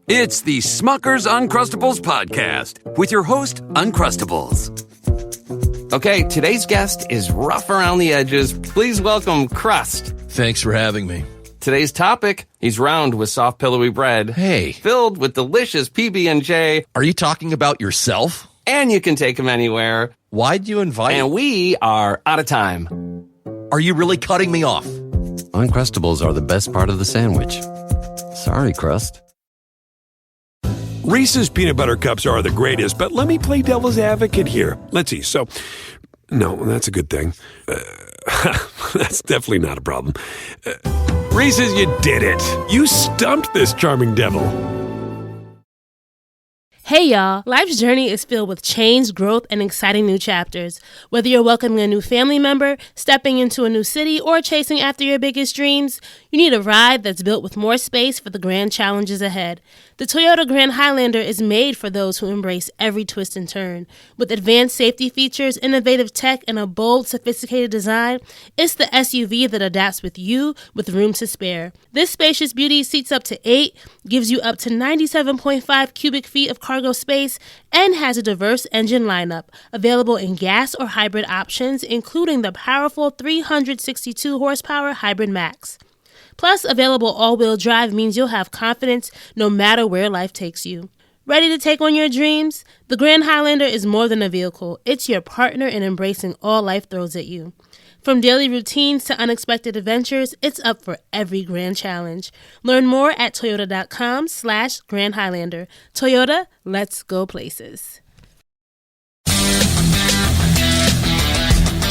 It's the Smucker's Uncrustables podcast with your host, Uncrustables. Okay, today's guest is rough around the edges. Please welcome Crust. Thanks for having me. Today's topic, he's round with soft, pillowy bread. Hey. Filled with delicious PB&J. Are you talking about yourself? And you can take him anywhere. Why'd you invite? And we are out of time. Are you really cutting me off? Uncrustables are the best part of the sandwich. Sorry, Crust. Reese's peanut butter cups are the greatest, but let me play devil's advocate here. Let's see. So, no, that's a good thing. That's definitely not a problem. Reese's, you did it. You stumped this charming devil. Hey y'all, life's journey is filled with change, growth, and exciting new chapters. Whether you're welcoming a new family member, stepping into a new city, or chasing after your biggest dreams, you need a ride that's built with more space for the grand challenges ahead. The Toyota Grand Highlander is made for those who embrace every twist and turn. With advanced safety features, innovative tech, and a bold, sophisticated design, it's the SUV that adapts with you with room to spare. This spacious beauty seats up to 8, gives you up to 97.5 cubic feet of cargo space, and has a diverse engine lineup, available in gas or hybrid options, including the powerful 362 horsepower Hybrid Max. Plus, available all-wheel drive means you'll have confidence no matter where life takes you. Ready to take on your dreams? The Grand Highlander is more than a vehicle. It's your partner in embracing all life throws at you. From daily routines to unexpected adventures, it's up for every grand challenge. Learn more at toyota.com/Grand Highlander. Toyota, let's go places. Hey,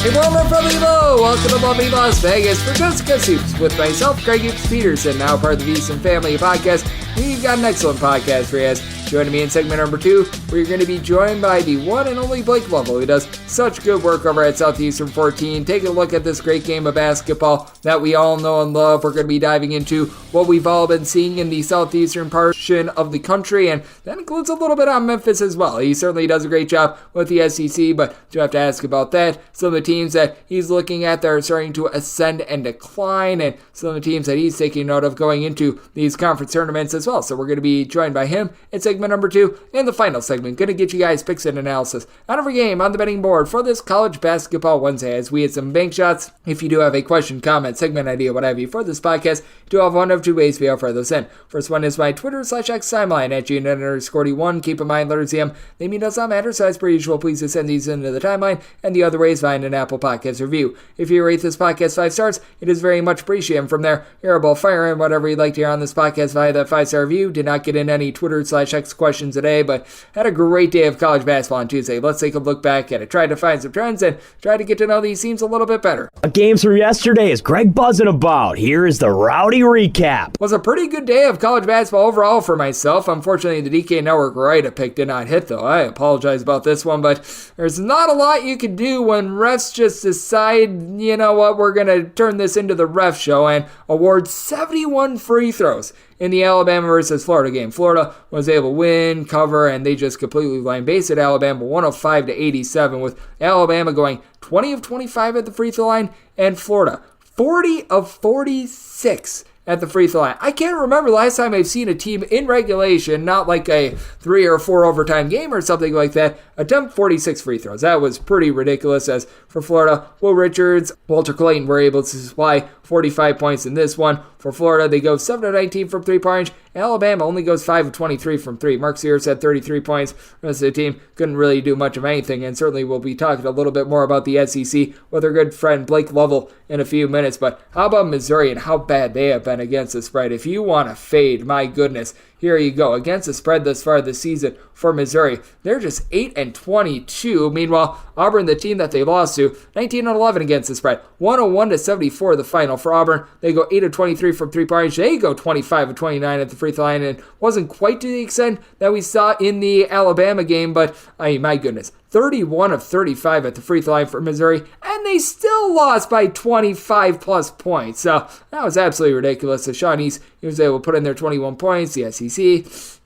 welcome from Evo. Welcome to lovely Las Vegas for Jessica Soups with myself, Greg Hoops Peterson, now part of the Beeson Family Podcast. We've got an excellent podcast for you guys. Joining me in segment number 2, we're going to be joined by the one and only Blake Lovell, who does such good work over at Southeastern 14. Taking a look at this great game of basketball that we all know and love. We're going to be diving into what we've all been seeing in the Southeastern portion of the country, and that includes a little bit on Memphis as well. He certainly does a great job with the SEC, but do have to ask about that. Some of the teams that he's looking at that are starting to ascend and decline, and some of the teams that he's taking note of going into these conference tournaments as well. So we're going to be joined by him in segment number 2. In the final segment, going to get you guys picks and analysis on every game on the betting board for this College Basketball Wednesday as we hit some bank shots. If you do have a question, comment, segment idea, what have you for this podcast, you do have one of two ways we offer those in. First one is my Twitter/X timeline at GN_D1. Keep in mind, letters EM, they mean does not matter, so as per usual, please just send these into the timeline, and the other way is find an Apple Podcast review. If you rate this podcast 5 stars, it is very much appreciated. From there, you're able to fire in whatever you'd like to hear on this podcast via that 5-star review. Did not get in any Twitter/X questions today, but had a great day of college basketball on Tuesday. Let's take a look back at it, try to find some trends, and try to get to know these teams a little bit better. Games from yesterday is Greg buzzing about. Here is the rowdy recap. Was a pretty good day of college basketball overall for myself. Unfortunately, the DK Network right pick did not hit, though. I apologize about this one, but there's not a lot you can do when refs just decide, you know what, we're going to turn this into the ref show and award 71 free throws in the Alabama versus Florida game. Florida was able to win, cover, and they just completely line base at Alabama 105-87, with Alabama going 20 of 25 at the free throw line, and Florida 40 of 46 at the free throw line. I can't remember the last time I've seen a team in regulation, not like a 3 or 4 overtime game or something like that, attempt 46 free throws. That was pretty ridiculous. As for Florida, Will Richards, Walter Clayton were able to supply 45 points in this one. For Florida, they go 7 of 19 from three-point range. Alabama only goes 5 of 23 from 3. Mark Sears had 33 points. The rest of the team couldn't really do much of anything, and certainly we'll be talking a little bit more about the SEC with our good friend Blake Lovell in a few minutes. But how about Missouri and how bad they have been against the spread? If you want to fade, my goodness, here you go. Against the spread thus far this season for Missouri, they're just 8-22. Meanwhile, Auburn, the team that they lost to, 19-11 against the spread. 101-74 the final for Auburn. They go 8 of 23 from three-point range. They go 25 of 29 at the free throw line, and wasn't quite to the extent that we saw in the Alabama game, but I mean, my goodness, 31 of 35 at the free throw line for Missouri, and they still lost by 25 plus points. So that was absolutely ridiculous. The Shawnees, he was able to put in their 21 points. The SEC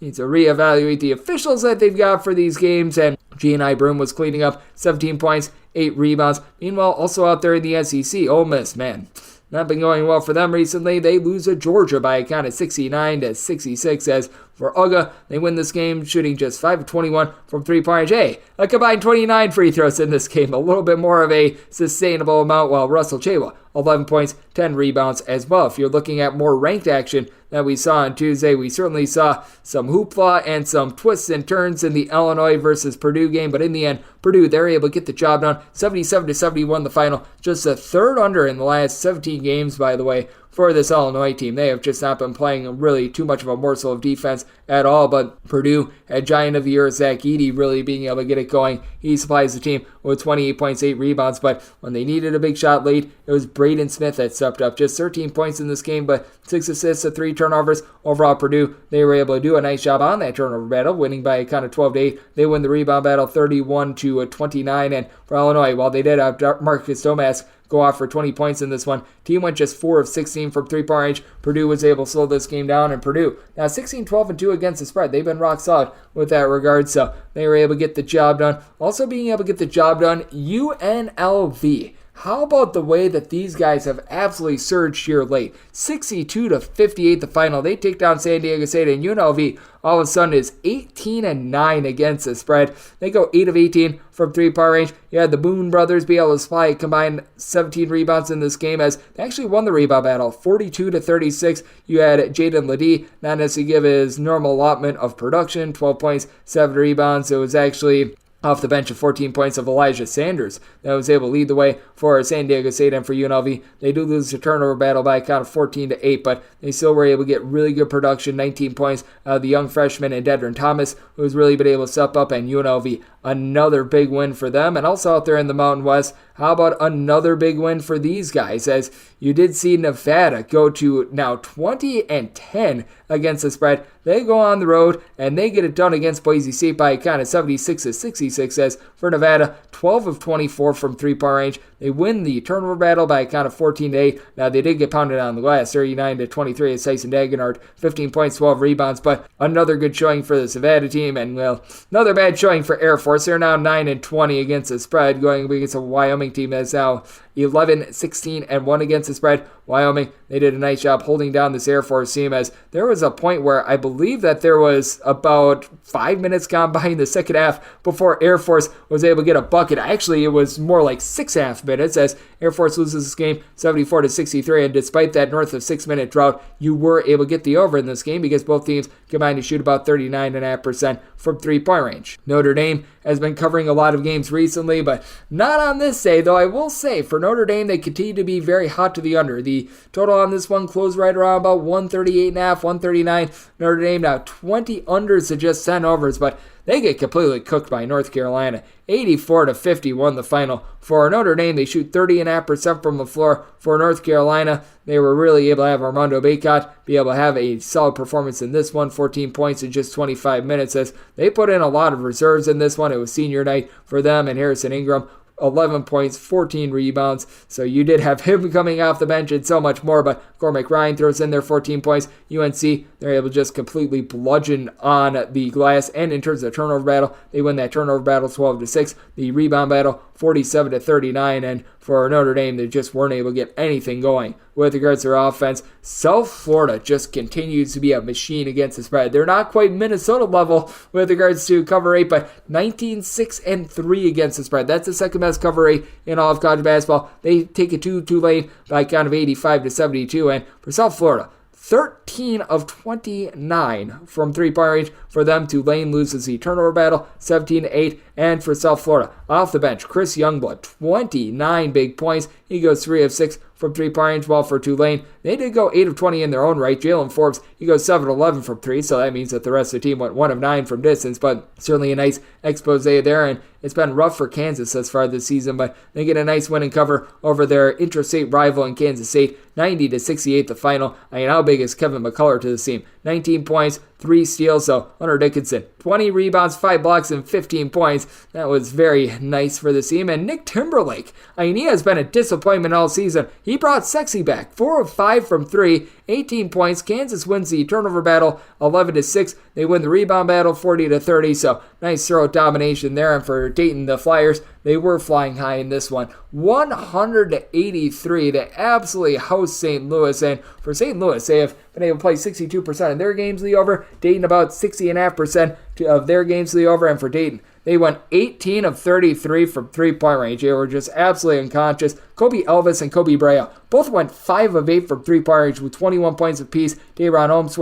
needs to reevaluate the officials that they've got for these games, and G&I Broom was cleaning up 17 points, 8 rebounds. Meanwhile, also out there in the SEC, Ole Miss, man, not been going well for them recently. They lose to Georgia by a count of 69-66 as for UGA, they win this game shooting just 5 of 21 from three-point range. Hey, a combined 29 free throws in this game, a little bit more of a sustainable amount, while Russell Chewa, 11 points, 10 rebounds as well. If you're looking at more ranked action that we saw on Tuesday, we certainly saw some hoopla and some twists and turns in the Illinois versus Purdue game, but in the end, Purdue, they're able to get the job done. 77-71 the final, just a third under in the last 17 games, by the way, for this Illinois team. They have just not been playing really too much of a morsel of defense at all, but Purdue had Giant of the Year Zach Edey really being able to get it going. He supplies the team with 28 points, 8 rebounds, but when they needed a big shot late, it was Braden Smith that stepped up. Just 13 points in this game, but 6 assists to 3 turnovers. Overall, Purdue, they were able to do a nice job on that turnover battle, winning by a count of 12-8. They win the rebound battle 31-29, and for Illinois, while they did have Marcus Domask go off for 20 points in this one, team went just 4 of 16 from three-point range. Purdue was able to slow this game down, and Purdue now 16-12-2 against the spread. They've been rock solid with that regard, so they were able to get the job done. Also being able to get the job done, UNLV. How about the way that these guys have absolutely surged here late? 62-58 the final. They take down San Diego State, and UNLV all of a sudden is 18-9 against the spread. They go 8 of 18 from three-point range. You had the Boone brothers be able to supply a combined 17 rebounds in this game as they actually won the rebound battle 42-36. You had Jaden Ledee not necessarily give his normal allotment of production, 12 points, 7 rebounds. It was actually off the bench of 14 points of Elijah Sanders that was able to lead the way for San Diego State and for UNLV. They do lose the turnover battle by a count of 14-8, but they still were able to get really good production, 19 points. The young freshman and Dedron Thomas, who's really been able to step up, and UNLV, another big win for them. And also out there in the Mountain West, how about another big win for these guys, as you did see Nevada go to now 20-10 against the spread. They go on the road and they get it done against Boise State by a count of 76-66, as for Nevada, 12 of 24 from three-point range. They win the turnover battle by a count of 14-8. Now, they did get pounded on the glass, 39-23 as Tyson Dagenhart, 15 points, 12 rebounds, but another good showing for the Nevada team, and, well, another bad showing for Air Force. They're now 9-20 against the spread, going against a Wyoming team that's now 11-16-1 against the spread. Wyoming, they did a nice job holding down this Air Force team, as there was a point where I believe that there was about 5 minutes gone by in the second half before Air Force was able to get a bucket. Actually, it was more like 6.5 minutes, as Air Force loses this game 74-63, and despite that north of 6 minute drought, you were able to get the over in this game because both teams combined to shoot about 39.5% from three-point range. Notre Dame has been covering a lot of games recently, but not on this day, though I will say for Notre Dame, they continue to be very hot to the under. The total on this one closed right around about 138.5, 139. Notre Dame now 20 unders to just 10 overs, but they get completely cooked by North Carolina. 84-51 the final. For Notre Dame, they shoot 30.5% from the floor. For North Carolina, they were really able to have Armando Bacot be able to have a solid performance in this one. 14 points in just 25 minutes, as they put in a lot of reserves in this one. It was senior night for them, and Harrison Ingram, 11 points, 14 rebounds. So you did have him coming off the bench and so much more, but Cormac Ryan throws in their 14 points. UNC, they're able to just completely bludgeon on the glass. And in terms of the turnover battle, they win that turnover battle 12-6. The rebound battle 47-39. And for Notre Dame, they just weren't able to get anything going with regards to their offense. South Florida just continues to be a machine against the spread. They're not quite Minnesota level with regards to cover rate, but 19-6-3 against the spread. That's the second best cover rate in all of college basketball. They take it to Tulane by a count of 85-72. And for South Florida, 13 of 29 from three-point range for them. Tulane loses the turnover battle 17-8. And for South Florida, off the bench, Chris Youngblood, 29 big points. He goes 3 of 6 from three-point range. While for Tulane, they did go 8 of 20 in their own right. Jalen Forbes, he goes 7 of 11 from 3, so that means that the rest of the team went 1 of 9 from distance, but certainly a nice expose there, and it's been rough for Kansas thus far this season, but they get a nice win and cover over their interstate rival in Kansas State, 90-68 the final. I mean, how big is Kevin McCullough to this team? 19 points, 3 steals, so Hunter Dickinson, 20 rebounds, 5 blocks, and 15 points. That was very nice for the team. And Nick Timberlake, I mean, he has been a disappointment all season. He he brought Sexy back. 4 of 5 from 3, 18 points. Kansas wins the turnover battle 11-6. They win the rebound battle 40-30. So nice throw domination there. And for Dayton, the Flyers, they were flying high in this one. 100-83. They absolutely host St. Louis. And for St. Louis, they have been able to play 62% of their games to the over. Dayton about 60.5% of their games to the over. And for Dayton, they went 18 of 33 from three-point range. They were just absolutely unconscious. Kobe Elvis and Kobe Brea both went 5 of 8 from three-point range with 21 points apiece. Dayron Holmes,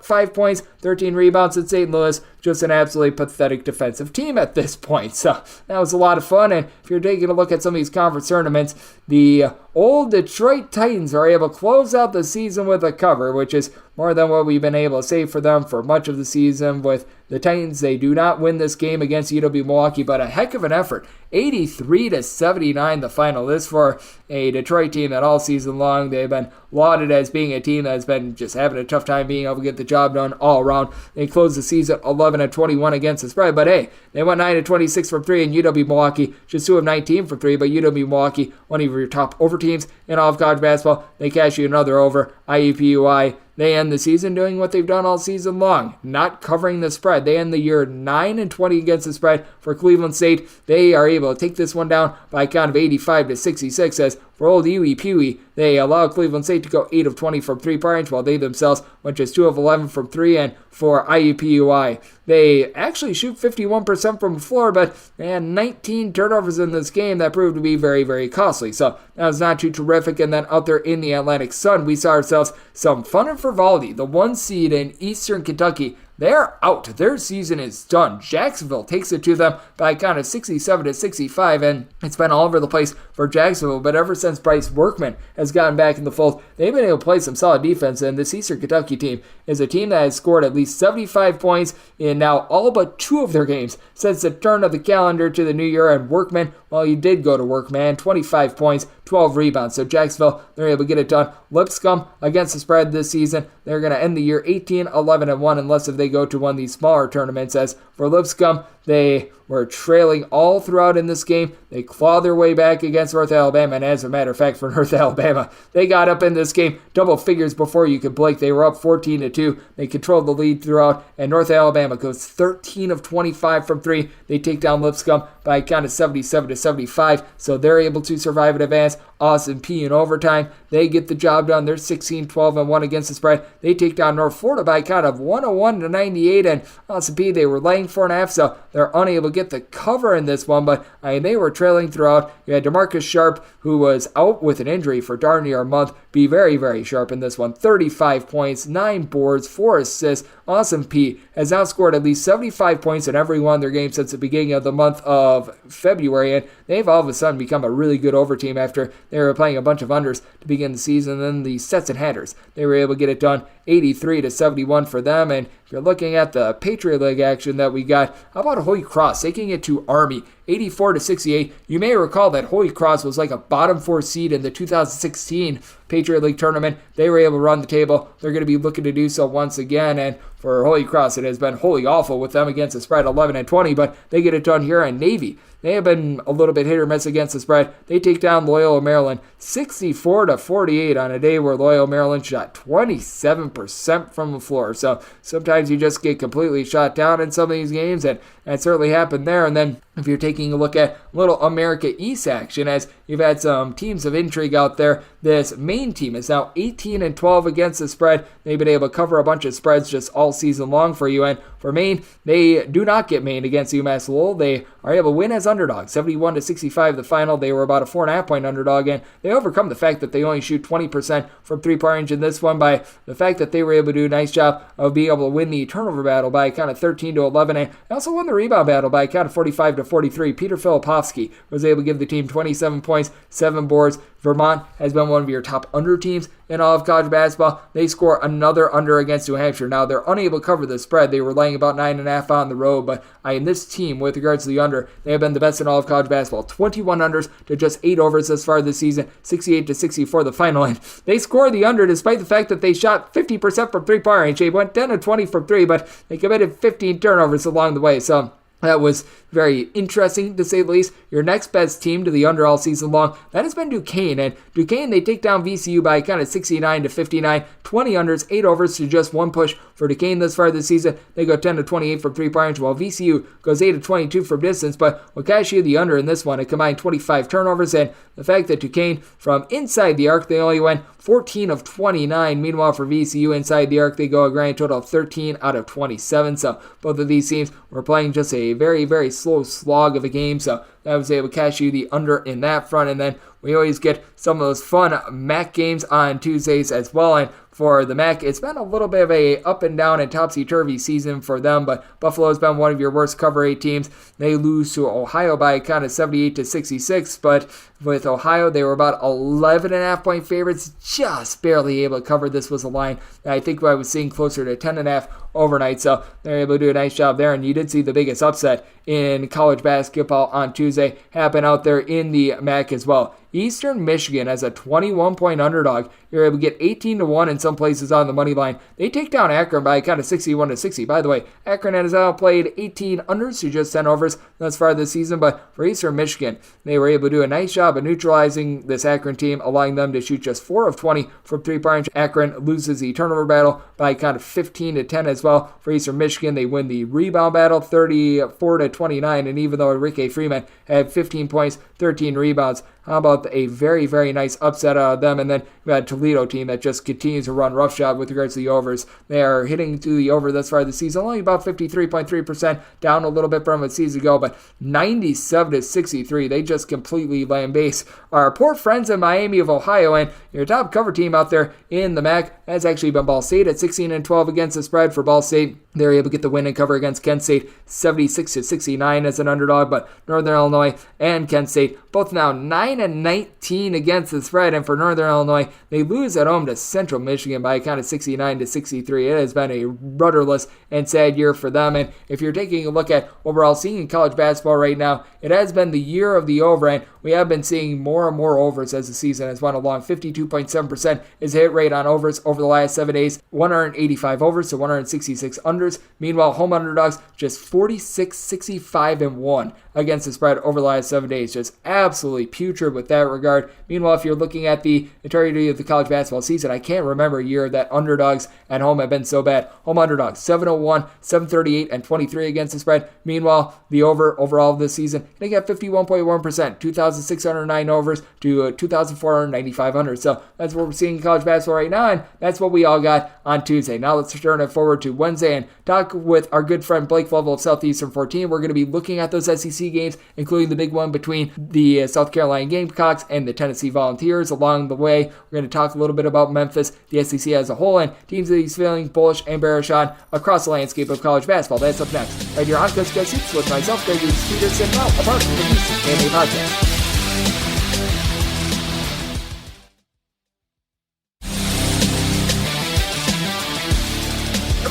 5 points, 13 rebounds at St. Louis. Just an absolutely pathetic defensive team at this point. So that was a lot of fun. And if you're taking a look at some of these conference tournaments, the old Detroit Titans are able to close out the season with a cover, which is more than what we've been able to say for them for much of the season. With the Titans, they do not win this game against UW-Milwaukee, but a heck of an effort. 83-79 the final. This for a Detroit team that all season long they've been lauded as being a team that's been just having a tough time being able to get the job done all around. They closed the season 11-21 against the spread, but hey, they went 9-26 from 3, and UW-Milwaukee just 2 of 19 from 3, but UW-Milwaukee, one of your top over teams in all of college basketball, they cash you another over. IUPUI, they end the season doing what they've done all season long, not covering the spread. They end the year 9-20 against the spread. For Cleveland State, they are able to take this one down by a count of 85-66, as for old Huey Pewey, they allow Cleveland State to go 8 of 20 from three-point range, while they themselves went just 2 of 11 from 3. And for IUPUI, they actually shoot 51% from the floor, but they had 19 turnovers in this game that proved to be very, very costly. So that was not too terrific. And then out there in the Atlantic Sun, we saw ourselves some fun in Frivolity, the 1 seed in Eastern Kentucky. They're out. Their season is done. Jacksonville takes it to them by a count of 67-65, and it's been all over the place for Jacksonville. But ever since Bryce Workman has gotten back in the fold, they've been able to play some solid defense. And this Eastern Kentucky team is a team that has scored at least 75 points in now all but 2 of their games since the turn of the calendar to the new year. And Workman, well, he did go to work, man. 25 points, 12 rebounds. So Jacksonville, they're able to get it done. Lipscomb against the spread this season. They're going to end the year 18-11-1 unless if they go to one of these smaller tournaments. As for Lipscomb, they were trailing all throughout in this game. They clawed their way back against North Alabama, and as a matter of fact, for North Alabama, they got up in this game double figures before you could blink. They were up 14-2. They controlled the lead throughout, and North Alabama goes 13 of 25 from 3. They take down Lipscomb by a count of 77-75, so they're able to survive and advance. Austin P in overtime, they get the job done. They're 16-12-1 against the spread. They take down North Florida by a count of 101-98, and Austin P, they were laying 4.5, so they're unable to get the cover in this one, but they were trailing throughout. You had DeMarcus Sharp, who was out with an injury for darn near a month, be very, very sharp in this one. 35 points, 9 boards, 4 assists. Awesome P has now scored at least 75 points in every one of their games since the beginning of the month of February, and they've all of a sudden become a really good over team after they were playing a bunch of unders to begin the season. And then the Stetson Hatters, they were able to get it done 83-71 for them. And if you're looking at the Patriot League action that we got, how about Holy Cross taking it to Army 84-68? You may recall that Holy Cross was like a bottom 4 seed in the 2016 Patriot League tournament. They were able to run the table. They're going to be looking to do so once again. And for Holy Cross, it has been wholly awful with them against the spread 11-20, but they get it done here. And Navy, they have been a little bit hit or miss against the spread. They take down Loyola Maryland 64-48 on a day where Loyola Maryland shot 27% from the floor. So sometimes you just get completely shot down in some of these games, and that certainly happened there. And then if you're taking a look at little America East action, as you've had some teams of intrigue out there, this Maine team is now 18-12 against the spread. They've been able to cover a bunch of spreads just all season long for you. And for Maine, they do not get Maine against UMass Lowell. They are able to win as underdogs, 71-65 the final. They were about a 4.5-point underdog, and they overcome the fact that they only shoot 20% from three-point range in this one by the fact that they were able to do a nice job of being able to win the turnover battle by a count of 13-11, and also won the rebound battle by a count of 45-43. Peter Filipovsky was able to give the team 27 points, 7 boards. Vermont has been one of your top under teams in all of college basketball. They score another under against New Hampshire. Now, they're unable to cover the spread. They were laying about 9.5 on the road, but in this team, with regards to the under, they have been the best in all of college basketball. 21 unders to just 8 overs thus far this season, 68-64 the final. And they scored the under despite the fact that they shot 50% from three-point range. They went 10-20 from 3, but they committed 15 turnovers along the way. So That was very interesting, to say the least. Your next best team to the under all season long, that has been Duquesne. And Duquesne, they take down VCU by kind of 69-59, 20 unders, 8 overs to just 1 push for Duquesne thus far this season. They go 10-28 from 3-point range, while VCU goes 8-22 from distance. But we'll cash you the under in this one. It combined 25 turnovers, and the fact that Duquesne, from inside the arc, they only went 14 of 29. Meanwhile, for VCU, inside the arc, they go a grand total of 13 out of 27. So both of these teams were playing just a very, very slow slog of a game. So I was able to cash you the under in that front. And then we always get some of those fun MAC games on Tuesdays as well. And for the MAC, it's been a little bit of a up and down and topsy-turvy season for them, but Buffalo's been one of your worst cover 8 teams. They lose to Ohio by kind of 78-66, but with Ohio, they were about 11.5 point favorites, just barely able to cover. This was a line that I think I was seeing closer to 10.5 overnight, so they're able to do a nice job there. And you did see the biggest upset in college basketball on Tuesday happen out there in the MAC as well. Eastern Michigan as a 21-point underdog. You're able to get 18-1 in some places on the money line. They take down Akron by kind of 61-60. By the way, Akron has outplayed 18 unders to just 10 overs thus far this season, but for Eastern Michigan, they were able to do a nice job of neutralizing this Akron team, allowing them to shoot just 4 of 20 from 3-point range. Akron loses the turnover battle by kind of 15-10 as well. For Eastern Michigan, they win the rebound battle 34-29, and even though Enrique Freeman had 15 points, 13 rebounds, how about a very, very nice upset out of them? And then we had a Toledo team that just continues to run roughshod with regards to the overs. They are hitting to the over thus far this season, only about 53.3%, down a little bit from a season ago, but 97-63. They just completely lambaste our poor friends in Miami of Ohio. And your top cover team out there in the MAC has actually been Ball State at 16-12 against the spread. For Ball State, they're able to get the win and cover against Kent State 76-69 as an underdog, but Northern Illinois and Kent State both now 9-19 against the spread. And for Northern Illinois, they lose at home to Central Michigan by kind of 69-63. It has been a rudderless and sad year for them. And if you're taking a look at overall seeing in college basketball right now, it has been the year of the over, and we have been seeing more and more overs as the season has went along. 52.7% is hit rate on overs over the last 7 days, 185 overs to 166 unders. Meanwhile, home underdogs just 46-65-1 against the spread over the last 7 days. Just absolutely putrid with that regard. Meanwhile, if you're looking at the entirety of the college basketball season, I can't remember a year that underdogs at home have been so bad. Home underdogs 701, 738, and 23 against the spread. Meanwhile, the over overall this season, they got 51.1%, 2,609 overs to 2,495 unders. So that's what we're seeing in college basketball right now, and that's what we all got on Tuesday. Now let's turn it forward to Wednesday and talk with our good friend Blake Lovell of Southeastern 14. We're going to be looking at those SEC games, including the big one between the South Carolina Gamecocks and the Tennessee Volunteers. Along the way, we're going to talk a little bit about Memphis, the SEC as a whole, and teams that he's feeling bullish and bearish on across the landscape of college basketball. That's up next right here on Coach Guys Hoops with myself, Greg Peterson, now a part of the BC Podcast.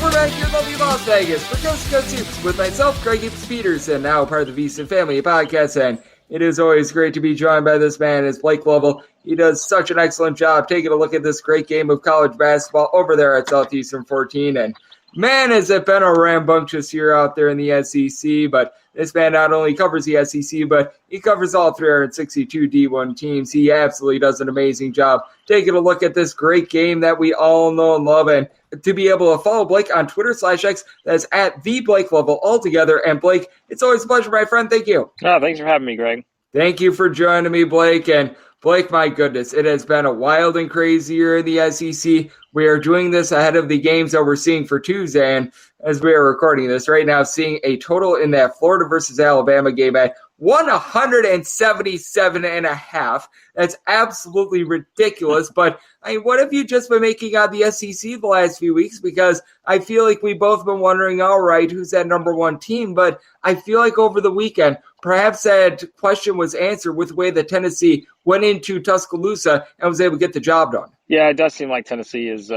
We're back here in lovely Las Vegas for Coast to Coast Hoops with myself, Greg Peterson, now part of the VSiN Family Podcast, and it is always great to be joined by this man, as Blake Lovell. He does such an excellent job taking a look at this great game of college basketball over there at Southeastern 14, and man, has it been a rambunctious year out there in the SEC, but this man not only covers the SEC, but he covers all 362 D1 teams. He absolutely does an amazing job taking a look at this great game that we all know and love. And to be able to follow Blake on Twitter/X, that's at the Blake Lovell altogether. And Blake, it's always a pleasure, my friend. Thank you. Oh, thanks for having me, Greg. Thank you for joining me, Blake. And Blake, my goodness, it has been a wild and crazy year in the SEC. We are doing this ahead of the games that we're seeing for Tuesday, and as we are recording this right now, seeing a total in that Florida versus Alabama game at 177.5. That's absolutely ridiculous. But I mean, what have you just been making on the SEC the last few weeks? Because I feel like we've both been wondering, all right, who's that number one team? But I feel like over the weekend, perhaps that question was answered with the way that Tennessee went into Tuscaloosa and was able to get the job done. Yeah, it does seem like Tennessee is,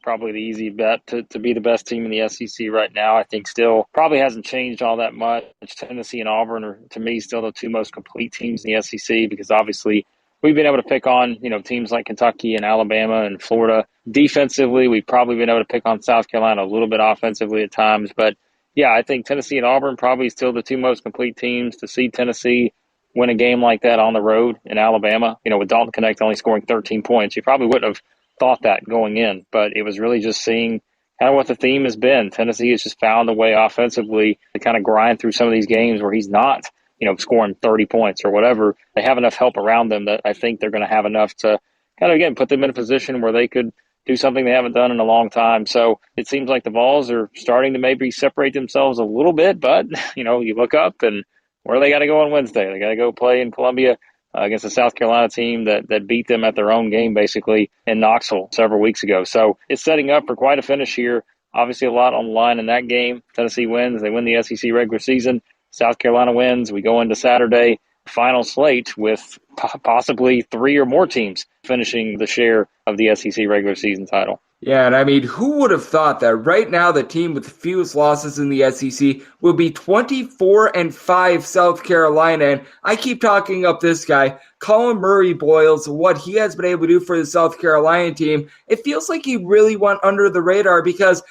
probably the easy bet to be the best team in the SEC right now. I think still probably hasn't changed all that much. Tennessee and Auburn are, to me, still the two most complete teams in the SEC because obviously we've been able to pick on, teams like Kentucky and Alabama and Florida. Defensively, we've probably been able to pick on South Carolina a little bit offensively at times, but Yeah, I think Tennessee and Auburn probably still the two most complete teams. To see Tennessee win a game like that on the road in Alabama, with Dalton Connect only scoring 13 points, you probably wouldn't have thought that going in. But it was really just seeing kind of what the theme has been. Tennessee has just found a way offensively to kind of grind through some of these games where he's not, scoring 30 points or whatever. They have enough help around them that I think they're going to have enough to kind of, again, put them in a position where they could do something they haven't done in a long time. So it seems like the Vols are starting to maybe separate themselves a little bit, but, you look up and where they got to go on Wednesday. They got to go play in Columbia against a South Carolina team that beat them at their own game, basically, in Knoxville several weeks ago. So it's setting up for quite a finish here. Obviously, a lot on the line in that game. Tennessee wins. They win the SEC regular season. South Carolina wins. We go into Saturday final slate with possibly 3 or more teams finishing the share of the SEC regular season title. Yeah, and I mean, who would have thought that right now the team with the fewest losses in the SEC will be 24-5 South Carolina? And I keep talking up this guy, Colin Murray Boyles, what he has been able to do for the South Carolina team. It feels like he really went under the radar because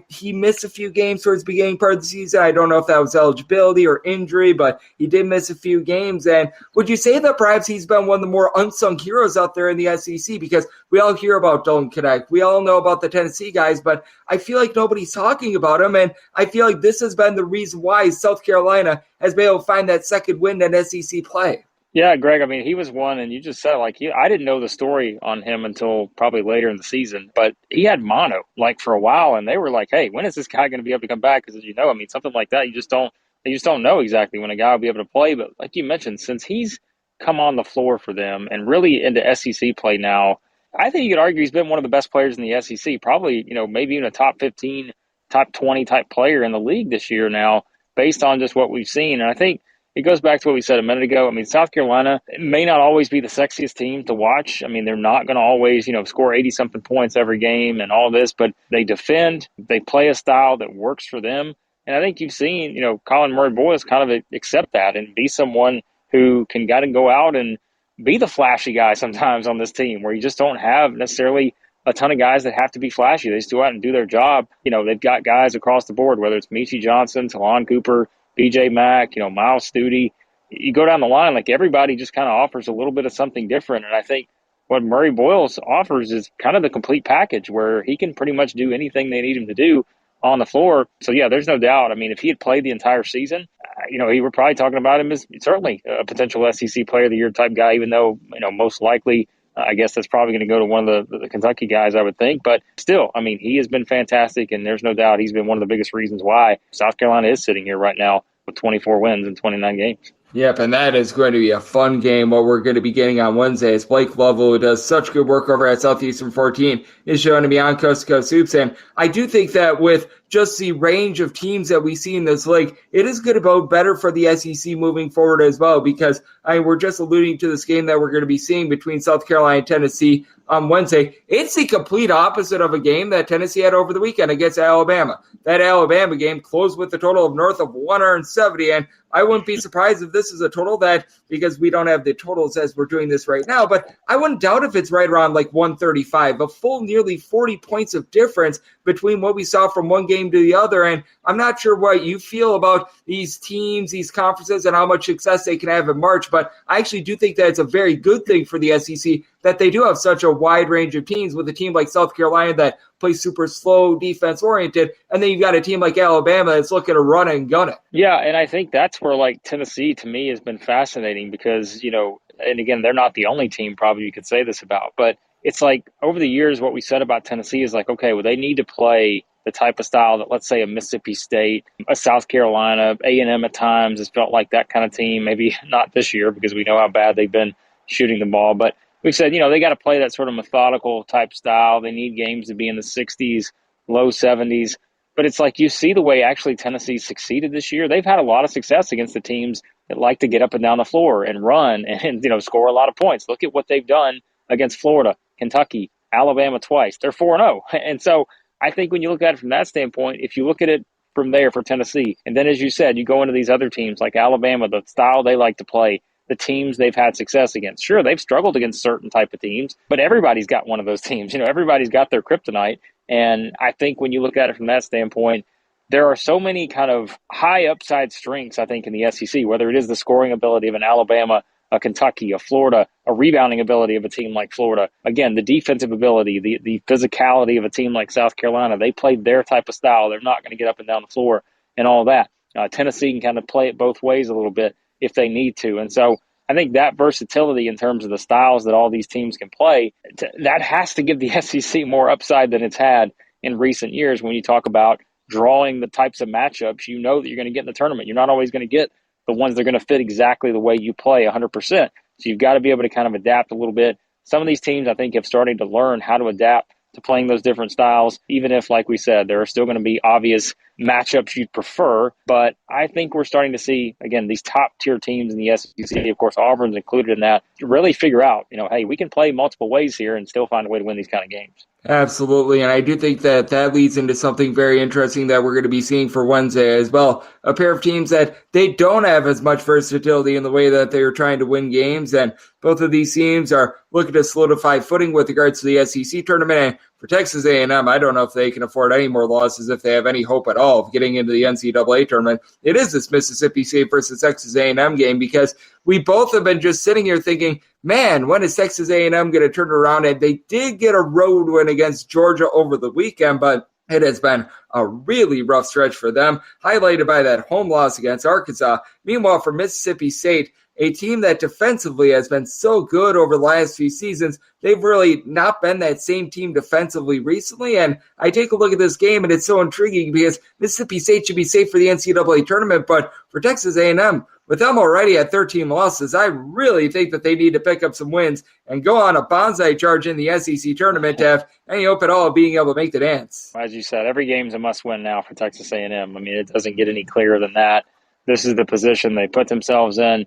he missed a few games towards the beginning part of the season. I don't know if that was eligibility or injury, but he did miss a few games. And would you say that perhaps he's been one of the more unsung heroes out there in the SEC? Because we all hear about Dalton Connect. We all know about the Tennessee guys, but I feel like nobody's talking about him. And I feel like this has been the reason why South Carolina has been able to find that second win in SEC play. Yeah, Greg, I mean, he was one, and you just said, I didn't know the story on him until probably later in the season, but he had mono, for a while, and they were like, hey, when is this guy going to be able to come back? Because, something like that, you just don't know exactly when a guy will be able to play. But like you mentioned, since he's come on the floor for them and really into SEC play now, I think you could argue he's been one of the best players in the SEC, probably, maybe even a top 15, top 20 type player in the league this year now, based on just what we've seen. And I think it goes back to what we said a minute ago. I mean, South Carolina may not always be the sexiest team to watch. I mean, they're not going to always, score 80-something points every game and all this, but they defend, they play a style that works for them. And I think you've seen, Colin Murray Boyles kind of accept that and be someone who can go out and be the flashy guy sometimes on this team, where you just don't have necessarily a ton of guys that have to be flashy. They just go out and do their job. They've got guys across the board, whether it's Michi Johnson, Talon Cooper, BJ Mack, Miles Studi. You go down the line, everybody just kind of offers a little bit of something different. And I think what Murray Boyles offers is kind of the complete package where he can pretty much do anything they need him to do on the floor. So, yeah, there's no doubt. I mean, if he had played the entire season, he were probably talking about him as certainly a potential SEC Player of the Year type guy, even though, most likely, I guess that's probably going to go to one of the Kentucky guys, I would think. But still, I mean, he has been fantastic, and there's no doubt he's been one of the biggest reasons why South Carolina is sitting here right now with 24 wins in 29 games. Yep, and that is going to be a fun game. What we're going to be getting on Wednesday is Blake Lovell, who does such good work over at Southeastern 14, is showing to be on Coast to Coast Hoops. And I do think that with just the range of teams that we see in this league, it is going to go better for the SEC moving forward as well, because we're just alluding to this game that we're going to be seeing between South Carolina and Tennessee on Wednesday. It's the complete opposite of a game that Tennessee had over the weekend against Alabama. That Alabama game closed with a total of north of 170, and I wouldn't be surprised if this is a total that, because we don't have the totals as we're doing this right now, but I wouldn't doubt if it's right around 135, a full nearly 40 points of difference between what we saw from one game to the other. And I'm not sure what you feel about these teams, these conferences, and how much success they can have in March, but I actually do think that it's a very good thing for the SEC that they do have such a wide range of teams, with a team like South Carolina that plays super slow, defense-oriented, and then you've got a team like Alabama that's looking to run and gun it. Yeah, and I think that's where, Tennessee, to me, has been fascinating because, and again, they're not the only team probably you could say this about, but it's over the years what we said about Tennessee is okay, well, they need to play the type of style that, let's say, a Mississippi State, a South Carolina, A&M at times has felt like that kind of team. Maybe not this year because we know how bad they've been shooting the ball, but we said, they got to play that sort of methodical type style. They need games to be in the 60s, low 70s. But it's you see the way actually Tennessee succeeded this year. They've had a lot of success against the teams that like to get up and down the floor and run and score a lot of points. Look at what they've done against Florida, Kentucky, Alabama twice. They're 4-0. And so I think when you look at it from that standpoint, if you look at it from there for Tennessee, and then as you said, you go into these other teams like Alabama, the style they like to play, the teams they've had success against. Sure, they've struggled against certain type of teams, but everybody's got one of those teams. Everybody's got their kryptonite. And I think when you look at it from that standpoint, there are so many kind of high upside strengths, I think, in the SEC, whether it is the scoring ability of an Alabama, a Kentucky, a Florida, a rebounding ability of a team like Florida. Again, the defensive ability, the physicality of a team like South Carolina. They played their type of style. They're not going to get up and down the floor and all that. Tennessee can kind of play it both ways a little bit if they need to. And so I think that versatility in terms of the styles that all these teams can play, that has to give the SEC more upside than it's had in recent years when you talk about drawing the types of matchups you know that you're going to get in the tournament. You're not always going to get the ones that are going to fit exactly the way you play 100%. So you've got to be able to kind of adapt a little bit. Some of these teams, I think, have started to learn how to adapt to playing those different styles, even if, like we said, there are still going to be obvious matchups you'd prefer. But I think we're starting to see, again, these top-tier teams in the SEC, of course, Auburn's included in that, really figure out, hey, we can play multiple ways here and still find a way to win these kind of games. Absolutely, and I do think that that leads into something very interesting that we're going to be seeing for Wednesday as well. A pair of teams that they don't have as much versatility in the way that they are trying to win games, and both of these teams are looking to solidify footing with regards to the SEC tournament. And for Texas A&M, I don't know if they can afford any more losses if they have any hope at all of getting into the NCAA tournament. It is this Mississippi State versus Texas A&M game because we both have been just sitting here thinking, man, when is Texas A&M going to turn around? And they did get a road win against Georgia over the weekend, but it has been a really rough stretch for them, highlighted by that home loss against Arkansas. Meanwhile, for Mississippi State, a team that defensively has been so good over the last few seasons, they've really not been that same team defensively recently. And I take a look at this game, and it's so intriguing because Mississippi State should be safe for the NCAA tournament, but for Texas A&M, with them already at 13 losses, I really think that they need to pick up some wins and go on a bonsai charge in the SEC tournament to have any hope at all of being able to make the dance. As you said, every game's a must-win now for Texas A&M. I mean, it doesn't get any clearer than that. This is the position they put themselves in.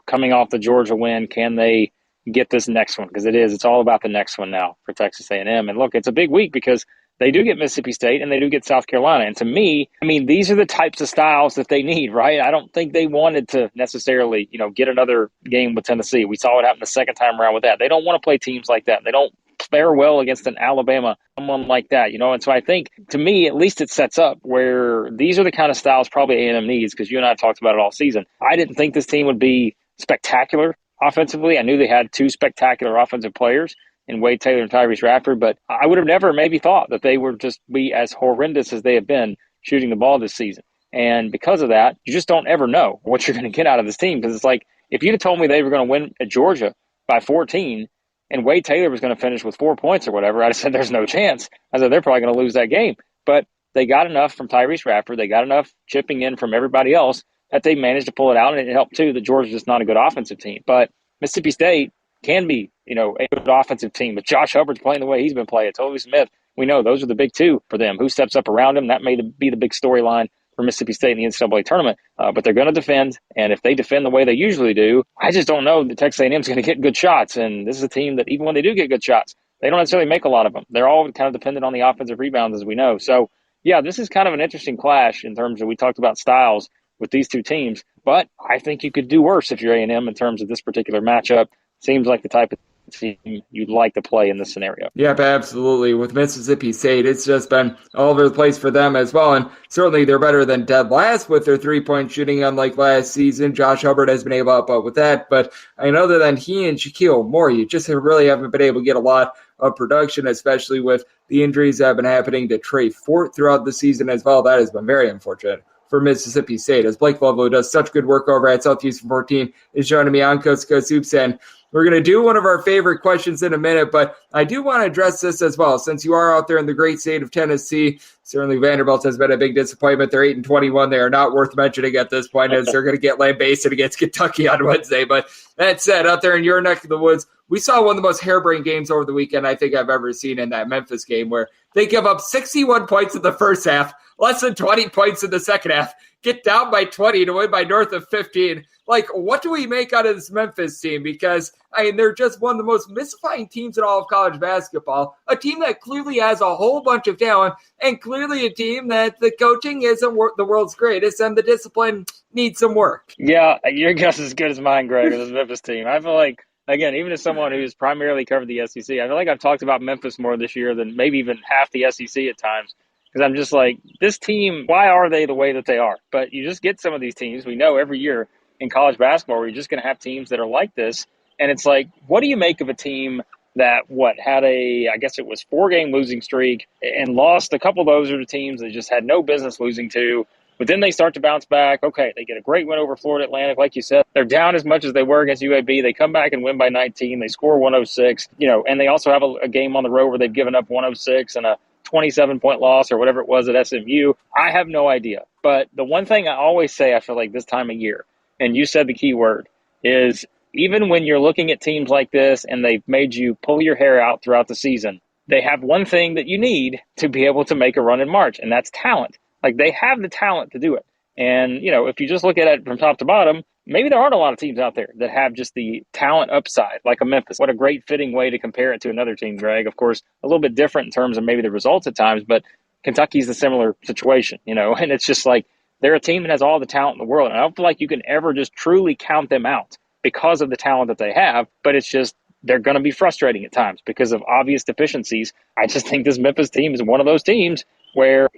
Coming off the Georgia win, can they get this next one? Because it's all about the next one now for Texas A&M. And look, it's a big week because they do get Mississippi State and they do get South Carolina. And to me, these are the types of styles that they need, right? I don't think they wanted to necessarily, get another game with Tennessee. We saw what happened the second time around with that. They don't want to play teams like that. They don't fare well against an Alabama, someone like that, And so I think, to me, at least it sets up where these are the kind of styles probably A&M needs, because you and I have talked about it all season. I didn't think this team would be spectacular offensively. I knew they had two spectacular offensive players in Wade Taylor and Tyrese Radford, but I would have never maybe thought that they would just be as horrendous as they have been shooting the ball this season. And because of that, you just don't ever know what you're going to get out of this team, because it's like, if you'd have told me they were going to win at Georgia by 14 and Wade Taylor was going to finish with 4 points or whatever, I'd have said there's no chance. I said they're probably going to lose that game. But they got enough from Tyrese Radford. They got enough chipping in from everybody else that they managed to pull it out, and it helped too that Georgia's just not a good offensive team. But Mississippi State can be, a good offensive team. But Josh Hubbard's playing the way he's been playing. Toby Smith, we know those are the big two for them. Who steps up around him? That may be the big storyline for Mississippi State in the NCAA tournament. But they're going to defend, and if they defend the way they usually do, I just don't know that Texas A&M is going to get good shots. And this is a team that even when they do get good shots, they don't necessarily make a lot of them. They're all kind of dependent on the offensive rebounds, as we know. So, yeah, this is kind of an interesting clash in terms of, we talked about styles with these two teams. But I think you could do worse if you're A&M in terms of this particular matchup. Seems like the type of team you'd like to play in this scenario. Yep, absolutely. With Mississippi State, it's just been all over the place for them as well. And certainly they're better than dead last with their three-point shooting, unlike last season. Josh Hubbard has been able to help out with that. But I know that then he and Shaquille Moore, you just really haven't been able to get a lot of production, especially with the injuries that have been happening to Trey Fort throughout the season as well. That has been very unfortunate for Mississippi State, as Blake Lovell, who does such good work over at Southeastern 14, is joining me on Coast to Coast Hoops. And we're going to do one of our favorite questions in a minute, but I do want to address this as well. Since you are out there in the great state of Tennessee, certainly Vanderbilt has been a big disappointment. They're 8-21. They are not worth mentioning at this point, as they're going to get lambasted against Kentucky on Wednesday. But that said, out there in your neck of the woods, we saw one of the most harebrained games over the weekend I think I've ever seen, in that Memphis game, where they give up 61 points in the first half, less than 20 points in the second half, get down by 20 to win by north of 15. Like, what do we make out of this Memphis team? Because, they're just one of the most mystifying teams in all of college basketball, a team that clearly has a whole bunch of talent, and clearly a team that the coaching isn't the world's greatest, and the discipline needs some work. Yeah, your guess is as good as mine, Greg, of this Memphis team. I feel like, again, even as someone who's primarily covered the SEC, I feel like I've talked about Memphis more this year than maybe even half the SEC at times. because I'm just like, this team, why are they the way that they are? But you just get some of these teams. We know every year in college basketball where you're just going to have teams that are like this. And it's like, what do you make of a team that had I guess it was 4-game losing streak and lost a couple of those are the teams they just had no business losing to. But then they start to bounce back. Okay, they get a great win over Florida Atlantic. Like you said, they're down as much as they were against UAB. They come back and win by 19. They score 106. And they also have a game on the road where they've given up 106 and a 27-point loss or whatever it was at SMU. I have no idea. But the one thing I always say, I feel like this time of year, and you said the key word, is even when you're looking at teams like this and they've made you pull your hair out throughout the season, they have one thing that you need to be able to make a run in March, and that's talent. Like, they have the talent to do it. And, if you just look at it from top to bottom, maybe there aren't a lot of teams out there that have just the talent upside, like a Memphis. What a great fitting way to compare it to another team, Greg. Of course, a little bit different in terms of maybe the results at times, but Kentucky's a similar situation, and it's just like they're a team that has all the talent in the world. And I don't feel like you can ever just truly count them out because of the talent that they have, but it's just they're going to be frustrating at times because of obvious deficiencies. I just think this Memphis team is one of those teams where,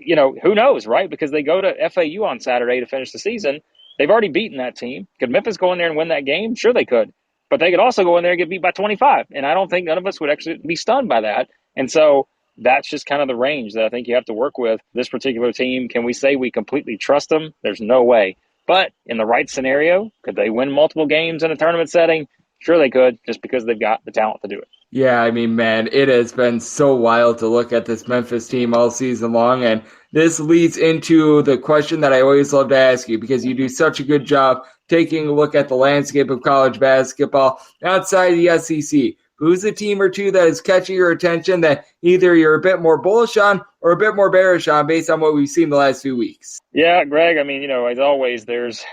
who knows, right? Because they go to FAU on Saturday to finish the season. They've already beaten that team. Could Memphis go in there and win that game? Sure they could. But they could also go in there and get beat by 25. And I don't think none of us would actually be stunned by that. And so that's just kind of the range that I think you have to work with. This particular team, can we say we completely trust them? There's no way. But in the right scenario, could they win multiple games in a tournament setting? Sure they could, just because they've got the talent to do it. Yeah, I mean, man, it has been so wild to look at this Memphis team all season long, and this leads into the question that I always love to ask you because you do such a good job taking a look at the landscape of college basketball outside the SEC. Who's a team or two that is catching your attention that either you're a bit more bullish on or a bit more bearish on based on what we've seen the last few weeks? Yeah, Greg, I mean, as always, there's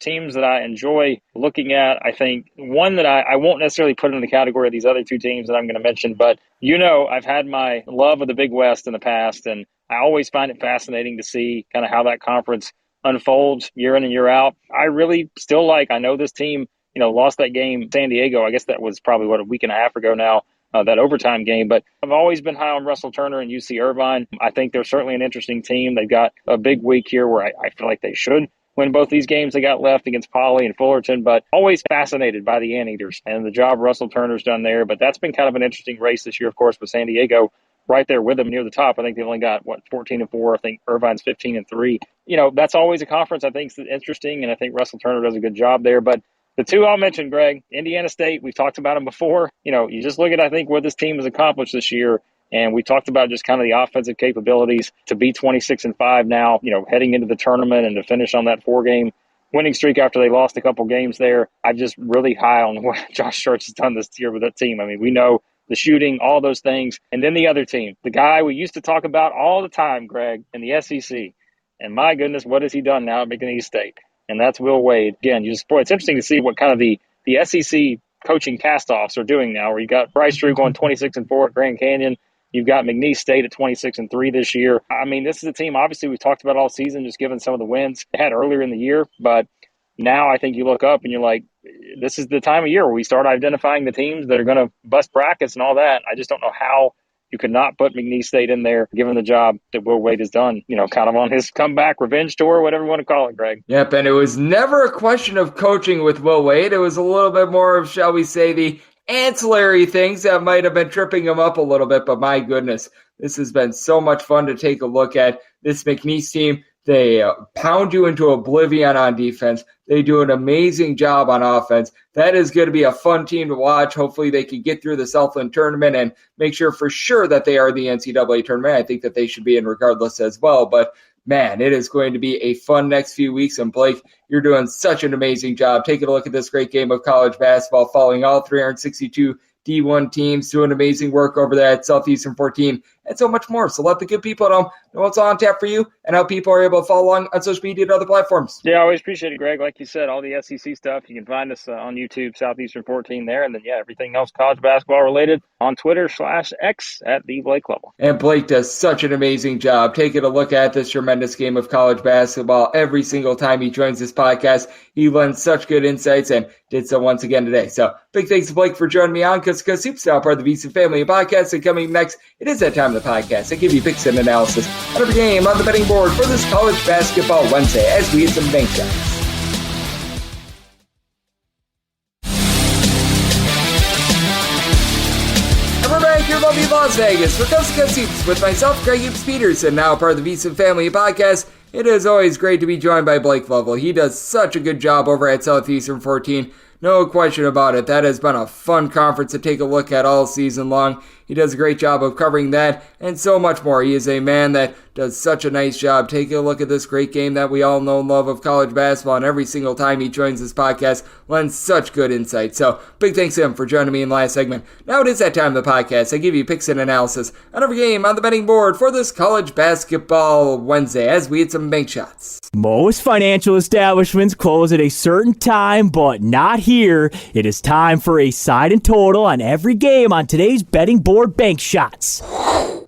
teams that I enjoy looking at. I think one that I won't necessarily put in the category of these other two teams that I'm going to mention, but I've had my love of the Big West in the past, and I always find it fascinating to see kind of how that conference unfolds year in and year out. I really still I know this team lost that game in San Diego. I guess that was probably, a week and a half ago now, that overtime game. But I've always been high on Russell Turner and UC Irvine. I think they're certainly an interesting team. They've got a big week here where I feel like they should win both these games they got left against Poly and Fullerton, but always fascinated by the Anteaters and the job Russell Turner's done there. But that's been kind of an interesting race this year, of course, with San Diego right there with them near the top. I think they've only got, 14-4. I think Irvine's 15-3. That's always a conference I think is interesting, and I think Russell Turner does a good job there. But the two I'll mention, Greg, Indiana State, we've talked about them before. You just look at, I think, what this team has accomplished this year, and we talked about just kind of the offensive capabilities to be 26-5 now, heading into the tournament and to finish on that 4-game winning streak after they lost a couple games there. I'm just really high on what Josh Church has done this year with that team. I mean, we know the shooting, all those things. And then the other team, the guy we used to talk about all the time, Greg, in the SEC. And my goodness, what has he done now at McNeese State? And that's Will Wade. Again, it's interesting to see what kind of the SEC coaching cast-offs are doing now, where you got Bryce Drew going 26-4 at Grand Canyon. You've got McNeese State at 26-3 this year. I mean, this is a team, obviously, we've talked about all season, just given some of the wins they had earlier in the year. But now I think you look up and you're like, this is the time of year where we start identifying the teams that are going to bust brackets and all that. I just don't know how you could not put McNeese State in there, given the job that Will Wade has done, kind of on his comeback revenge tour, whatever you want to call it, Greg. Yep, and it was never a question of coaching with Will Wade. It was a little bit more of, shall we say, the ancillary things that might have been tripping him up a little bit. But my goodness, this has been so much fun to take a look at. This McNeese team, they pound you into oblivion on defense. They do an amazing job on offense. That is going to be a fun team to watch. Hopefully they can get through the Southland tournament and make sure for sure that they are the NCAA tournament. I think that they should be in regardless as well. But man, it is going to be a fun next few weeks. And Blake, you're doing such an amazing job taking a look at this great game of college basketball, following all 362 D1 teams, doing amazing work over there at Southeastern 14, and so much more. So let the good people at home know what's on tap for you and how people are able to follow along on social media and other platforms. Yeah, I always appreciate it, Greg. Like you said, all the SEC stuff, you can find us on YouTube, Southeastern 14 there. And then, everything else college basketball related on Twitter/X at the Blake Lovell. And Blake does such an amazing job taking a look at this tremendous game of college basketball every single time he joins this podcast. He lends such good insights and did so once again today. So big thanks to Blake for joining me on Coast to Coast Soup, part of the VC family podcast. And coming next, it is that time time of the podcast. I give you picks and analysis on every game on the betting board for this College Basketball Wednesday as we hit some bank shots. And we're back here in lovely Las Vegas for Coast to Coast Seats with myself, Greg Hughes Peterson, now part of the VSiN Family Podcast. It is always great to be joined by Blake Lovell. He does such a good job over at Southeastern 14. No question about it. That has been a fun conference to take a look at all season long. He does a great job of covering that and so much more. He is a man that does such a nice job taking a look at this great game that we all know and love of college basketball, and every single time he joins this podcast lends such good insight. So big thanks to him for joining me in the last segment. Now it is that time of the podcast. I give you picks and analysis on every game on the betting board for this College Basketball Wednesday as we hit some bank shots. Most financial establishments close at a certain time, but not here. It is time for a side and total on every game on today's betting board bank shots.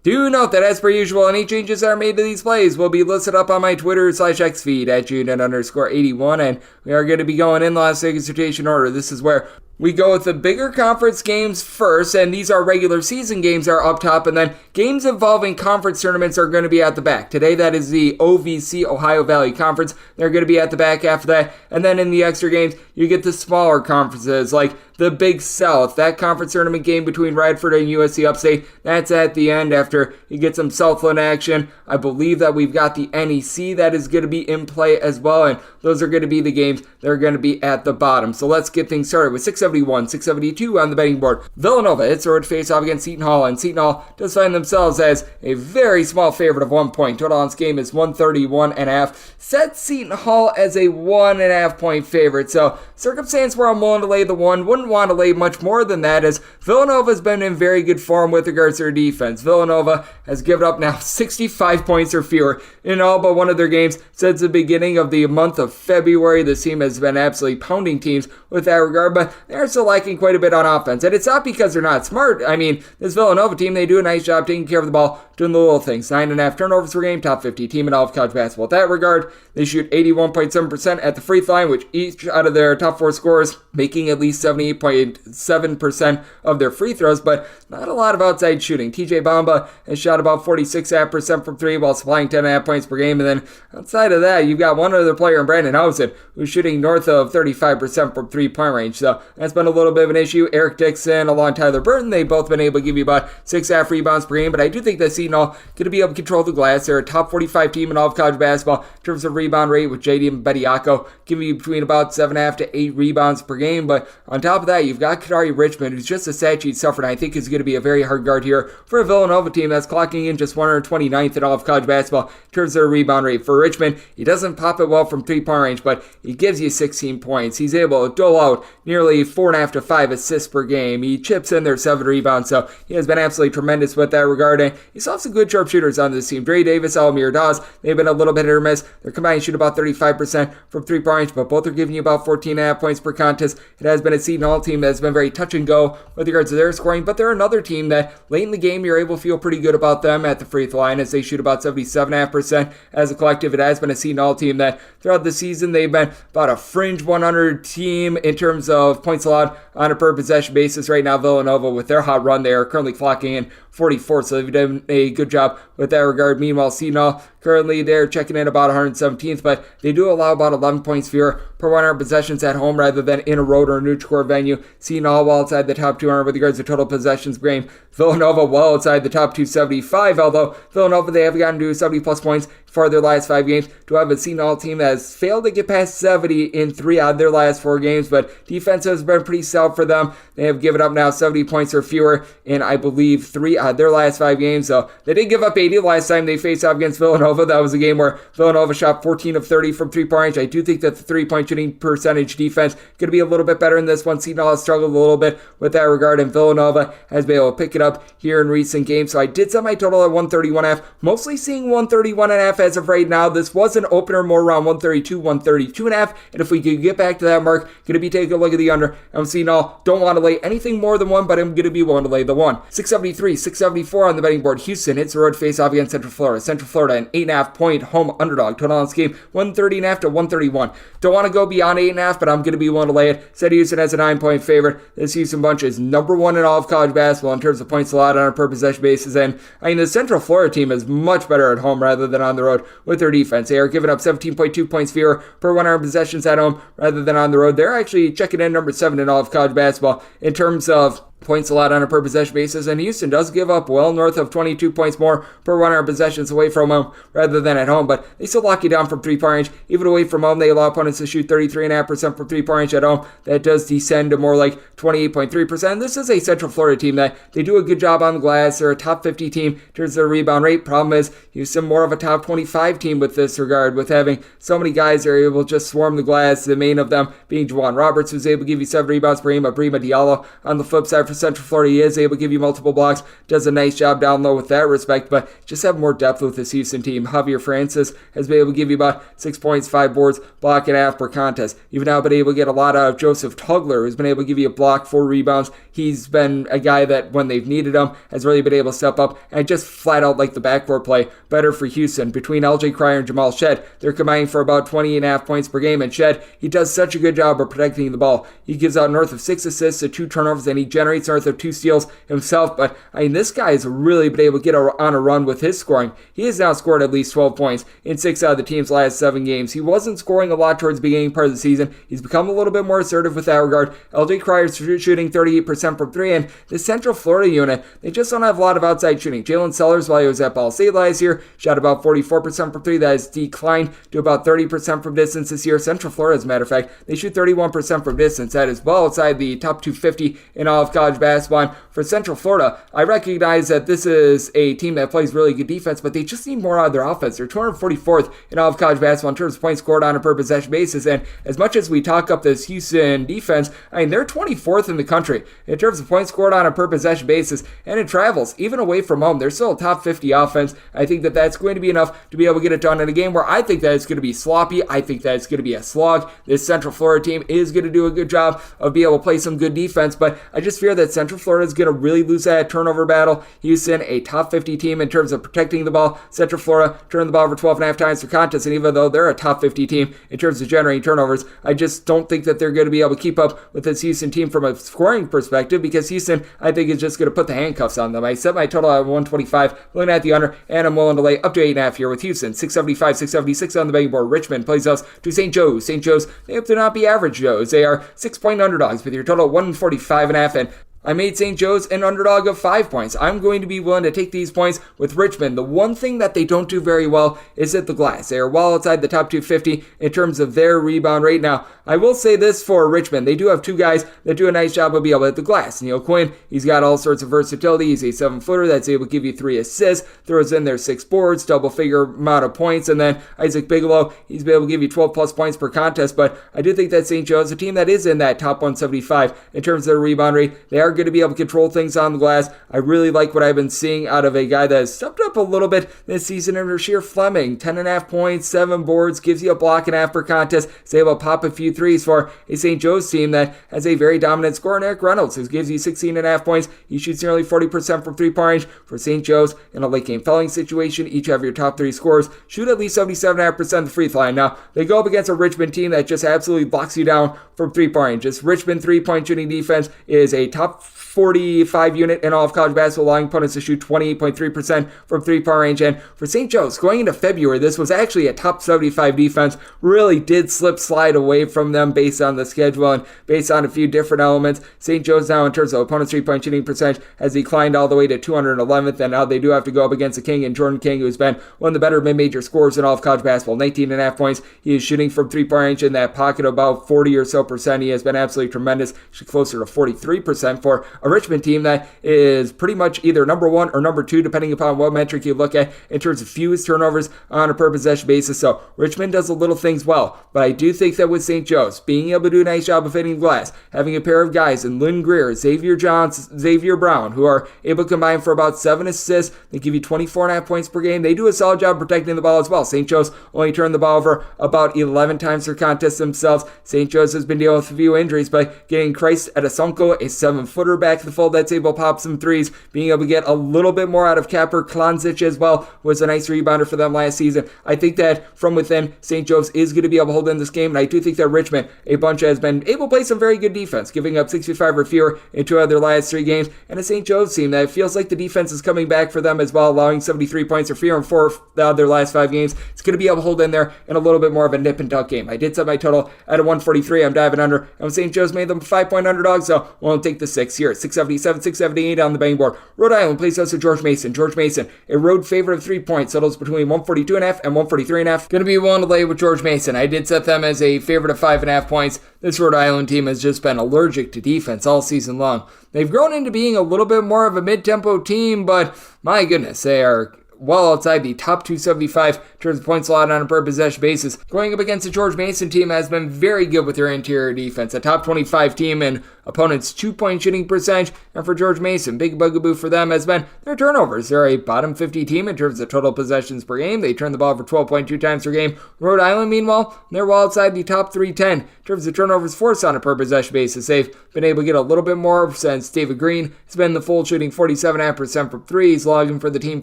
Do note that as per usual, any changes that are made to these plays will be listed up on my Twitter/X feed at Unit_81, and we are going to be going in Las Vegas rotation order. This is where we go with the bigger conference games first, and these are regular season games are up top, and then games involving conference tournaments are going to be at the back. Today, that is the OVC, Ohio Valley Conference. They're going to be at the back after that, and then in the extra games, you get the smaller conferences like the Big South. That conference tournament game between Radford and USC Upstate, that's at the end after you get some Southland action. I believe that we've got the NEC that is going to be in play as well, and those are going to be the games that are going to be at the bottom. So let's get things started with 671, 672 on the betting board. Villanova hits a road face-off against Seton Hall, and Seton Hall does find themselves as a very small favorite of 1 point. Total on this game is 131.5. Set Seton Hall as a 1.5 point favorite. So circumstance where I'm willing to lay the one, wouldn't want to lay much more than that, as Villanova has been in very good form with regards to their defense. Villanova has given up now 65 points or fewer in all but one of their games since the beginning of the month of February. This team has been absolutely pounding teams with that regard, but they're still lacking quite a bit on offense. And it's not because they're not smart. I mean, this Villanova team, they do a nice job taking care of the ball, doing the little things. 9.5 turnovers per game, top 50 team in all of college basketball. In that regard, they shoot 81.7% at the free throw line, which each out of their top 4 scorers making at least 78.7% of their free throws, but not a lot of outside shooting. TJ Bamba has shot about 46.5% from 3 while supplying 10.5 points per game, and then outside of that, you've got one other player in Brandon Housen who's shooting north of 35% from 3-point range, so that's been a little bit of an issue. Eric Dixon along Tyler Burton, they've both been able to give you about 6.5 rebounds per game, but I do think that Seton Hall going to be able to control the glass. They're a top 45 team in all of college basketball in terms of rebound rate, with JD Bediako giving you between about 7.5 to 8 rebounds per game, but on top of that, you've got Kadari Richmond, who's just a stat sheet sufferer, and I think is going to be a very hard guard here for a Villanova team that's clocking in just 129th in all of college basketball in terms of their rebound rate. For Richmond, he doesn't pop it well from 3-point range, but he gives you 16 points. He's able to dole out nearly 4.5 to 5 assists per game. He chips in their 7 rebounds, so he has been absolutely tremendous with that regard, and he saw some good sharpshooters on this team. Dre Davis, Almir Dawes, they've been a little bit hit or miss. They're combined shoot about 35% from 3-point range, but both are giving you about 14.5 points per contest. It has been a Seton Hall team that has been very touch and go with regards to their scoring, but they're another team that late in the game you're able to feel pretty good about them at the free throw line as they shoot about 77.5% as a collective. It has been a Seton Hall team that throughout the season they've been about a fringe 100 team in terms of points allowed on a per possession basis. Right now, Villanova, with their hot run, they are currently clocking in 44th, so they've done a good job with that regard. Meanwhile, Seton Hall, currently they're checking in about 117th, but they do allow about 11 points fewer per 100 possessions at home rather than in a road or a neutral court venue. Seton Hall well outside the top 200 with regards to total possessions per game. Villanova well outside the top 275, although Villanova, they have gotten to 70-plus points for their last 5 games. To have a Seton Hall team that has failed to get past 70 in 3 out of their last 4 games, but defense has been pretty stout for them. They have given up now 70 points or fewer in, I believe, 3 out of their last 5 games. So they did give up 80 the last time they faced off against Villanova. That was a game where Villanova shot 14 of 30 from 3-point range. I do think that the 3-point shooting percentage defense going to be a little bit better in this one. Seton Hall has struggled a little bit with that regard, and Villanova has been able to pick it up here in recent games. So I did set my total at 131.5, mostly seeing 131.5 as of right now. This was an opener more around 132, 132.5. And if we could get back to that mark, going to be taking a look at the under. I'm seeing all. Don't want to lay anything more than 1, but I'm going to be willing to lay the 1. 673, 674 on the betting board. Houston hits the road face-off against Central Florida. Central Florida, an 8.5-point home underdog. Total on this game, 130.5 to 131. Don't want to go beyond 8.5, but I'm going to be willing to lay it. Said Houston as a 9-point favorite. This Houston bunch is number 1 in all of college basketball in terms of points allowed on a per possession basis. And the Central Florida team is much better at home rather than on the road with their defense. They are giving up 17.2 points fewer per 100 possessions at home rather than on the road. They're actually checking in number 7 in all of college basketball in terms of points allowed on a per possession basis, and Houston does give up well north of 22 points more per 100 possessions away from home rather than at home, but they still lock you down from 3-point range. Even away from home, they allow opponents to shoot 33.5% from 3-point range at home. That does descend to more like 28.3%. This is a Central Florida team that they do a good job on the glass. They're a top 50 team in terms of their rebound rate. Problem is, Houston more of a top 25 team with this regard, with having so many guys that are able to just swarm the glass, the main of them being Juwan Roberts, who's able to give you 7 rebounds per game, Brima Diallo on the flip side for Central Florida. He is able to give you multiple blocks, does a nice job down low with that respect, but just have more depth with this Houston team. Javier Francis has been able to give you about 6 points, 5 boards, block and a half per contest. You've now been able to get a lot out of Joseph Tugler, who's been able to give you a block, 4 rebounds. He's been a guy that when they've needed him has really been able to step up, and just flat out like the backcourt play better for Houston. Between LJ Cryer and Jamal Shed, they're combining for about 20.5 points per game, and Shed, he does such a good job of protecting the ball. He gives out north of 6 assists to 2 turnovers, and he generates north of 2 steals himself, but this guy has really been able to get on a run with his scoring. He has now scored at least 12 points in 6 out of the team's last 7 games. He wasn't scoring a lot towards the beginning part of the season. He's become a little bit more assertive with that regard. LJ Cryer shooting 38% from 3, and the Central Florida unit, they just don't have a lot of outside shooting. Jalen Sellers, while he was at Ball State last year, shot about 44% from 3. That has declined to about 30% from distance this year. Central Florida, as a matter of fact, they shoot 31% from distance. That is well outside the top 250 in all of college basketball. And for Central Florida, I recognize that this is a team that plays really good defense, but they just need more out of their offense. They're 244th in all of college basketball in terms of points scored on a per possession basis, and as much as we talk up this Houston defense, they're 24th in the country in terms of points scored on a per possession basis, and it travels. Even away from home, they're still a top 50 offense. I think that that's going to be enough to be able to get it done in a game where I think that it's going to be sloppy. I think that it's going to be a slog. This Central Florida team is going to do a good job of being able to play some good defense, but I just fear that Central Florida is going to really lose that turnover battle. Houston, a top 50 team in terms of protecting the ball. Central Florida turned the ball over 12.5 times per contest, and even though they're a top 50 team in terms of generating turnovers, I just don't think that they're going to be able to keep up with this Houston team from a scoring perspective, because Houston, I think, is just going to put the handcuffs on them. I set my total at 125, looking at the under, and I'm willing to lay up to 8.5 here with Houston. 675, 676 on the betting board. Richmond plays us to St. Joe's. St. Joe's, they have to not be average Joe's. They are 6-point underdogs with your total 145.5, and I made St. Joe's an underdog of 5 points. I'm going to be willing to take these points with Richmond. The one thing that they don't do very well is at the glass. They are well outside the top 250 in terms of their rebound rate. Now, I will say this for Richmond. They do have 2 guys that do a nice job of being able to hit the glass. Neil Quinn, he's got all sorts of versatility. He's a 7-footer that's able to give you 3 assists, throws in their 6 boards, double-figure amount of points. And then Isaac Bigelow, he's been able to give you 12-plus points per contest. But I do think that St. Joe's, a team that is in that top 175 in terms of their rebound rate, they are going to be able to control things on the glass. I really like what I've been seeing out of a guy that has stepped up a little bit this season in Rasheer Fleming. 10.5 points, 7 boards, gives you a block and a half per contest. He's able to pop a few threes for a St. Joe's team that has a very dominant scorer in Eric Reynolds, who gives you 16.5 points. He shoots nearly 40% from 3-point range. For St. Joe's, in a late game fouling situation, each have your top 3 scorers shoot at least 77.5% of the free throw line. Now, they go up against a Richmond team that just absolutely blocks you down from 3-point range. This Richmond 3-point shooting defense is a top 45 unit in all of college basketball, allowing opponents to shoot 28.3% from 3-point range. And for St. Joe's, going into February, this was actually a top 75 defense. Really did slide away from them based on the schedule and based on a few different elements. St. Joe's now, in terms of opponents' 3-point shooting percentage, has declined all the way to 211th, and now they do have to go up against the King and Jordan King, who's been one of the better mid-major scorers in all of college basketball. 19.5 points. He is shooting from 3-point range in that pocket about 40 or so percent. He has been absolutely tremendous. Closer to 43% for for a Richmond team that is pretty much either number 1 or number 2, depending upon what metric you look at in terms of fewest turnovers on a per possession basis. So Richmond does the little things well, but I do think that with St. Joe's being able to do a nice job of hitting the glass, having a pair of guys in Lynn Greer, Xavier Johns, Xavier Brown, who are able to combine for about 7 assists, they give you 24.5 points per game. They do a solid job protecting the ball as well. St. Joe's only turned the ball over about 11 times per contest themselves. St. Joe's has been dealing with a few injuries, but getting Christ Adesonko, a 7-footer back to the fold that's able to pop some threes, being able to get a little bit more out of Capper Klonzich as well, was a nice rebounder for them last season. I think that from within, St. Joe's is going to be able to hold in this game, and I do think that Richmond, a bunch has been able to play some very good defense, giving up 65 or fewer in 2 of their last 3 games, and a St. Joe's team that feels like the defense is coming back for them as well, allowing 73 points or fewer in 4 of their last 5 games. It's going to be able to hold in there in a little bit more of a nip and tuck game. I did set my total at a 143. I'm diving under, and St. Joe's made them a 5-point underdog, so we'll take the 6 here at 677, 678 on the betting board. Rhode Island plays us with George Mason. George Mason, a road favorite of 3 points, settles between 142.5 and 143.5. Going to be willing to lay with George Mason. I did set them as a favorite of 5.5 points. This Rhode Island team has just been allergic to defense all season long. They've grown into being a little bit more of a mid-tempo team, but my goodness, they are well outside the top 275 in terms of points allowed on a per possession basis. Going up against the George Mason team has been very good with their interior defense, a top 25 team in opponents' 2-point shooting percentage, and for George Mason, big bugaboo for them has been their turnovers. They're a bottom 50 team in terms of total possessions per game. They turn the ball over 12.2 times per game. Rhode Island, meanwhile, they're well outside the top 310 in terms of turnovers forced on a per possession basis. They've been able to get a little bit more since David Green has been in the fold, shooting 47.5% from 3. He's logging for the team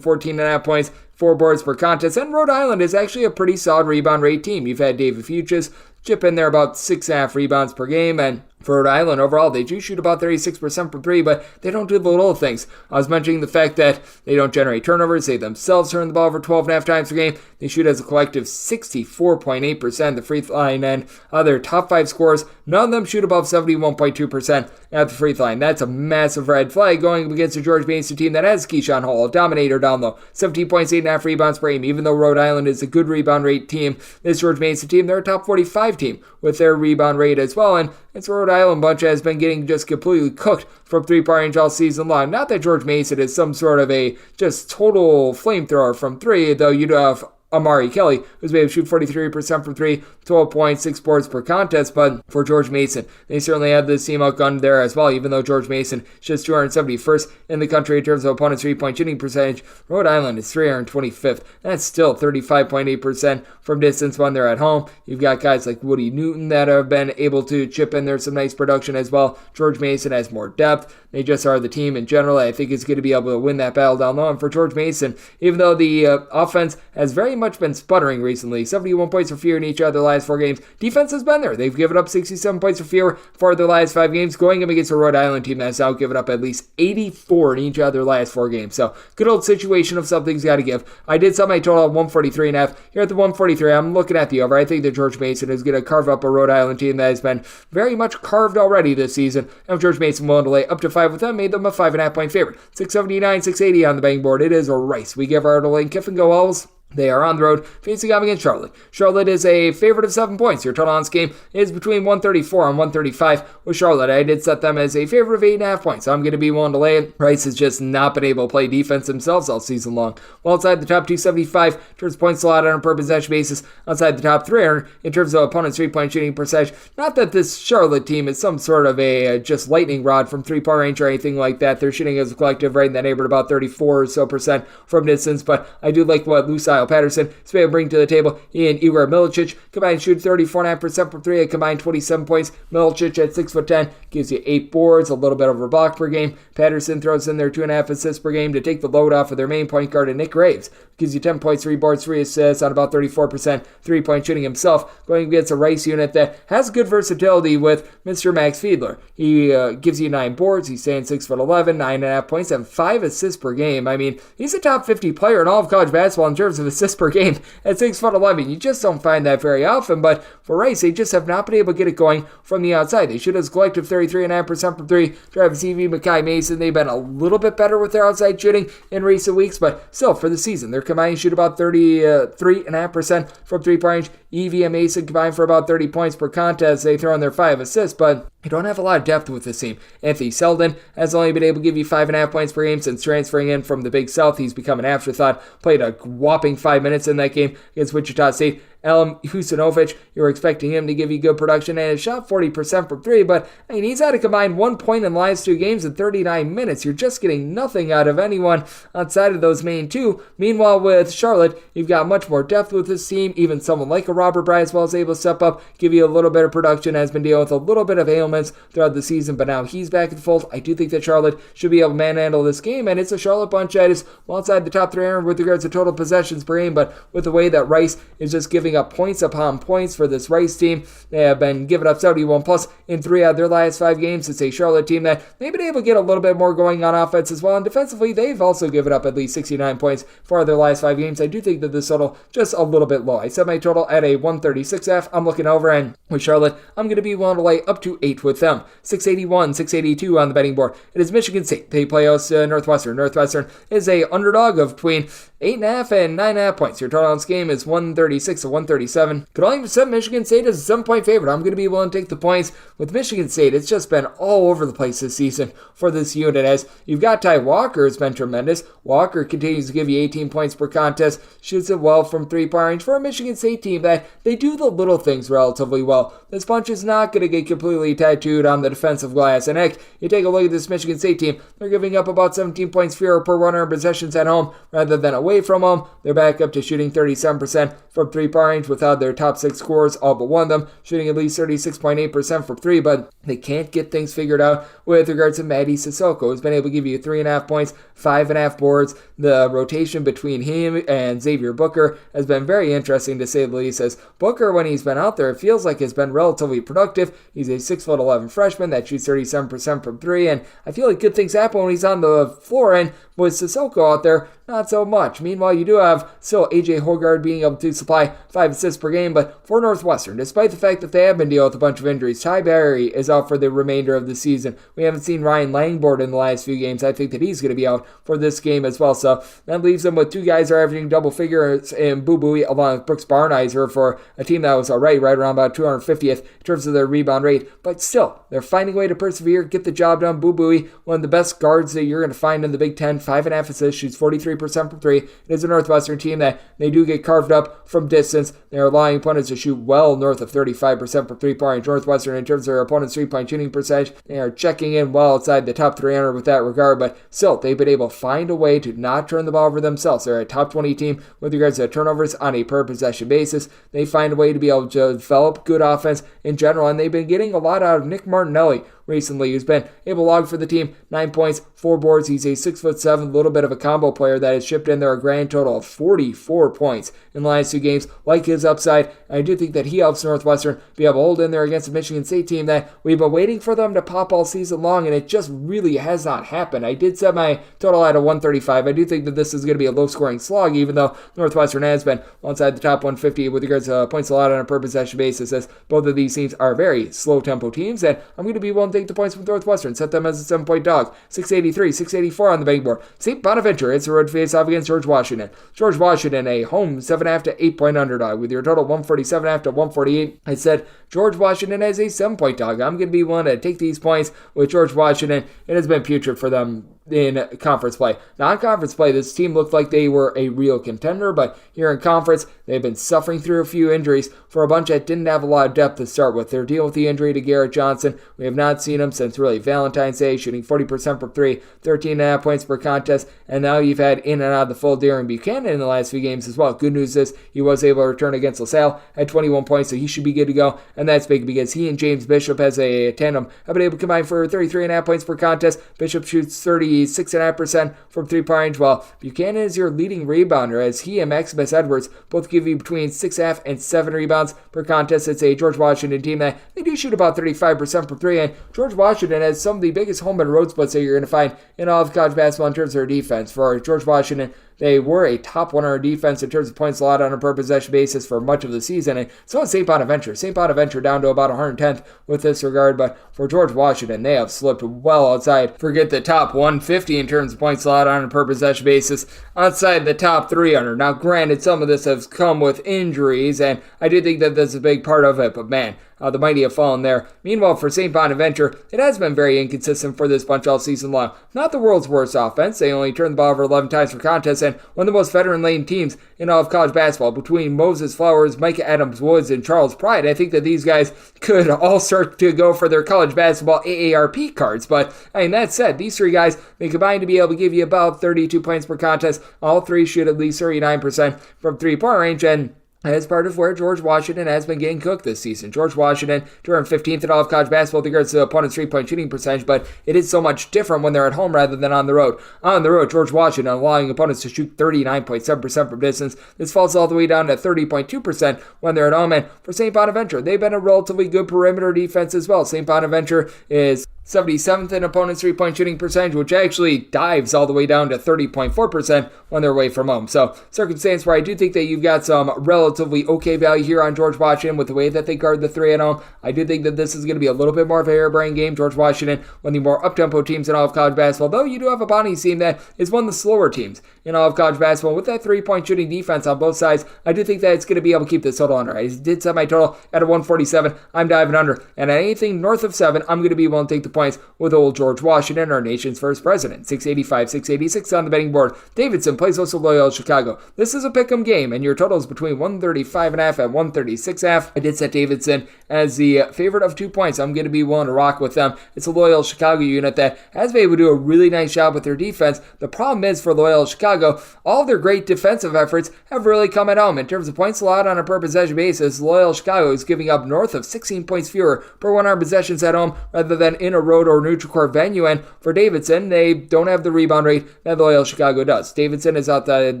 14.5 points, 4 boards per contest, and Rhode Island is actually a pretty solid rebound rate team. You've had David Fuchs chip in there about 6.5 rebounds per game, and for Rhode Island, overall, they do shoot about 36% from 3, but they don't do the little things. I was mentioning the fact that they don't generate turnovers. They themselves turn the ball over 12.5 times per game. They shoot as a collective 64.8% the free throw line, and their top 5 scorers, none of them shoot above 71.2% at the free throw line. That's a massive red flag going up against the George Mason team that has Keyshawn Hall, a dominator down low, 17 points, 8.5 rebounds per game. Even though Rhode Island is a good rebound rate team, this George Mason team, they're a top 45 team with their rebound rate as well, and it's a Rhode Island bunch has been getting just completely cooked from 3-point range all season long. Not that George Mason is some sort of a just total flamethrower from 3, though you do have Amari Kelly, who's been able to shoot 43% from 3, 12 points, 6 boards per contest, but for George Mason, they certainly have this team outgunned there as well, even though George Mason is just 271st in the country in terms of opponent's 3-point shooting percentage. Rhode Island is 325th. That's still 35.8% from distance when they're at home. You've got guys like Woody Newton that have been able to chip in there some nice production as well. George Mason has more depth. They just are the team in general. I think is going to be able to win that battle down low. And for George Mason, even though the offense has very much been sputtering recently, 71 points or fewer in each of their last 4 games, defense has been there. They've given up 67 points or fewer for their last 5 games, going up against a Rhode Island team that's now given up at least 84 in each of their last 4 games. So good old situation of something's got to give. I did set my total at 143.5. Here at the 143, I'm looking at the over. I think that George Mason is going to carve up a Rhode Island team that has been very much carved already this season. And George Mason willing to lay up to 5 with them, made them a 5.5 point favorite. 679, 680 on the betting board. It is a race. We give our lane Kiffin go Elves. They are on the road facing off against Charlotte. Charlotte is a favorite of 7 points. Your total on this game is between 134 and 135 with Charlotte. I did set them as a favorite of 8.5 points, so I'm going to be willing to lay it. Rice has just not been able to play defense themselves all season long. Well, outside the top 275 in terms of points allowed on a per possession basis, outside the top 300 in terms of opponent's 3-point shooting percentage. Not that this Charlotte team is some sort of a just lightning rod from 3-point range or anything like that. They're shooting as a collective right in that neighborhood about 34 or so percent from distance, but I do like what Lucille Patterson is able to bring to the table. He and Igor Milicic combined shoot 34.5% from 3, a combined 27 points. Milicic at 6'10" gives you 8 boards, a little bit over a block per game. Patterson throws in their 2.5 assists per game to take the load off of their main point guard, and Nick Graves gives you 10 points, 3 boards, 3 assists on about 34% 3-point shooting himself, going against a Rice unit that has good versatility with Mr. Max Fiedler. He gives you 9 boards, he's staying 6'11", 9.5 points, and 5 assists per game. I mean, he's a top 50 player in all of college basketball in terms of assists per game at 6'11". You just don't find that very often, but for Rice, they just have not been able to get it going from the outside. They shoot as a collective 33.5% from 3. Travis Evie, Makai Mason, they've been a little bit better with their outside shooting in recent weeks, but still, for the season, they're combined shoot about 33.5% from 3-point range. Evie and Mason combined for about 30 points per contest. They throw in their 5 assists, but you don't have a lot of depth with this team. Anthony Selden has only been able to give you 5.5 points per game since transferring in from the Big South. He's become an afterthought. Played a whopping 5 minutes in that game against Wichita State. Elm Husinovich, you were expecting him to give you good production, and has shot 40% from 3, but he's had a combined 1 point in the last 2 games in 39 minutes. You're just getting nothing out of anyone outside of those main 2. Meanwhile, with Charlotte, you've got much more depth with this team. Even someone like a Robert Braswell is able to step up, give you a little bit of production, has been dealing with a little bit of ailments throughout the season, but now he's back in the fold. I do think that Charlotte should be able to manhandle this game, and it's a Charlotte bunch that is well outside the top 300 with regards to total possessions per game, but with the way that Rice is just giving up points upon points for this Rice team, they have been giving up 71 plus in 3 out of their last 5 games. It's a Charlotte team that they've been able to get a little bit more going on offense as well, and defensively, they've also given up at least 69 points for their last 5 games. I do think that this total just a little bit low. I set my total at a 136.5. I'm looking over, and with Charlotte, I'm going to be willing to lay up to 8 with them. 681, 682 on the betting board. It is Michigan State. They play host Northwestern. Northwestern is a underdog of between 8.5 and 9.5 points. Your total on this game is 136 to 137. Could only set Michigan State as a 7-point favorite. I'm going to be willing to take the points. With Michigan State, it's just been all over the place this season for this unit, as you've got Ty Walker has been tremendous. Walker continues to give you 18 points per contest, shoots it well from 3-point range for a Michigan State team that they do the little things relatively well. This bunch is not going to get completely tattooed on the defensive glass. And heck, you take a look at this Michigan State team, they're giving up about 17 points fewer per 100 possessions at home rather than away from home. They're back up to shooting 37% from 3-point range without their top 6 scorers, all but one of them shooting at least 36.8% from 3, but they can't get things figured out with regards to Maddie Sissoko, who's been able to give you 3.5 points, 5.5 boards. The rotation between him and Xavier Booker has been very interesting to say the least, as Booker, when he's been out there, it feels like has been relatively productive. He's a 6'11" freshman that shoots 37% from 3, and I feel like good things happen when he's on the floor, and with Sissoko out there, not so much. Meanwhile, you do have still AJ Hogard being able to supply 5 assists per game, but for Northwestern, despite the fact that they have been dealing with a bunch of injuries, Ty Barry is out for the remainder of the season. We haven't seen Ryan Langborn in the last few games. I think that he's going to be out for this game as well, so that leaves them with 2 guys who are averaging double figures in Boo Buie along with Brooks Barnizer for a team that was already right around about 250th in terms of their rebound rate, but still, they're finding a way to persevere, get the job done. Boo Buie, one of the best guards that you're going to find in the Big Ten, 5.5 assists, shoots 43% from 3. It is a Northwestern team that they do get carved up from distance. They're allowing opponents to shoot well north of 35% from 3-point range. Northwestern, in terms of their opponent's 3-point shooting percentage, they are checking in well outside the top 300 with that regard, but still, they've been able to find a way to not turn the ball over themselves. They're a top 20 team with regards to turnovers on a per possession basis. They find a way to be able to develop good offense in general, and they've been getting a lot out of Nick Martinelli recently, who's been able to log for the team 9 points, 4 boards. He's a 6'7", little bit of a combo player that has shipped in there a grand total of 44 points in the last 2 games. Like his upside, I do think that he helps Northwestern be able to hold in there against a Michigan State team that we've been waiting for them to pop all season long, and it just really has not happened. I did set my total at a 135. I do think that this is going to be a low-scoring slog, even though Northwestern has been inside the top 150 with regards to points allowed on a per possession basis, as both of these teams are very slow-tempo teams, and I'm going to be willing to take the points from Northwestern, set them as a 7-point dog. 683, 684 on the betting board. St. Bonaventure, it's a road face-off against George Washington. George Washington, a home 7.5 to 8-point underdog with your total 147.5 to 148. I said George Washington as a 7-point dog. I'm going to be willing to take these points with George Washington. It has been putrid for them in conference play. Non-conference play, this team looked like they were a real contender, but here in conference, they've been suffering through a few injuries for a bunch that didn't have a lot of depth to start with. They're dealing with the injury to Garrett Johnson. We have not seen him since really Valentine's Day, shooting 40% from 3, 13.5 points per contest, and now you've had in and out of the fold Darren Buchanan in the last few games as well. Good news is he was able to return against LaSalle at 21 points, so he should be good to go, and that's big because he and James Bishop as a tandem have been able to combine for 33.5 points per contest. Bishop shoots 36.5% from 3-point range, while Buchanan is your leading rebounder, as he and Maximus Edwards both give you between 6.5 and 7 rebounds per contest. It's a George Washington team that they do shoot about 35% from 3, and George Washington has some of the biggest home and road splits that you're going to find in all of college basketball in terms of their defense. For George Washington, They were a top 100 defense in terms of points allowed on a per possession basis for much of the season, and so is St. Bonaventure. St. Bonaventure down to about 110th with this regard, but for George Washington, they have slipped well outside. Forget the top 150 in terms of points allowed on a per possession basis, outside the top 300. Now, granted, some of this has come with injuries, and I do think that that's a big part of it, but man, the mighty have fallen there. Meanwhile, for St. Bonaventure, it has been very inconsistent for this bunch all season long. Not the world's worst offense. They only turned the ball over 11 times per contest, and one of the most veteran-laden teams in all of college basketball. Between Moses Flowers, Micah Adams-Woods, and Charles Pride, I think that these guys could all start to go for their college basketball AARP cards. But, I mean, that said, these three guys, they combine to be able to give you about 32 points per contest. All three shoot at least 39% from three-point range, and as part of where George Washington has been getting cooked this season. George Washington, turned 15th in all of college basketball with regards to the opponent's three-point shooting percentage, but it is so much different when they're at home rather than on the road. On the road, George Washington allowing opponents to shoot 39.7% from distance. This falls all the way down to 30.2% when they're at home. And for St. Bonaventure, they've been a relatively good perimeter defense as well. St. Bonaventure is 77th in opponent's three-point shooting percentage, which actually dives all the way down to 30.4% when they're away from home. So, circumstance where I do think that you've got some relatively okay value here on George Washington with the way that they guard the three at home. I do think that this is going to be a little bit more of a harebrained game. George Washington, one of the more up-tempo teams in all of college basketball, though you do have a Bonnie's team that is one of the slower teams in all of college basketball. With that three-point shooting defense on both sides, I do think that it's going to be able to keep this total under. I did set my total at a 147. I'm diving under. And at anything north of 7, I'm going to be willing to take the points with old George Washington, our nation's first president. 685, 686 on the betting board. Davidson plays also Loyola Chicago. This is a pick'em game, and your total is between 135.5 and 136.5. I did set Davidson as the favorite of 2 points. I'm going to be willing to rock with them. It's a Loyola Chicago unit that has been able to do a really nice job with their defense. The problem is for Loyola Chicago, all of their great defensive efforts have really come at home. In terms of points allowed on a per possession basis, Loyola Chicago is giving up north of 16 points fewer per 100 possessions at home rather than in a road or neutral court venue. And for Davidson, they don't have the rebound rate that Loyola Chicago does. Davidson is outside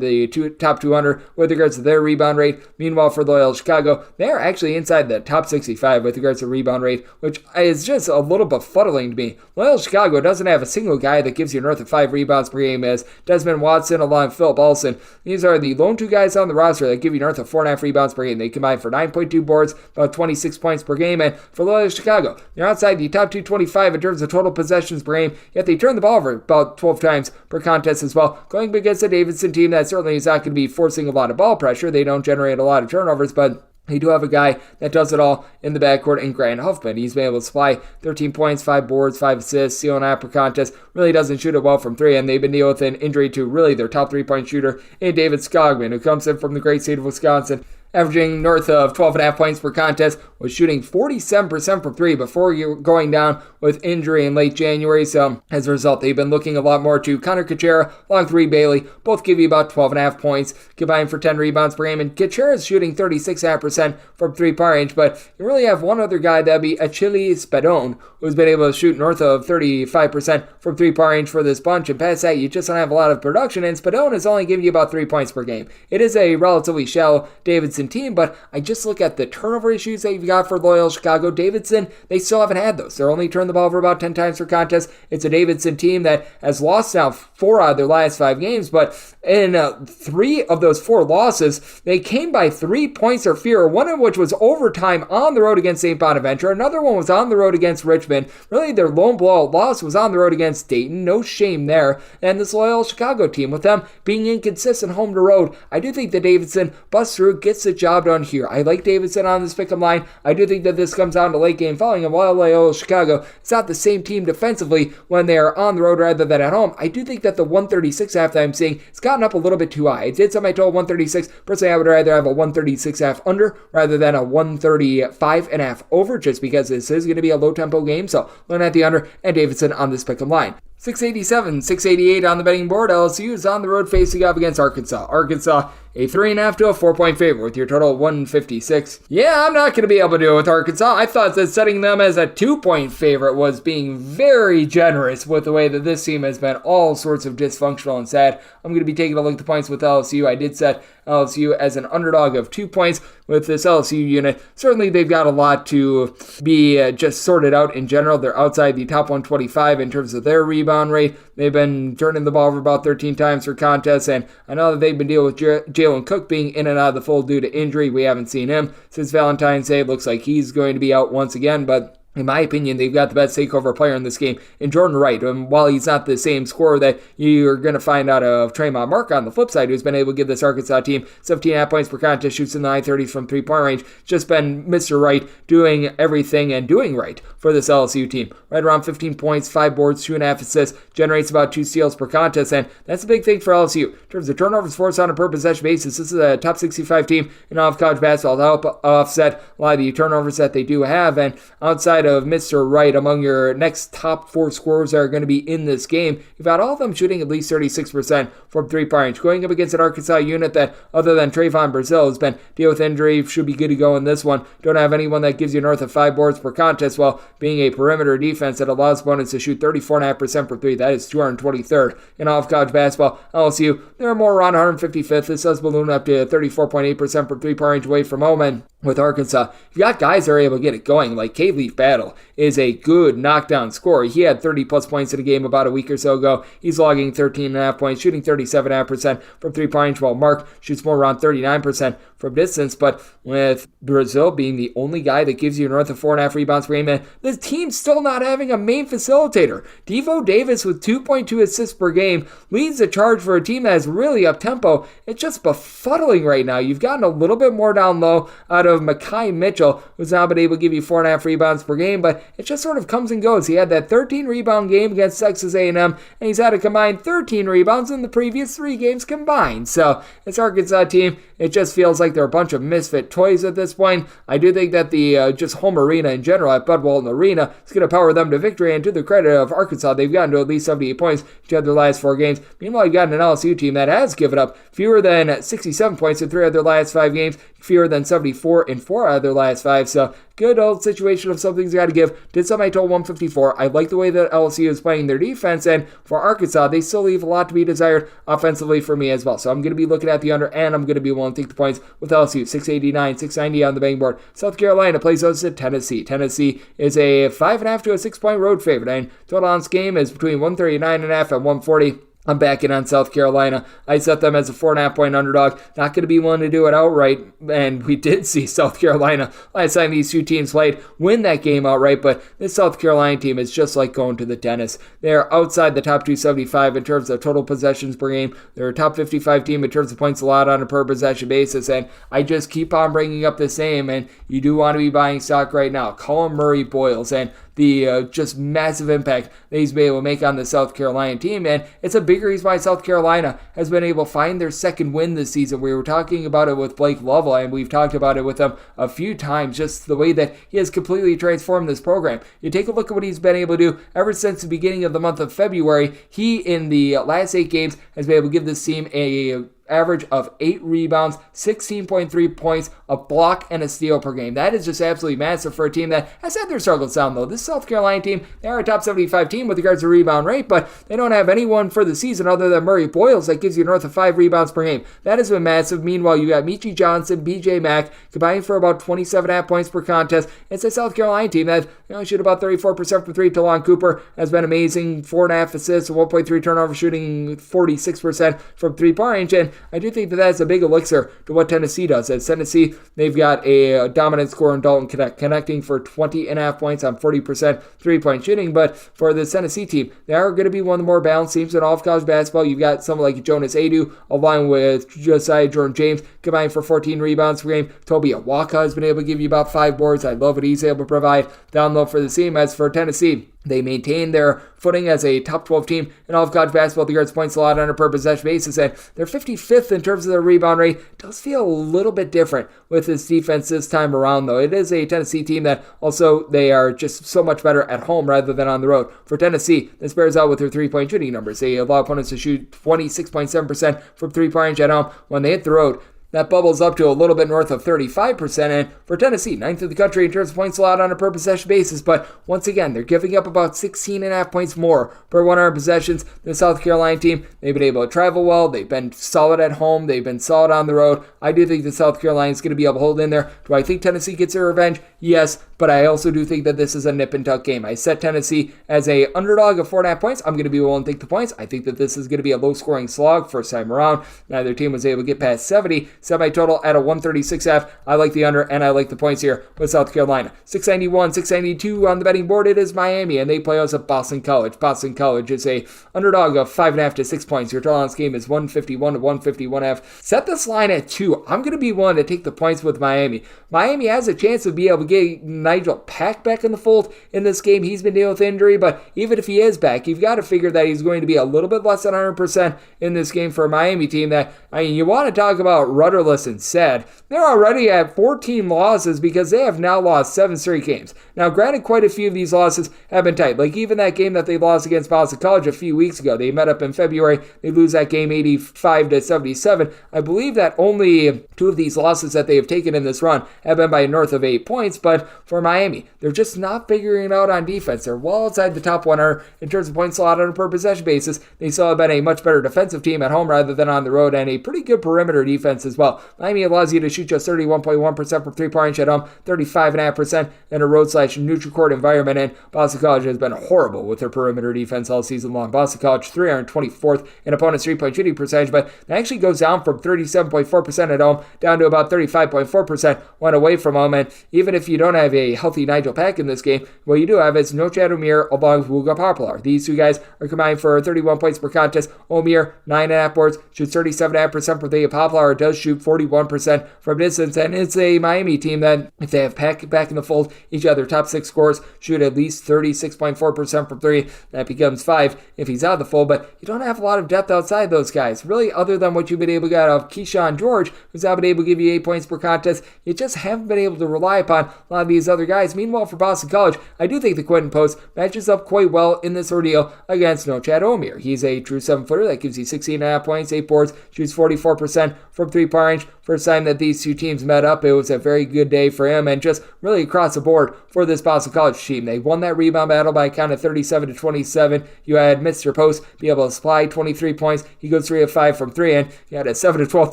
the top 200 with regards to their rebound rate. Meanwhile, for Loyola Chicago, they are actually inside the top 65 with regards to rebound rate, which is just a little befuddling to me. Loyola Chicago doesn't have a single guy that gives you north of 5 rebounds per game, as Desmond Watson along with Philip Olsen. These are the lone two guys on the roster that give you north of 4.5 rebounds per game. They combine for 9.2 boards, about 26 points per game. And for Loyola Chicago, they're outside the top 225 in terms of total possessions per game, yet they turn the ball over about 12 times per contest as well. Going against a Davidson team that certainly is not going to be forcing a lot of ball pressure. They don't generate a lot of turnovers, but they do have a guy that does it all in the backcourt in Grant Huffman. He's been able to supply 13 points, 5 boards, 5 assists, steal and a half per contest. Really doesn't shoot it well from 3, and they've been dealing with an injury to really their top 3-point shooter in David Skogman, who comes in from the great state of Wisconsin, averaging north of 12.5 points per contest, was shooting 47% from 3 before going down with injury in late January. So as a result, they've been looking a lot more to Connor Kuchera, along with Reed Bailey. Both give you about 12.5 points, combined for 10 rebounds per game. And Kuchera is shooting 36.5% from 3-point range. But you really have one other guy, that'd be Achille Spadone, who's been able to shoot north of 35% from 3-point range for this bunch. And past that, you just don't have a lot of production. And Spadone is only giving you about 3 points per game. It is a relatively shallow Davidson team, but I just look at the turnover issues that you've got for Loyola Chicago. Davidson, they still haven't had those. They're only turned the ball over about 10 times per contest. It's a Davidson team that has lost now 4 out of their last 5 games, but in 3 of those 4 losses, they came by 3 points or fewer, one of which was overtime on the road against St. Bonaventure. Another one was on the road against Richmond. Really, their lone blowout loss was on the road against Dayton. No shame there. And this Loyola Chicago team, with them being inconsistent home to road, I do think that Davidson busts through, gets the job done here. I like Davidson on this pick'em line. I do think that this comes down to late game following, and while Loyola Chicago is not the same team defensively when they are on the road rather than at home, I do think that the 136 half that I'm seeing has gotten up a little bit too high. I did set my total 136. Personally, I would rather have a 136 half under rather than a 135 and a half over, just because this is going to be a low tempo game. So learn at the under and Davidson on this pick'em line. 687, 688 on the betting board. LSU is on the road facing up against Arkansas. Arkansas, a 3.5 to a 4-point favorite with your total 156. Yeah, I'm not going to be able to do it with Arkansas. I thought that setting them as a 2-point favorite was being very generous with the way that this team has been all sorts of dysfunctional and sad. I'm going to be taking a look at the points with LSU. I did set LSU as an underdog of 2 points with this LSU unit. Certainly, they've got a lot to be just sorted out in general. They're outside the top 125 in terms of their rebound rebound rate. They've been turning the ball over about 13 times per contest, and I know that they've been dealing with Jalen Cook being in and out of the fold due to injury. We haven't seen him since Valentine's Day. It looks like he's going to be out once again, but in my opinion, they've got the best takeover player in this game in Jordan Wright. And while he's not the same scorer that you're going to find out of Tremont Mark on the flip side, who's been able to give this Arkansas team 17.5 points per contest, shoots in the high 30s from three-point range, just been Mr. Wright doing everything and doing right for this LSU team. Right around 15 points, 5 boards, 2.5 assists, generates about 2 steals per contest, and that's a big thing for LSU. In terms of turnovers forced on a per possession basis, this is a top 65 team in all of college basketball to help offset a lot of the turnovers that they do have, and outside of Mr. Wright, among your next top 4 scorers that are going to be in this game, you've got all of them shooting at least 36% from three-point range. Going up against an Arkansas unit that, other than Trayvon Brazil, has been dealing with injury, should be good to go in this one. Don't have anyone that gives you north of 5 boards per contest, while being a perimeter defense that allows opponents to shoot 34.5% for 3. That is 223rd in all of college basketball. LSU, they're more around 155th. This does balloon up to 34.8% for three-point range away from home, and with Arkansas, you got guys that are able to get it going, like K-Leaf Battle is a good knockdown scorer. He had 30-plus points in a game about a week or so ago. He's logging 13.5 points, shooting 37.5% from three-point range, while Mark shoots more around 39% from distance. But with Brazil being the only guy that gives you north of 4.5 rebounds per game, and the team's still not having a main facilitator. Devo Davis with 2.2 assists per game leads the charge for a team that is really up-tempo. It's just befuddling right now. You've gotten a little bit more down low out of Mekhi Mitchell, who's now been able to give you 4.5 rebounds per game, but it just sort of comes and goes. He had that 13-rebound game against Texas A&M, and he's had a combined 13 rebounds in the previous 3 games combined. So this Arkansas team, it just feels like they're a bunch of misfit toys at this point. I do think that the just home arena in general at Bud Walton Arena is going to power them to victory, and to the credit of Arkansas, they've gotten to at least 78 points each of their last 4 games. Meanwhile, you've got an LSU team that has given up fewer than 67 points in 3 of their last 5 games, fewer than 74 in 4 out of their last 5, so good old situation of something's got to give. Did somebody total 154. I like the way that LSU is playing their defense, and for Arkansas, they still leave a lot to be desired offensively for me as well. So I'm going to be looking at the under, and I'm going to be willing to take the points with LSU. 689, 690 on the betting board. South Carolina plays host at Tennessee. Tennessee is a 5.5 to a 6-point road favorite, and total on this game is between 139.5 and 140. I'm backing on South Carolina. I set them as a 4.5-point underdog. Not going to be willing to do it outright, and we did see South Carolina, last time these 2 teams played, win that game outright, but this South Carolina team is just like going to the dentist. They're outside the top 275 in terms of total possessions per game. They're a top 55 team in terms of points allowed on a per possession basis, and I just keep on bringing up this name, and you do want to be buying stock right now. Colin Murray Boyles, and the just massive impact that he's been able to make on the South Carolina team, and it's a big reason why South Carolina has been able to find their second win this season. We were talking about it with Blake Lovell, and we've talked about it with him a few times, just the way that he has completely transformed this program. You take a look at what he's been able to do ever since the beginning of the month of February. He, in the last 8 games, has been able to give this team a average of 8 rebounds, 16.3 points, a block, and a steal per game. That is just absolutely massive for a team that has had their struggles down low. This South Carolina team, they are a top 75 team with regards to rebound rate, but they don't have anyone for the season other than Murray Boyles that gives you north of 5 rebounds per game. That has been massive. Meanwhile, you got Michi Johnson, BJ Mack, combined for about 27.5 points per contest. It's a South Carolina team that shoot about 34% from 3. Talon Cooper has been amazing, 4.5 assists, 1.3 turnover, shooting 46% from 3-point range, and I do think that that's a big elixir to what Tennessee does. At Tennessee, they've got a dominant scorer in Dalton connecting for 20.5 points on 40% 3-point shooting. But for the Tennessee team, they are going to be one of the more balanced teams in all of college basketball. You've got someone like Jonas Adu, along with Josiah Jordan-James, combining for 14 rebounds per game. Toby Awaka has been able to give you about 5 boards. I love what he's able to provide down low for the team. As for Tennessee, they maintain their footing as a top 12 team in all of college basketball with regards to points allowed on a per possession basis, and they're 55th in terms of their rebound rate. It does feel a little bit different with this defense this time around, though. It is a Tennessee team that also, they are just so much better at home rather than on the road. For Tennessee, this bears out with their 3-point shooting numbers. They allow opponents to shoot 26.7% from 3-point range at home. When they hit the road, that bubbles up to a little bit north of 35%, and for Tennessee, 9th in the country in terms of points allowed on a per possession basis, but once again, they're giving up about 16.5 points more per 100 possessions. The South Carolina team, they've been able to travel well, they've been solid at home, they've been solid on the road. I do think the South Carolina is going to be able to hold in there. Do I think Tennessee gets their revenge? Yes, but I also do think that this is a nip and tuck game. I set Tennessee as a underdog of 4.5 points. I'm going to be willing to take the points. I think that this is going to be a low-scoring slog first time around. Neither team was able to get past 70. Set my total at a 136.5. I like the under, and I like the points here with South Carolina. 691, 692 on the betting board. It is Miami, and they play us at Boston College. Boston College is a underdog of 5.5 to 6 points. Your total on this game is 151 to 151.5. Set this line at 2. I'm going to be willing to take the points with Miami. Miami has a chance of being able to get Nigel Pack back in the fold in this game. He's been dealing with injury, but even if he is back, you've got to figure that he's going to be a little bit less than 100% in this game for a Miami team that, you want to talk about rudderless and sad. They're already at 14 losses because they have now lost 7 straight games. Now, granted, quite a few of these losses have been tight. Like even that game that they lost against Boston College a few weeks ago. They met up in February. They lose that game 85 to 77. I believe that only 2 of these losses that they have taken in this run have been by north of 8 points, but for Miami, they're just not figuring it out on defense. They're well outside the top 100 in terms of points allowed on a per possession basis. They still have been a much better defensive team at home rather than on the road, and a pretty good perimeter defense as well. Miami allows you to shoot just 31.1% from three-point range at home, 35.5% in a road/neutral court environment, and Boston College has been horrible with their perimeter defense all season long. Boston College 324th in opponent's three-point shooting percentage, but that actually goes down from 37.4% at home down to about 35.4% when away from home. And even if you don't have a healthy Nigel Pack in this game, what you do have is No Chad Omier along with Wooga Poplar. These two guys are combined for 31 points per contest. Omier, 9.5 boards, shoots 37.5% per three. Poplar does shoot 41% from distance, and it's a Miami team that, if they have Pack back in the fold, each of their top 6 scorers shoot at least 36.4% from three. That becomes 5 if he's out of the fold, but you don't have a lot of depth outside those guys. Really, other than what you've been able to get out of Keyshawn George, who's now been able to give you 8 points per contest, you just haven't been able to rely upon a lot of these other guys. Meanwhile, for Boston College, I do think the Quentin Post matches up quite well in this ordeal against No Chad Omier. He's a true 7-footer that gives you 16.5 points, 8 boards, shoots 44% from three-point range. First time that these two teams met up, it was a very good day for him, and just really across the board for this Boston College team. They won that rebound battle by a count of 37 to 27. You had Mr. Post be able to supply 23 points. He goes 3 of 5 from 3, and you had a 7 to 12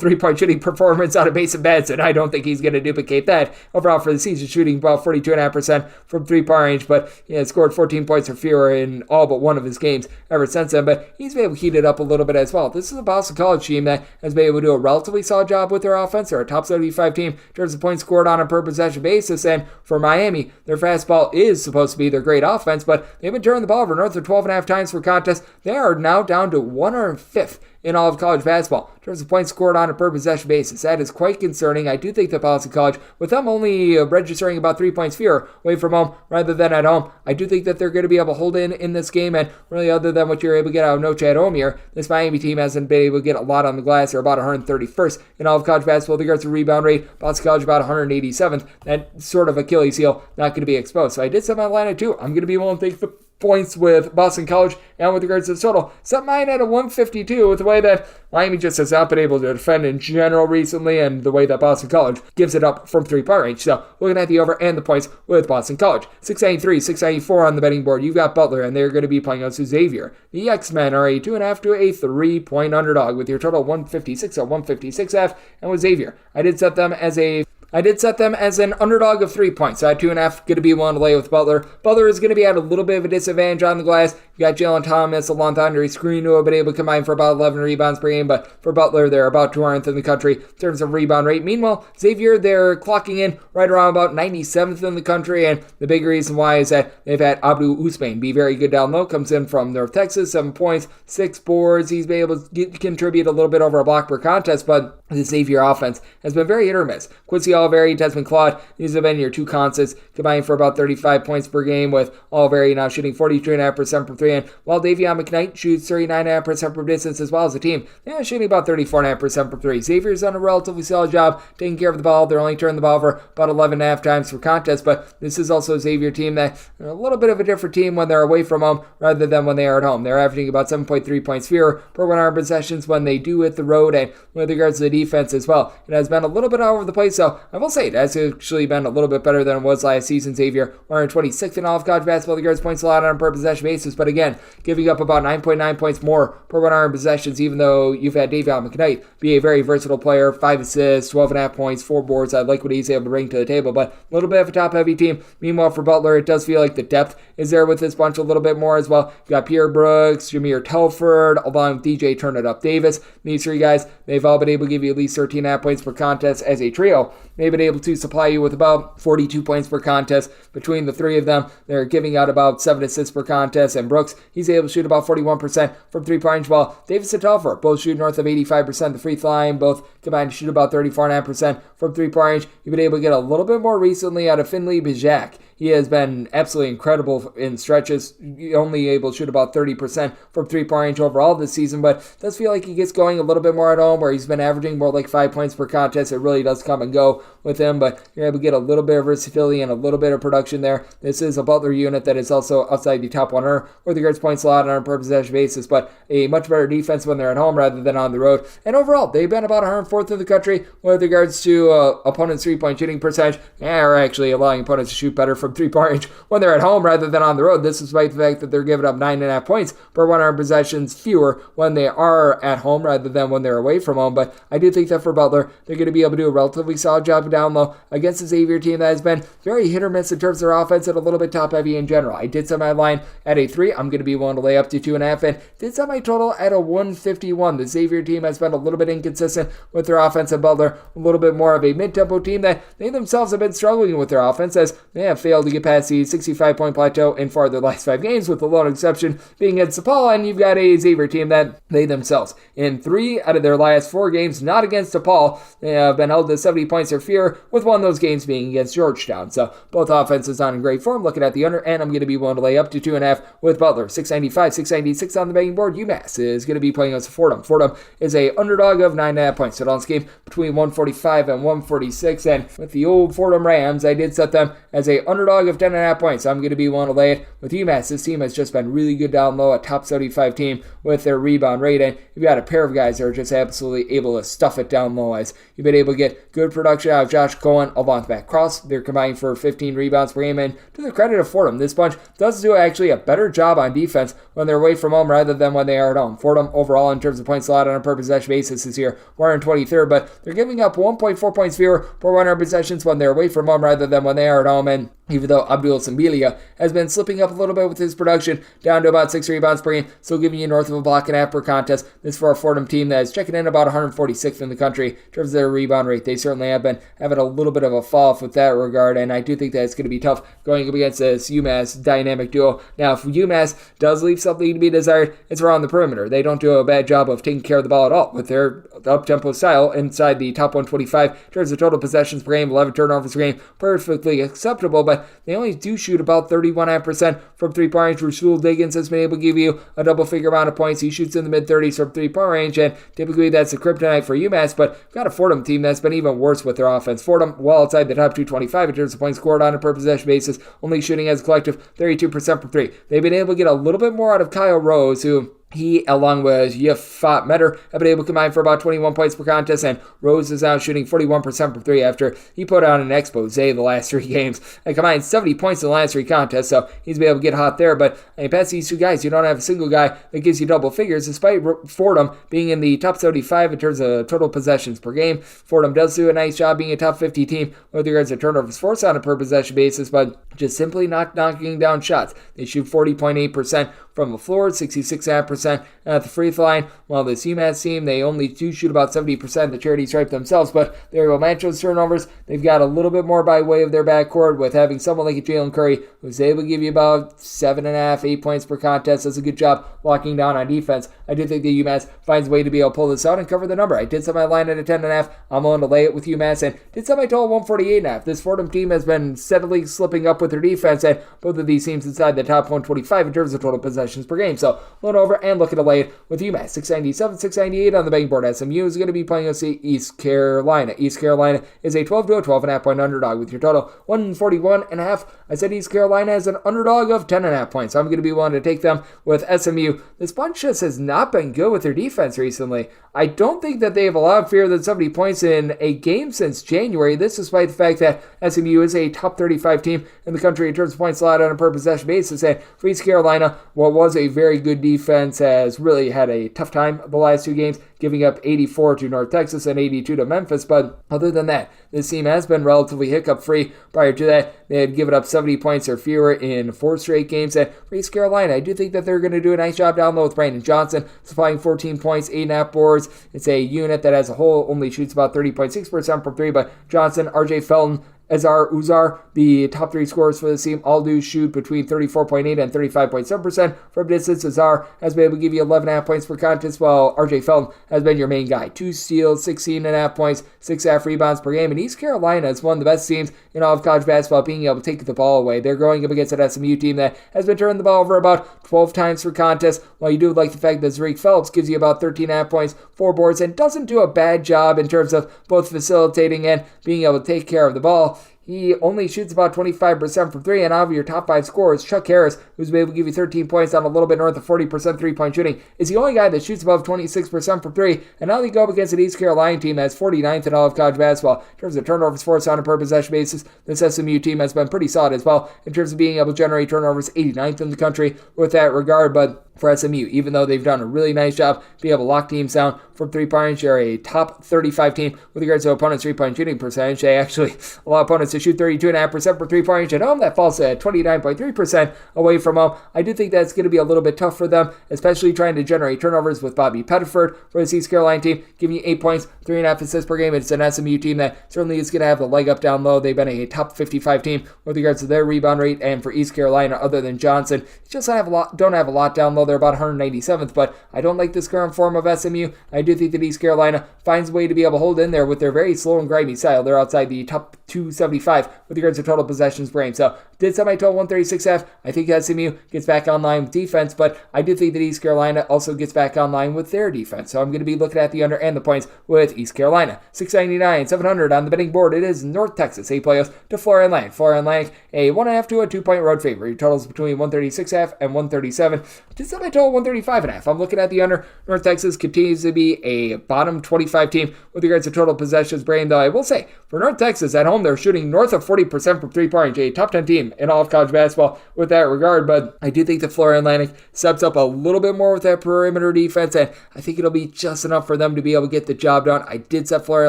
three-point shooting performance out of Mason Benson. I don't think he's going to duplicate that. Overall for the season, shooting about 42.5% from three-point range, but he has scored 14 points or fewer in all but one of his games ever since then. But he's been able to heat it up a little bit as well. This is a Boston College team that has been able to do a relatively solid job with their offense. They're a top 75 team in terms of points scored on a per possession basis, and for Miami, their fastball is supposed to be their great offense, but they've been turning the ball over north of 12.5 times per contest. They are now down to 105th in all of college basketball in terms of points scored on a per possession basis. That is quite concerning. I do think that Boston College, with them only registering about 3 points fewer away from home rather than at home, I do think that they're going to be able to hold in this game, and really other than what you're able to get out of No Chad Omier, this Miami team hasn't been able to get a lot on the glass. They're about 131st in all of college basketball with regards to rebound rate. Boston College about 187th. That sort of Achilles heel not going to be exposed. So I did set my line at 2. I'm going to be willing to take the points with Boston College, and with regards to the total, set mine at a 152 with the way that Miami just has not been able to defend in general recently, and the way that Boston College gives it up from three-point range. So looking at the over and the points with Boston College. 693, 694 on the betting board. You've got Butler, and they're going to be playing against Xavier. The X-Men are a 2.5 to a 3-point underdog with your total 156 at 156.5, and with Xavier, I did set them as an underdog of 3 points. So at 2.5, going to be willing to lay with Butler. Butler is going to be at a little bit of a disadvantage on the glass. You got Jalen Thomas, Alon Thondre Screen, who have been able to combine for about 11 rebounds per game, but for Butler, they're about 200th in the country in terms of rebound rate. Meanwhile, Xavier, they're clocking in right around about 97th in the country, and the big reason why is that they've had Abdul Usman be very good down low. Comes in from North Texas, 7 points, 6 boards. He's been able to contribute a little bit over a block per contest, but the Xavier offense has been very hit or miss. Quincy Oliveri, Desmond Claude, these have been your two constants, combining for about 35 points per game, with Oliveri now shooting 42.5% from 3, and while Davion McKnight shoots 39.5% from distance as well as a team, they're shooting about 34.5% from 3. Xavier's done a relatively solid job taking care of the ball. They're only turning the ball over about 11.5 times per contest, but this is also a Xavier team that are a little bit of a different team when they're away from home rather than when they are at home. They're averaging about 7.3 points fewer per 100 possessions when they do hit the road, and with regards to the defense as well, it has been a little bit all over the place, so I will say it has actually been a little bit better than it was last season. Xavier 126th in all of college basketball with regards to points allowed on a per possession basis, but again, again, giving up about 9.9 points more per 100 possessions, even though you've had Davion McKnight be a very versatile player, 5 assists, 12.5 points, 4 boards. I like what he's able to bring to the table, but a little bit of a top-heavy team. Meanwhile, for Butler, it does feel like the depth is there with this bunch a little bit more as well. You've got Pierre Brooks, Jameer Telford, along with DJ Turn-It-Up-Davis. These three guys, they've all been able to give you at least 13.5 points per contest as a trio. They've been able to supply you with about 42 points per contest. Between the three of them, they're giving out about 7 assists per contest, and Brooks, he's able to shoot about 41% from three-point range, while Davis and Telford both shoot north of 85% the free throw line, both combined to shoot about 34.5% from three-point range. You've been able to get a little bit more recently out of Finley Bijak. He has been absolutely incredible in stretches, only able to shoot about 30% from three-point range overall this season, but it does feel like he gets going a little bit more at home, where he's been averaging more like 5 points per contest. It really does come and go with him, but you're able to get a little bit of versatility and a little bit of production there. This is a Butler unit that is also outside the top 100 with regards points allowed on a per possession basis, but a much better defense when they're at home rather than on the road. And overall, they've been about 104th in the country with regards to opponents' three-point shooting percentage. Are actually allowing opponents to shoot better from three-point range when they're at home rather than on the road. This is despite the fact that they're giving up 9.5 points per 100 possessions fewer when they are at home rather than when they're away from home. But I do think that for Butler, they're going to be able to do a relatively solid job down low against the Xavier team that has been very hit or miss in terms of their offense and a little bit top-heavy in general. I did set my line at a 3. I'm going to be willing to lay up to 2.5, and did set my total at a 151. The Xavier team has been a little bit inconsistent with their offense, and Butler a little bit more of a mid-tempo team that they themselves have been struggling with their offense, as they have failed to get past the 65-point plateau in 4 of their last 5 games, with the lone exception being against DePaul. And you've got a Xavier team that they themselves, in 3 out of their last 4 games, not against DePaul, they have been held to 70 points or fewer, with one of those games being against Georgetown. So both offenses not in great form. Looking at the under, and I'm going to be willing to lay up to 2.5 with Butler. 695, 696 on the betting board. UMass is going to be playing against Fordham. Fordham is a underdog of 9.5 points. So on this game between 145 and 146, and with the old Fordham Rams, I did set them as a underdog of 10.5 points. So I'm going to be willing to lay it with UMass. This team has just been really good down low, a top 75 team with their rebound rate, and you've got a pair of guys that are just absolutely able to stuff it down low, as you've been able to get good production out of Josh Cohen along with Matt Cross. They're combined for 15 rebounds per game, and to the credit of Fordham, this bunch does do actually a better job on defense when they're away from home rather than when they are at home. Fordham overall in terms of points allowed on a per possession basis this year, 123rd, but they're giving up 1.4 points fewer per 100 possessions when they're away from home rather than when they are at home. And even though Abdul Sambilia has been slipping up a little bit with his production, down to about 6 rebounds per game, still giving you north of a block and a half per contest. This is for a Fordham team that is checking in about 146th in the country in terms of their rebound rate. They certainly have been having a little bit of a fall off with that regard, and I do think that it's going to be tough going up against this UMass dynamic duo. Now, if UMass does leave something to be desired, it's around the perimeter. They don't do a bad job of taking care of the ball at all with their up-tempo style inside the top 125 in terms of total possessions per game, 11 turnovers per game, perfectly acceptable, but they only do shoot about 31.5% from three-point range. Rasul Diggins has been able to give you a double-figure amount of points. He shoots in the mid-30s from three-point range, and typically that's the kryptonite for UMass, but we've got a Fordham team that's been even worse with their offense. Fordham, well outside the top 225 in terms of points scored on a per-possession basis, only shooting as a collective 32% from 3. They've been able to get a little bit more out of Kyle Rose, who he, along with Yafat Metter, have been able to combine for about 21 points per contest, and Rose is now shooting 41% from 3 after he put out an expose the last 3 games and combined 70 points in the last 3 contests, so he's been able to get hot there. But past these 2 guys, you don't have a single guy that gives you double figures, despite Fordham being in the top 75 in terms of total possessions per game. Fordham does do a nice job being a top 50 team with regards to turnovers forced on a per possession basis, but just simply not knocking down shots. They shoot 40.8% from the floor, 66.5% at the free throw line. While this UMass team, they only do shoot about 70% of the charity stripe themselves, but they're able to match those turnovers. They've got a little bit more by way of their backcourt with having someone like Jalen Curry, who's able to give you about 7.5, 8 points per contest. Does a good job locking down on defense. I do think that UMass finds a way to be able to pull this out and cover the number. I did set my line at a 10.5. I'm willing to lay it with UMass, and did set my total 148.5. This Fordham team has been steadily slipping up with their defense, and both of these teams inside the top 125 in terms of total possessions per game. So, loan over and looking to lay it with UMass. 697, 698 on the betting board. SMU is going to be playing against East Carolina. East Carolina is a 12 to a 12.5 point underdog with your total 141.5. I said East Carolina is an underdog of 10.5 points. So I'm going to be willing to take them with SMU. This bunch just has not been good with their defense recently. I don't think that they have allowed fewer than 70 points in a game since January. This despite the fact that SMU is a top 35 team in the country in terms of points allowed on a per possession basis. And for East Carolina, what was a very good defense, has really had a tough time the last 2 games, giving up 84 to North Texas and 82 to Memphis. But other than that, this team has been relatively hiccup-free. Prior to that, they had given up 70 points or fewer in 4 straight games. And for East Carolina, I do think that they're going to do a nice job down low with Brandon Johnson, supplying 14 points, 8.5 boards. It's a unit that as a whole only shoots about 30.6% from 3, but Johnson, RJ Felton, Azar Uzar, the top 3 scorers for the team, all do shoot between 34.8 and 35.7% from distance. Azar has been able to give you 11.5 points per contest, while RJ Felton has been your main guy. 2 steals, 16.5 points, 6.5 rebounds per game. And East Carolina is one of the best teams in all of college basketball being able to take the ball away. They're going up against an SMU team that has been turning the ball over about 12 times per contest, while you do like the fact that Zariq Phelps gives you about 13.5 points, 4 boards, and doesn't do a bad job in terms of both facilitating and being able to take care of the ball. He only shoots about 25% from 3, and out of your top 5 scorers, Chuck Harris, who's been able to give you 13 points on a little bit north of 40% three-point shooting, is the only guy that shoots above 26% from 3, and now they go up against an East Carolina team that's 49th in all of college basketball. In terms of turnovers forced on a per possession basis, this SMU team has been pretty solid as well. In terms of being able to generate turnovers, 89th in the country with that regard, but for SMU, even though they've done a really nice job being able to lock teams down from 3-point range, they're a top 35 team with regards to opponents' 3-point shooting percentage. They actually allow opponents to shoot 32.5% for 3-point range at home. That falls at 29.3% away from home. I do think that's going to be a little bit tough for them, especially trying to generate turnovers with Bobby Pettiford for the East Carolina team, giving you 8 points, 3.5 assists per game. It's an SMU team that certainly is going to have the leg up down low. They've been a top 55 team with regards to their rebound rate, and for East Carolina, other than Johnson, just don't have a lot down low. They're about 197th, but I don't like this current form of SMU. I do think that East Carolina finds a way to be able to hold in there with their very slow and grimy style. They're outside the top 275 with regards to total possessions per game. So did set my total 136.5. I think SMU gets back online with defense, but I do think that East Carolina also gets back online with their defense. So I'm going to be looking at the under and the points with East Carolina. 699, 700 on the betting board. It is North Texas, 8 playoffs to Florida Atlantic. Florida Atlantic, a 1.5 to a 2-point road favorite. Your totals between 136.5 and 137. Did set my total 135.5. I'm looking at the under. North Texas continues to be a bottom 25 team with regards to total possessions per game, though I will say, for North Texas at home, they're shooting north of 40% from 3-point range, a top 10 team in all of college basketball with that regard, but I do think the Florida Atlantic steps up a little bit more with that perimeter defense, and I think it'll be just enough for them to be able to get the job done. I did set Florida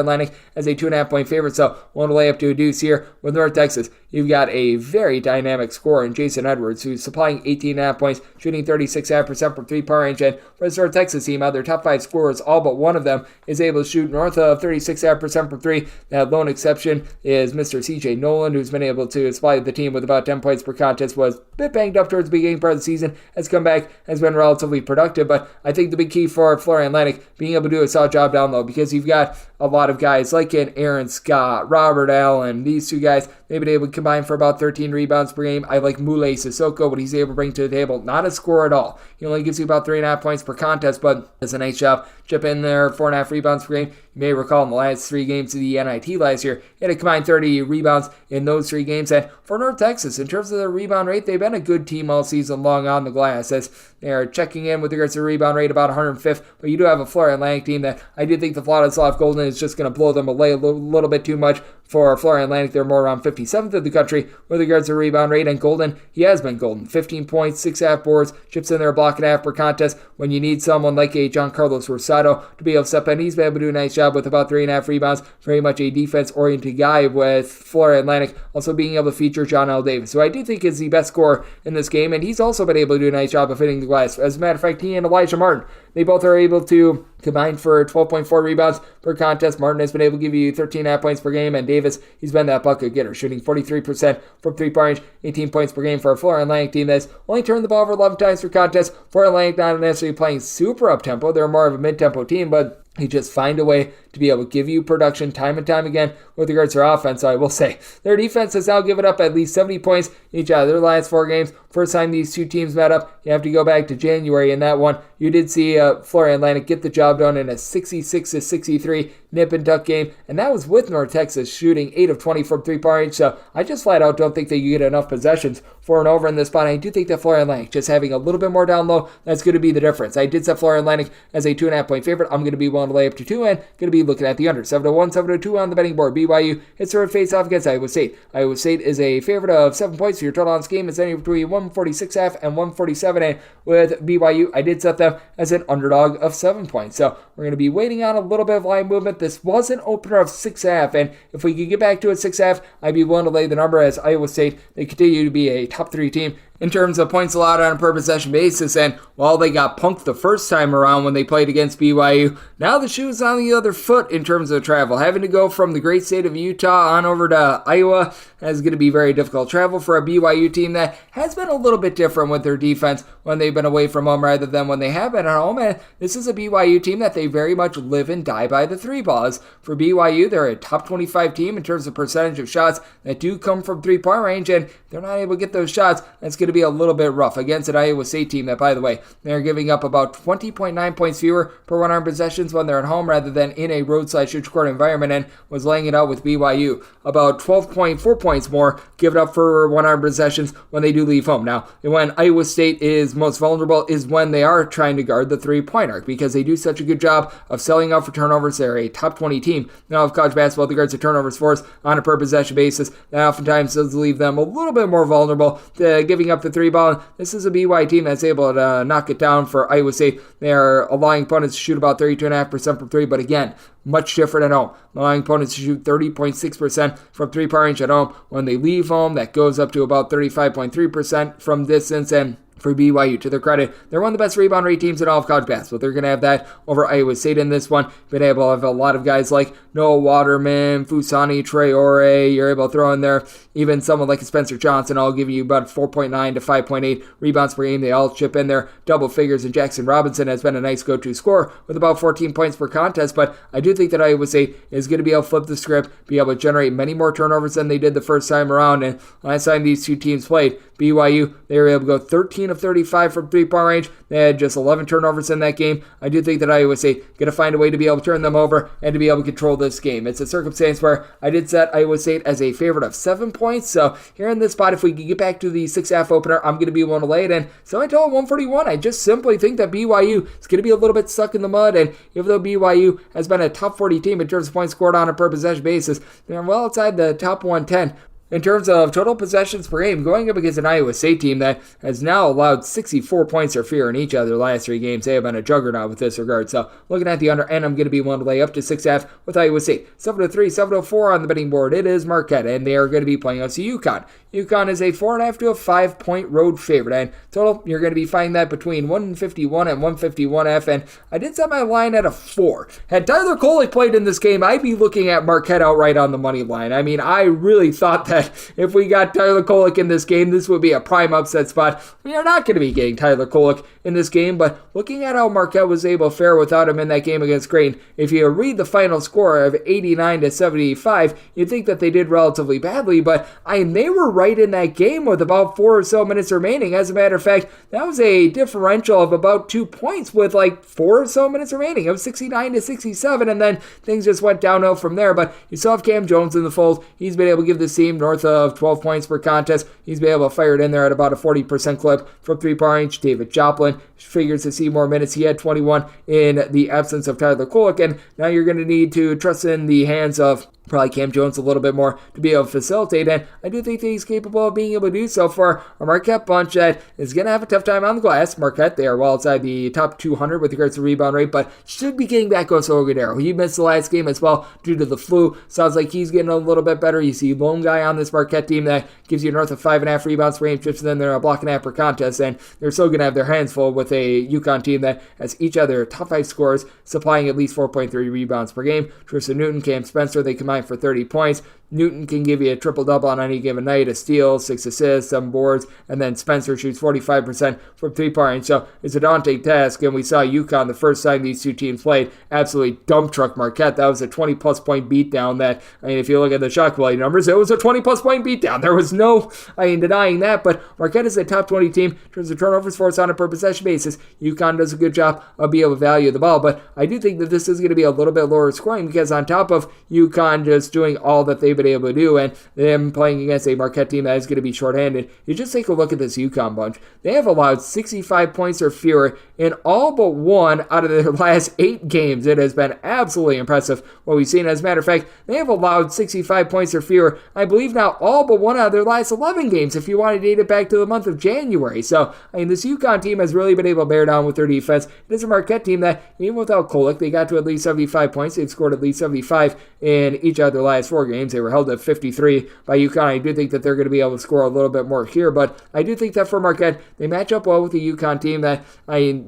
Atlantic as a 2.5-point favorite, so want to lay up to a deuce here with North Texas. You've got a very dynamic scorer in Jason Edwards, who's supplying 18.5 points, shooting 36.5% from 3-point range, and for the North Texas team, out of their top 5 scorers, all but one of them is able to shoot north of 36.5% from 3. That lone exception is Mr. CJ Nolan, who's been able to supply the team with about 10 points per contest, was a bit banged up towards the beginning part of the season, has come back, has been relatively productive, but I think the big key for Florida Atlantic being able to do a solid job down low, because you've got a lot of guys like an Aaron Scott, Robert Allen, these two guys, they've been able to combine for about 13 rebounds per game. I like Mule Sissoko, what he's able to bring to the table. Not a scorer at all. He only gives you about 3.5 points per contest, but does a nice job. Chip in there, 4.5 rebounds per game. You may recall in the last 3 games of the NIT last year, he had a combined 30 rebounds in those 3 games. And for North Texas, in terms of their rebound rate, they've been a good team all season long on the glass, as they are checking in with regards to rebound rate about 105th. But you do have a Florida Atlantic team that I do think the Vladislav Golden is just going to blow them away a little bit too much. For Florida Atlantic, they're more around 57th in the country with regards to rebound rate. And Golden, he has been Golden. 15 points, 6.5 boards, chips in there, a block and a half per contest. When you need someone like a John Carlos Rosado to be able to step in, he's been able to do a nice job with about 3.5 rebounds. Very much a defense-oriented guy, with Florida Atlantic also being able to feature John L. Davis, who I do think is the best scorer in this game, and he's also been able to do a nice job of hitting the glass. As a matter of fact, he and Elijah Martin, they both are able to combine for 12.4 rebounds per contest. Martin has been able to give you 13.5 points per game, and Davis, he's been that bucket getter, shooting 43% from 3-point range, 18 points per game for a Florida Atlantic team that's only turned the ball over 11 times per contest. Florida Atlantic not necessarily playing super up-tempo. They're more of a mid-tempo team, but they just find a way to be able to give you production time and time again with regards to their offense. So I will say, their defense has now given up at least 70 points each out of their last 4 games. First time these two teams met up, you have to go back to January in that one. You did see Florida Atlantic get the job done in a 66-63 nip and tuck game, and that was with North Texas shooting 8 of 20 from 3-point range. So I just flat out don't think that you get enough possessions for an over in this spot. I do think that Florida Atlantic just having a little bit more down low, that's going to be the difference. I did set Florida Atlantic as a 2.5-point favorite. I'm going to be willing to lay up to 2 and going to be be looking at the under. 7-1, 7-2 on the betting board. BYU hits their face-off against Iowa State. Iowa State is a favorite of 7 points for your total on this game. It's anywhere between 146.5 and 147. And with BYU, I did set them as an underdog of 7 points. So we're going to be waiting on a little bit of line movement. This was an opener of 6.5, and if we could get back to it 6.5, I'd be willing to lay the number as Iowa State. They continue to be a top 3 team in terms of points allowed on a per possession basis, and while they got punked the first time around when they played against BYU, now the shoe's on the other foot in terms of travel. Having to go from the great state of Utah on over to Iowa is going to be very difficult travel for a BYU team that has been a little bit different with their defense when they've been away from home rather than when they have been at home, and this is a BYU team that they very much live and die by the 3 balls. For BYU, they're a top 25 team in terms of percentage of shots that do come from 3-point range, and they're not able to get those shots. That's going to be a little bit rough against an Iowa State team that, by the way, they're giving up about 20.9 points fewer per 100 possessions when they're at home rather than in a roadside court environment, and was laying it out with BYU. About 12.4 points more given up for 100 possessions when they do leave home. Now, when Iowa State is most vulnerable is when they are trying to guard the 3-point arc, because they do such a good job of selling out for turnovers. They're a top 20 team now of college basketball with regards to turnovers forced on a per possession basis. That oftentimes does leave them a little bit more vulnerable to giving up the 3 ball. This is a BYU team that's able to knock it down for Iowa State. They are allowing opponents to shoot about 32.5% from 3, but again, much different at home. Allowing opponents to shoot 30.6% from 3-point range at home. When they leave home, that goes up to about 35.3% from distance, and for BYU, to their credit, they're one of the best rebound rate teams in all of college basketball. They're going to have that over Iowa State in this one. Been able to have a lot of guys like Noah Waterman, Fusani Traore. You're able to throw in there even someone like Spencer Johnson. I'll give you about 4.9 to 5.8 rebounds per game. They all chip in there double figures, and Jackson Robinson has been a nice go-to scorer with about 14 points per contest. But I do think that Iowa State is going to be able to flip the script, be able to generate many more turnovers than they did the first time around. And last time these two teams played, BYU, they were able to go 13 of 35 from 3-point range. They had just 11 turnovers in that game. I do think that Iowa State going to find a way to be able to turn them over and to be able to control this game. It's a circumstance where I did set Iowa State as a favorite of 7 points. So here in this spot, if we can get back to the 6.5 opener, I'm going to be willing to lay it in. So I told 141. I just simply think that BYU is going to be a little bit stuck in the mud. And even though BYU has been a top 40 team in terms of points scored on a per possession basis, they're well outside the top 110. In terms of total possessions per game, going up against an Iowa State team that has now allowed 64 points or fewer in each of their last 3 games, they have been a juggernaut with this regard. So looking at the under, and I'm going to be willing to lay up to 6.5 with Iowa State. 7-3, 7-4 on the betting board. It is Marquette, and they are going to be playing us UConn. UConn is a 4.5 to a 5-point road favorite, and total, you're going to be finding that between 151 and 151.5, and I did set my line at a 4. Had Tyler Kolek played in this game, I'd be looking at Marquette outright on the money line. I mean, I really thought that if we got Tyler Kolek in this game, this would be a prime upset spot. We are not going to be getting Tyler Kolek in this game, but looking at how Marquette was able to fare without him in that game against Creighton, if you read the final score of 89 to 75, you'd think that they did relatively badly, but they were right in that game with about 4 or so minutes remaining. As a matter of fact, that was a differential of about 2 points with like 4 or so minutes remaining. It was 69 to 67, and then things just went downhill from there, but you still have Cam Jones in the fold. He's been able to give this team north of 12 points per contest. He's been able to fire it in there at about a 40% clip from 3-point range. David Joplin figures to see more minutes. He had 21 in the absence of Tyler Kolek, and now you're going to need to trust in the hands of probably Cam Jones a little bit more to be able to facilitate, and I do think that he's capable of being able to do so for a Marquette bunch that is going to have a tough time on the glass. Marquette, they are well outside the top 200 with regards to rebound rate, but should be getting back on Ogadero. He missed the last game as well due to the flu. Sounds like he's getting a little bit better. You see lone guy on this Marquette team that gives you north of 5.5 rebounds per game, chips, and then they're a block and a half per contest, and they're still going to have their hands full with a UConn team that has each of their top 5 scorers supplying at least 4.3 rebounds per game. Tristan Newton, Cam Spencer, they combine for 30 points. Newton can give you a triple-double on any given night, a steal, 6 assists, 7 boards, and then Spencer shoots 45% from 3-point range. So it's a daunting task, and we saw UConn the first time these two teams played absolutely dump truck Marquette. That was a 20-plus point beatdown that, if you look at the shot quality numbers, it was a 20-plus point beatdown. There was no denying that, but Marquette is a top 20 team in terms of turnovers forced on a per possession basis. UConn does a good job of being able to value the ball, but I do think that this is going to be a little bit lower scoring because on top of UConn just doing all that they've been able to do, and them playing against a Marquette team that is going to be shorthanded. You just take a look at this UConn bunch. They have allowed 65 points or fewer in all but one out of their last 8 games. It has been absolutely impressive what we've seen. As a matter of fact, they have allowed 65 points or fewer, I believe now, all but one out of their last 11 games, if you want to date it back to the month of January. So, this UConn team has really been able to bear down with their defense. It is a Marquette team that, even without Kolek, they got to at least 75 points. They've scored at least 75 in each of their last 4 games. They were held at 53 by UConn. I do think that they're going to be able to score a little bit more here, but I do think that for Marquette, they match up well with the UConn team that,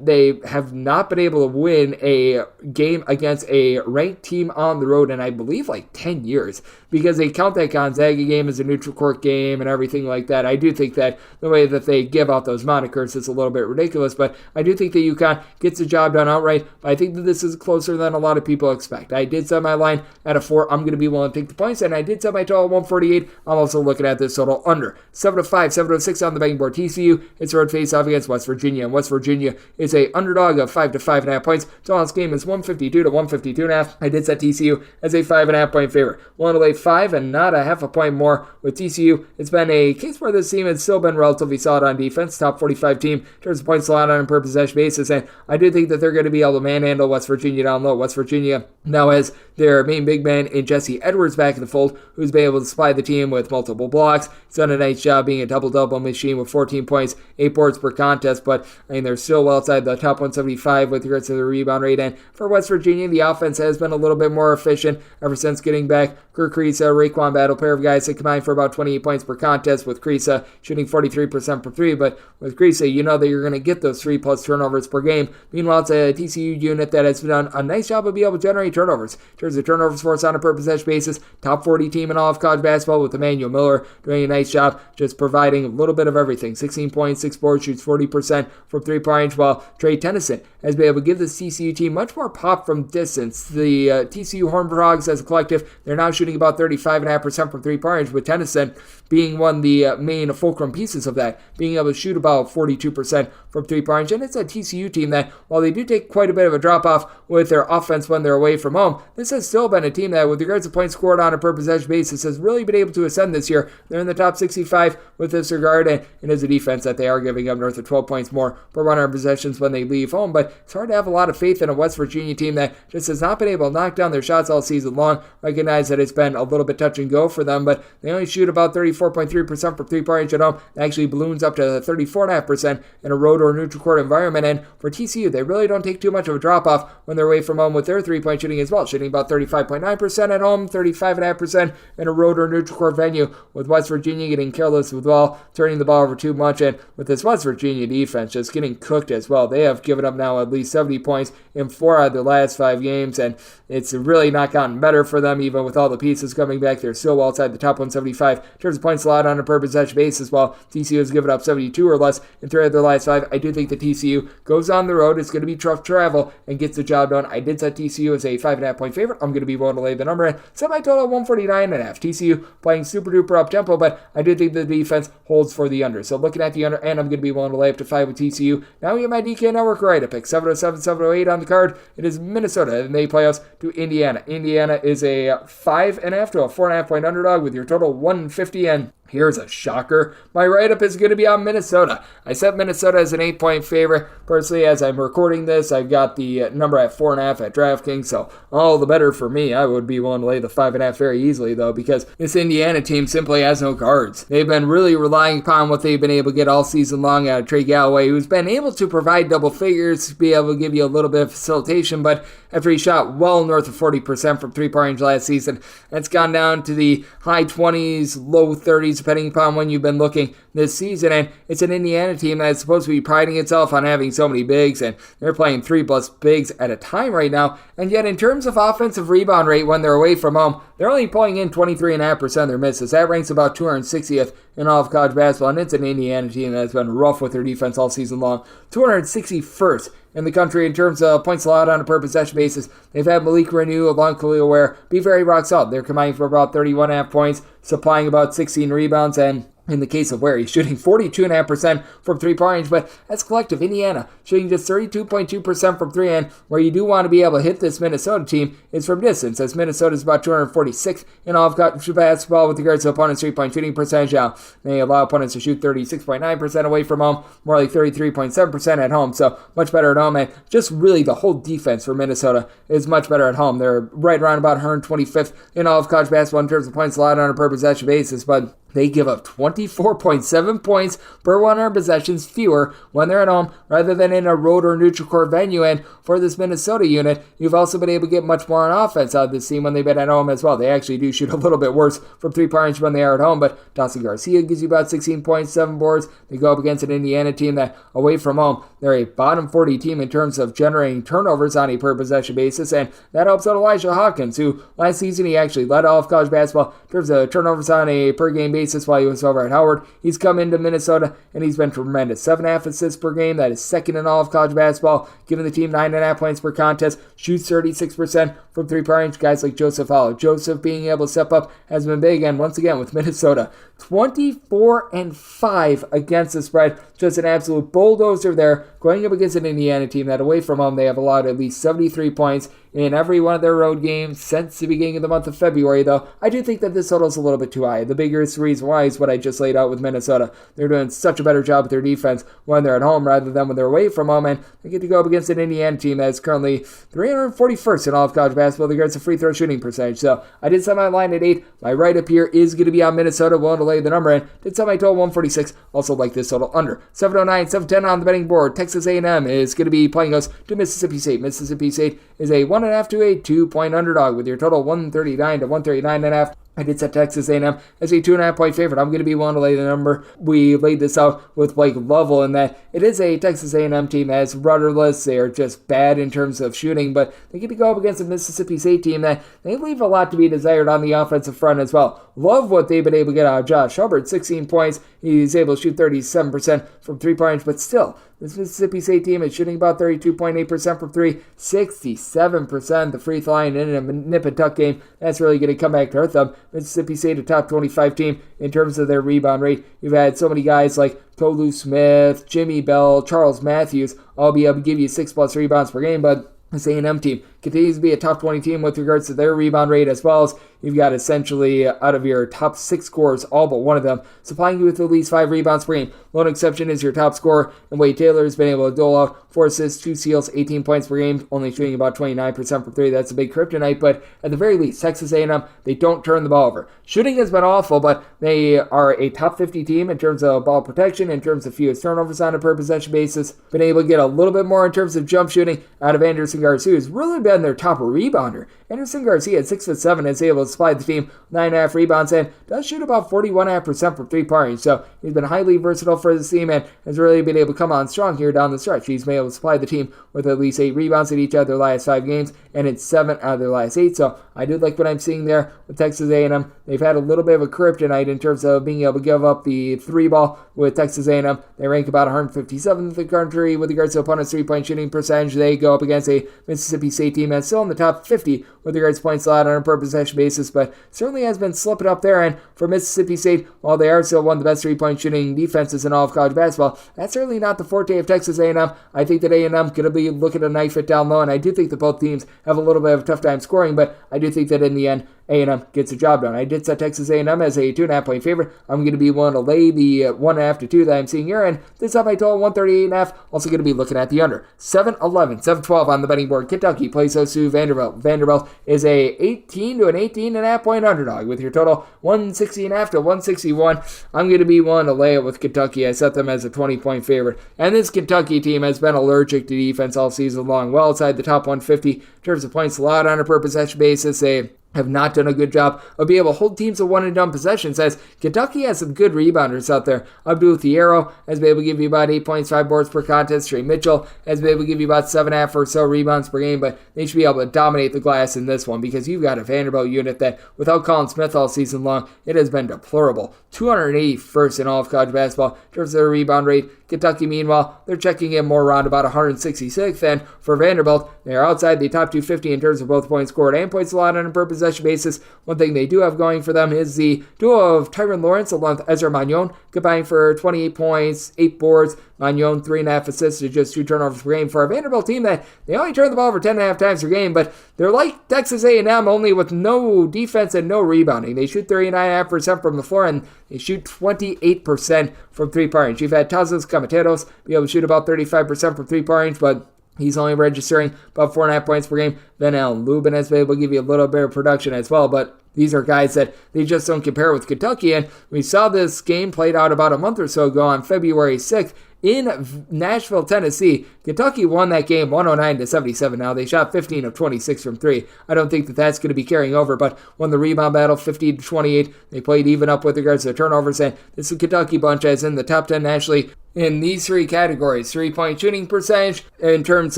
they have not been able to win a game against a ranked team on the road in, I believe, 10 years, because they count that Gonzaga game as a neutral court game and everything like that. I do think that the way that they give out those monikers is a little bit ridiculous, but I do think that UConn gets the job done outright. But I think that this is closer than a lot of people expect. I did set my line at a 4. I'm going to be willing to take the points, and I did set my total at 148. I'm also looking at this total under 7-5, 7-6 on the betting board. TCU, it's a road face-off against West Virginia, and West Virginia is a underdog of 5 to 5.5 points. Total on this game is 152 to 152.5. I did set TCU as a 5.5 point favorite. Willing to lay 5 and not a half a point more with TCU. It's been a case where this team has still been relatively solid on defense, top 45 team in terms of points allowed on a per possession basis, and I do think that they're going to be able to manhandle West Virginia down low. West Virginia now has their main big man in Jesse Edwards back in the fold, who's been able to supply the team with multiple blocks. He's done a nice job being a double-double machine with 14 points, 8 boards per contest, but they're still well outside the top 175 with regards to the rebound rate. And for West Virginia, the offense has been a little bit more efficient ever since getting back Kirk Kriisa, Raekwon Battle, pair of guys that combine for about 28 points per contest, with Kriisa shooting 43% per 3. But with Kriisa, you know that you're going to get those 3+ turnovers per game. Meanwhile, it's a TCU unit that has done a nice job of being able to generate turnovers. In terms of turnovers forced on a per possession basis, top 40 team in all of college basketball, with Emmanuel Miller doing a nice job just providing a little bit of everything. 16 points, 6 boards, shoots 40% from 3-point range, while Trey Tennyson has been able to give the TCU team much more pop from distance. The TCU Horned Frogs as a collective, they're now shooting about 35.5% from 3-point range, with Tennyson being one of the main fulcrum pieces of that, being able to shoot about 42% from 3-point range. And it's a TCU team that, while they do take quite a bit of a drop-off with their offense when they're away from home, this has still been a team that, with regards to points scored on a per possession basis, has really been able to ascend this year. They're in the top 65 with this regard, and it is a defense that they are giving up north of 12 points more per 100 possessions when they leave home. But it's hard to have a lot of faith in a West Virginia team that just has not been able to knock down their shots all season long. Recognize that it's been a little bit touch and go for them, but they only shoot about 34.3% from 3-point range at home. It actually balloons up to 34.5% in a road or neutral court environment. And for TCU, they really don't take too much of a drop off when they're away from home with their 3-point shooting as well, shooting about 35.9% at home, 35.5% in a road or neutral court venue, with West Virginia getting careless with the ball, turning the ball over too much, and with this West Virginia defense just getting cooked as well. They have given up now at least 70 points in 4 out of their last 5 games, and it's really not gotten better for them. Even with all the pieces coming back, they're still well outside the top 175 in terms of points allowed on a per possession basis, while TCU has given up 72 or less in 3 of their last 5. I do think that TCU goes on the road. It's going to be tough travel and gets the job done. I did set TCU as a 5.5 point favorite. I'm going to be willing to lay the number and set my total at 149.5. TCU playing super duper up tempo, but I do think the defense holds for the under. So looking at the under, and I'm going to be willing to lay up to 5 with TCU. Now we have my DK Network right. I pick 707, 708 on the card. It is Minnesota in the playoffs to Indiana. Indiana is a 5.5 to a 4.5 point underdog with your total 150, and here's a shocker. My write-up is going to be on Minnesota. I set Minnesota as an 8-point favorite. Personally, as I'm recording this, I've got the number at 4.5 at DraftKings, so all the better for me. I would be willing to lay the 5.5 very easily, though, because this Indiana team simply has no guards. They've been really relying upon what they've been able to get all season long out of Trey Galloway, who's been able to provide double figures, to be able to give you a little bit of facilitation, but after he shot well north of 40% from 3-point range last season, it's gone down to the high 20s, low 30s, depending upon when you've been looking this season. And it's an Indiana team that's supposed to be priding itself on having so many bigs, and they're playing 3+ bigs at a time right now. And yet, in terms of offensive rebound rate when they're away from home, they're only pulling in 23.5% of their misses. That ranks about 260th in all of college basketball, and it's an Indiana team that's been rough with their defense all season long. 261st in the country in terms of points allowed on a per possession basis. They've had Malik Renew, along Khalil Ware, be very rock solid. They're combining for about 31.5 points, supplying about 16 rebounds, and in the case of where he's shooting 42.5% from three-point range, but as collective, Indiana shooting just 32.2% from three, and where you do want to be able to hit this Minnesota team is from distance, as Minnesota is about 246th in all of college basketball with regards to opponents' three-point shooting percentage. Now, they allow opponents to shoot 36.9% away from home, more like 33.7% at home, so much better at home, and just really the whole defense for Minnesota is much better at home. They're right around about 125th in all of college basketball in terms of points allowed on a per possession basis, but they give up 24.7 points per 100 possessions fewer when they're at home rather than in a road or neutral court venue. And for this Minnesota unit, you've also been able to get much more on offense out of this team when they've been at home as well. They actually do shoot a little bit worse from three-point range when they are at home, but Dawson Garcia gives you about 16 points, 7 boards. They go up against an Indiana team that, away from home, they're a bottom 40 team in terms of generating turnovers on a per possession basis, and that helps out Elijah Hawkins, who last season he actually led all of college basketball in terms of turnovers on a per game basis while he was over at Howard. He's come into Minnesota and he's been tremendous. 7.5 assists per game. That is second in all of college basketball, giving the team 9.5 points per contest. Shoots 36% from three-point range. Guys like Joseph Hollow. Joseph being able to step up has been big, and once again with Minnesota, 24-5 against the spread. Just an absolute bulldozer there, going up against an Indiana team that away from home they have allowed at least 73 points in every one of their road games since the beginning of the month of February, though. I do think that this total is a little bit too high. The biggest reason why is what I just laid out with Minnesota. They're doing such a better job with their defense when they're at home rather than when they're away from home, and they get to go up against an Indiana team that's currently 341st in all of college basketball with regards to free throw shooting percentage. So I did set my line at 8. My right up here is going to be on Minnesota, willing to lay the number in. Did set my total 146. Also like this total under 709, 710 on the betting board. Texas A&M is going to be playing us to Mississippi State. Mississippi State is a 1.5 to a 2-point underdog with your total 139 to 139.5. I did set Texas A&M as a 2.5 point favorite. I'm going to be willing to lay the number. We laid this out with Blake Lovell in that it is a Texas A&M team that's rudderless. They are just bad in terms of shooting, but they get to go up against a Mississippi State team that they leave a lot to be desired on the offensive front as well. Love what they've been able to get out of Josh Hubbard, 16 points. He's able to shoot 37% from three-point range, but still, this Mississippi State team is shooting about 32.8% from three, 67% the free throw line in a nip and tuck game. That's really going to come back to hurt them. Mississippi State, a top 25 team in terms of their rebound rate. You've had so many guys like Tolu Smith, Jimmy Bell, Charles Matthews, all be able to give you 6+ rebounds per game, but this A&M team continues to be a top 20 team with regards to their rebound rate, as well as you've got essentially out of your top 6 scorers, all but one of them supplying you with at least 5 rebounds per game. Lone exception is your top scorer, and Wade Taylor has been able to dole out 4 assists, 2 steals, 18 points per game, only shooting about 29% from 3. That's a big kryptonite, but at the very least, Texas A&M, they don't turn the ball over. Shooting has been awful, but they are a top 50 team in terms of ball protection, in terms of fewest turnovers on a per possession basis. Been able to get a little bit more in terms of jump shooting out of Anderson Garcia, who's really been their top rebounder. Anderson Garcia at 6'7" is able to supply the team 9.5 rebounds and does shoot about 41.5% from three-point range. So he's been highly versatile for this team and has really been able to come on strong here down the stretch. He's been able to supply the team with at least 8 rebounds in each of their last 5 games and in 7 out of their last 8. So I do like what I'm seeing there with Texas A&M. They've had a little bit of a kryptonite in terms of being able to give up the 3 ball with Texas A&M. They rank about 157th in the country with regards to opponents' 3-point shooting percentage. They go up against a Mississippi State team that's still in the top 50 with regards to points allowed on a per possession basis, but certainly has been slipping up there. And for Mississippi State, while they are still one of the best 3-point shooting defenses in all of college basketball, that's certainly not the forte of Texas A&M. I think that A&M could be looking to knife it down low, and I do think that both teams have a little bit of a tough time scoring, but I do think that in the end, A&M gets the job done. I did set Texas A&M as a 2.5 point favorite. I'm going to be willing to lay the 1.5 to 2 that I'm seeing here, and this time I total 138.5. Also going to be looking at the under 7-11, 7-12 on the betting board. Kentucky plays HOU Vanderbilt. Vanderbilt is a 18 to an 18.5 point underdog with your total 160.5 to 161. I'm going to be willing to lay it with Kentucky. I set them as a 20 point favorite, and this Kentucky team has been allergic to defense all season long, well outside the top 150 in terms of points allowed on a per possession basis. They have not done a good job of being able to hold teams to one and done possessions, as Kentucky has some good rebounders out there. Abdul Thiero has been able to give you about 8 points, 5 boards per contest. Trey Mitchell has been able to give you about 7.5 or so rebounds per game, but they should be able to dominate the glass in this one because you've got a Vanderbilt unit that, without Colin Smith all season long, it has been deplorable. 281st in all of college basketball in terms of their rebound rate. Kentucky, meanwhile, they're checking in more around about 166th, and for Vanderbilt, they're outside the top 250 in terms of both points scored and points allowed on a per possession possession basis. One thing they do have going for them is the duo of Tyron Lawrence along with Ezra Magnon, combining for 28 points, 8 boards. Magnon, 3.5 assists to just 2 turnovers per game for a Vanderbilt team that they only turn the ball over 10.5 times per game, but they're like Texas A&M, only with no defense and no rebounding. They shoot 39.5% from the floor, and they shoot 28% from three-point range. You've had Tazos Camateros be able to shoot about 35% from three-point range, but he's only registering about 4.5 points per game. Then Alan Lubin has been able to give you a little bit of production as well, but these are guys that they just don't compare with Kentucky, and we saw this game played out about a month or so ago on February 6th in Nashville, Tennessee. Kentucky won that game 109-77. Now, they shot 15 of 26 from 3. I don't think that that's going to be carrying over, but won the rebound battle 50-28. They played even up with regards to the turnovers, and this is a Kentucky bunch as in the top 10 nationally in these 3 categories: 3-point shooting percentage in terms